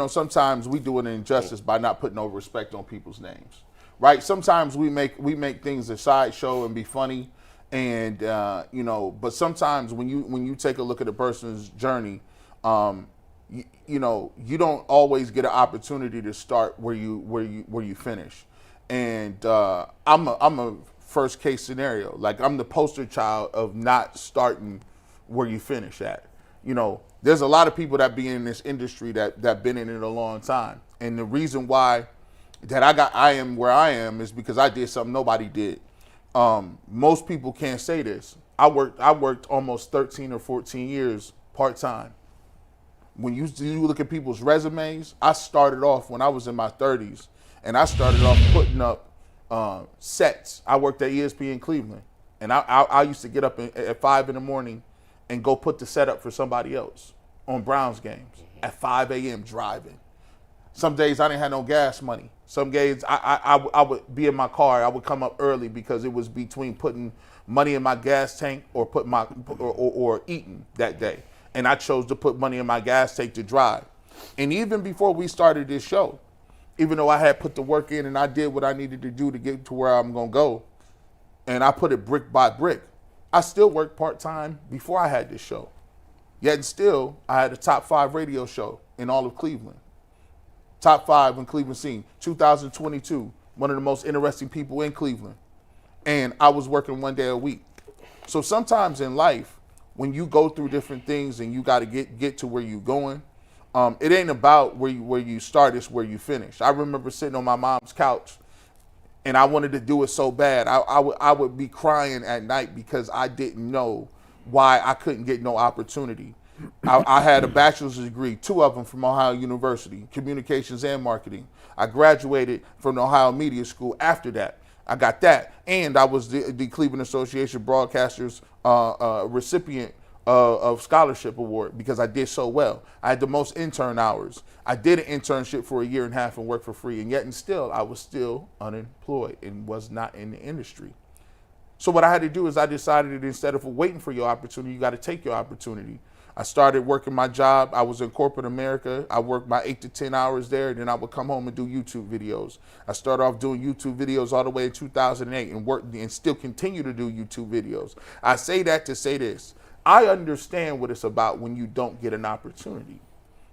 sometimes we do an injustice by not putting no respect on people's names, right? Sometimes we make things a sideshow and be funny, and but sometimes when you take a look at a person's journey, you don't always get an opportunity to start where you finish, and I'm a first case scenario. Like, I'm the poster child of not starting where you finish at. There's a lot of people that be in this industry that been in it a long time. And the reason why that I am where I am is because I did something nobody did. Most people can't say this. I worked almost 13 or 14 years part-time. When you look at people's resumes, I started off when I was in my 30s, and I started off putting up sets. I worked at ESPN Cleveland, and I used to get up at 5 in the morning and go put the set up for somebody else on Browns games at 5 a.m. driving. Some days I didn't have no gas money. Some days I would be in my car. I would come up early because it was between putting money in my gas tank or or eating that day. And I chose to put money in my gas tank to drive. And even before we started this show, even though I had put the work in and I did what I needed to do to get to where I'm going to go, and I put it brick by brick. I still worked part-time before I had this show. Yet and still, I had a top 5 radio show in all of Cleveland. Top 5 in Cleveland scene. 2022, one of the most interesting people in Cleveland. And I was working 1 day a week. So sometimes in life, when you go through different things and you got to get to where you're going, it ain't about where you start, it's where you finish. I remember sitting on my mom's couch, and I wanted to do it so bad. I would be crying at night because I didn't know why I couldn't get no opportunity. I had a bachelor's degree, 2 of them from Ohio University, communications and marketing. I graduated from the Ohio Media School after that. I got that, and I was the Cleveland Association Broadcasters recipient of scholarship award because I did so well. I had the most intern hours. I did an internship for 1.5 years and worked for free, and yet and still, I was still unemployed and was not in the industry. So what I had to do is I decided that instead of waiting for your opportunity, you got to take your opportunity. I started working my job. I was in corporate America. I worked my 8 to 10 hours there, and then I would come home and do YouTube videos. I started off doing YouTube videos all the way in 2008 and worked and still continue to do YouTube videos. I say that to say this. I understand what it's about when you don't get an opportunity.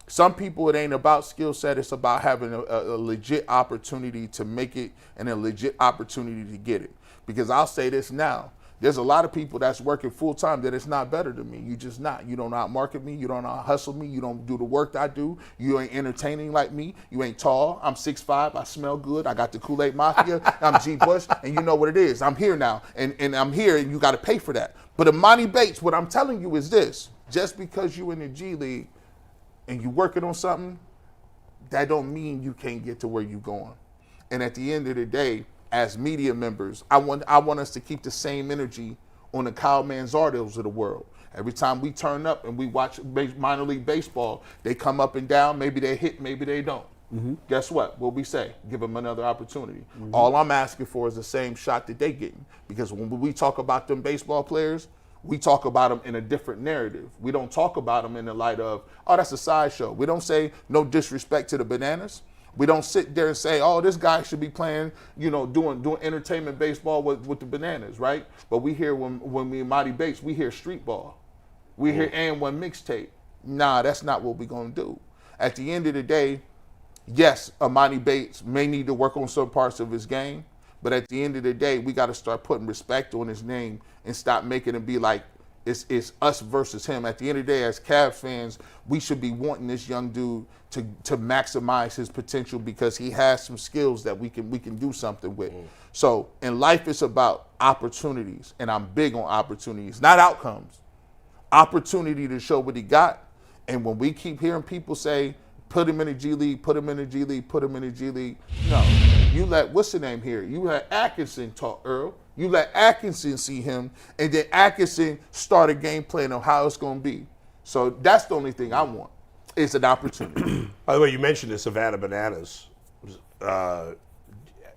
Some people, it ain't about skill set. It's about having a legit opportunity to make it and a legit opportunity to get it. Because I'll say this now. There's a lot of people that's working full time that it's not better than me. You just not. You don't outmarket me. You don't out-hustle me. You don't do the work that I do. You ain't entertaining like me. You ain't tall. I'm 6'5". I smell good. I got the Kool-Aid Mafia. I'm G. Bush, and you know what it is. I'm here now, and I'm here, and you got to pay for that. But Imani Bates, what I'm telling you is this: just because you in the G League and you working on something, that don't mean you can't get to where you going. And at the end of the day, as media members, I want us to keep the same energy on the Kyle Manzardos of the world. Every time we turn up and we watch minor league baseball, they come up and down. Maybe they hit, maybe they don't. Mm-hmm. Guess what? What we say? Give them another opportunity. Mm-hmm. All I'm asking for is the same shot that they getting. Because when we talk about them baseball players, we talk about them in a different narrative. We don't talk about them in the light of, oh, that's a sideshow. We don't say no disrespect to the Bananas. We don't sit there and say, oh, this guy should be playing, doing entertainment baseball with the Bananas, right? But we hear when we Imani Bates, we hear street ball. We hear and one mixtape. Nah, that's not what we're going to do. At the end of the day, yes, Imani Bates may need to work on some parts of his game, but at the end of the day, we got to start putting respect on his name and stop making it be like it's us versus him. At the end of the day, as Cavs fans, we should be wanting this young dude to maximize his potential because he has some skills that we can do something with. So in life, it's about opportunities, and I'm big on opportunities, not outcomes. Opportunity to show what he got, and when we keep hearing people say, put him in the G League, put him in the G League, put him in the G League, no. You let, what's the name here? You let Atkinson talk, Earl. You let Atkinson see him, and then Atkinson start a game plan on how it's going to be. So that's the only thing I want. It's an opportunity. By the way, you mentioned the Savannah Bananas. They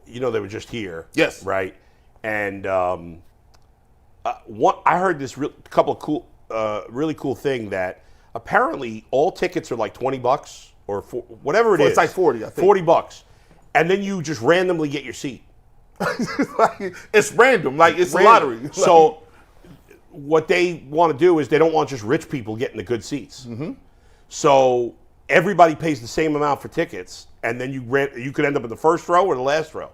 were just here. Yes. Right? And I heard this couple of really cool thing that apparently all tickets are like $20 or whatever it is. It's like 40, I think. $40. And then you just randomly get your seat. It's random. Like, it's a lottery. So what they want to do is they don't want just rich people getting the good seats. Mm-hmm. So everybody pays the same amount for tickets, and then you could end up in the first row or the last row,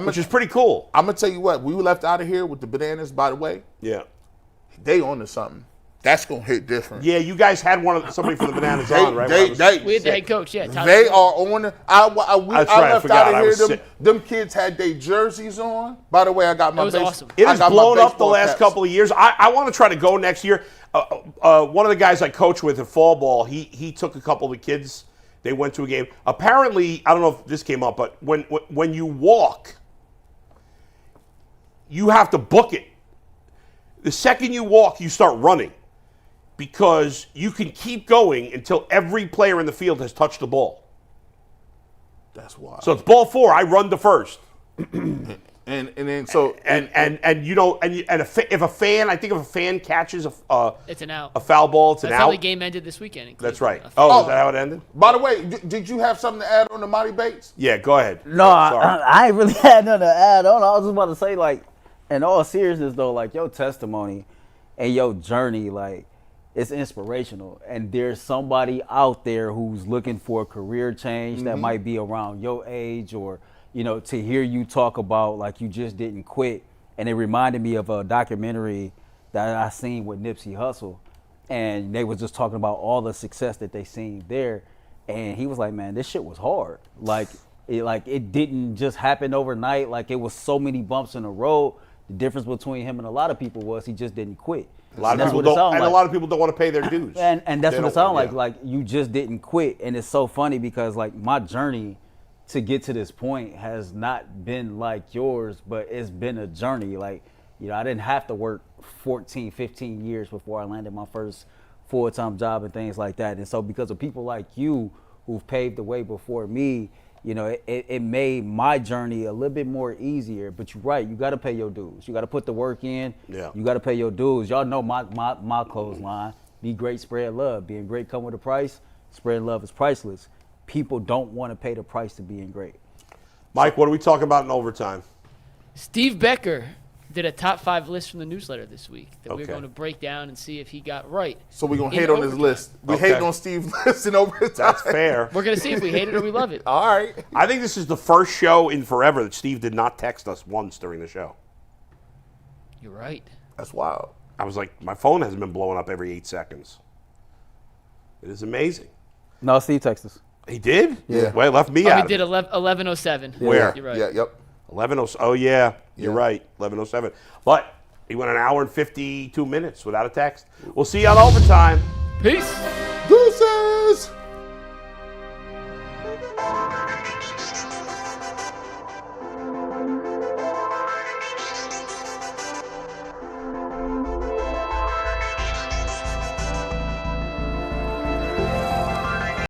which is pretty cool. I'm going to tell you what. We were left out of here with the Bananas, by the way. Yeah. They on to something. That's going to hit different. Yeah, you guys had somebody from the Bananas on, right? We had the head coach, yeah. They are on. I left out of here. Them kids had their jerseys on. By the way, I got my. It was awesome. It has blown up the last couple of years. I want to try to go next year. One of the guys I coach with at fall ball, he took a couple of the kids. They went to a game. Apparently, I don't know if this came up, but when you walk, you have to book it. The second you walk, you start running. Because you can keep going until every player in the field has touched the ball. That's wild. So it's ball 4. I run the first, if a fan catches it's an out. A foul ball, it's an out. That's how the game ended this weekend. That's right. Oh, is that how it ended? By the way, did you have something to add on to Imani Bates? Yeah, go ahead. No, I ain't really had nothing to add on. I was just about to say, like, in all seriousness though, like your testimony and your journey, like it's inspirational. And there's somebody out there who's looking for a career change that might be around your age, or to hear you talk about like you just didn't quit. And it reminded me of a documentary that I seen with Nipsey Hussle, and they was just talking about all the success that they seen there. And he was like, man, this shit was hard. Like it didn't just happen overnight. Like it was so many bumps in the road. The difference between him and a lot of people was he just didn't quit. A lot of people don't, and a lot of people don't want to pay their dues. And that's what it sounds like. Like you just didn't quit. And it's so funny because like my journey to get to this point has not been like yours, but it's been a journey. Like, I didn't have to work 14, 15 years before I landed my first full-time job and things like that. And so because of people like you who've paved the way before me, it made my journey a little bit more easier. But you're right, you got to pay your dues. You got to put the work in. Yeah. You got to pay your dues. Y'all know my clothesline. Be great, spread love. Being great come with a price. Spreading love is priceless. People don't want to pay the price to being great. Mike, what are we talking about in overtime? Steve Becker did a top 5 list from the newsletter this week that we're Okay. going to break down and see if he got right. So we're going to In hate on his overtime. list. We Okay. hate on Steve's list in overtime. That's fair. We're going to see if we hate it or we love it. All right. I think this is the first show in forever that Steve did not text us once during the show. You're right. That's wild. I was like, my phone hasn't been blowing up every 8 seconds. It is amazing. No, Steve Texas. He did? Yeah. Well, it left me Oh, out he of did it. 11:07. Where? You're right. Yeah, yep. 11:07. Oh, yeah. You're Yeah. right. 11:07. But he went an hour and 52 minutes without a text. We'll see you on overtime. Peace.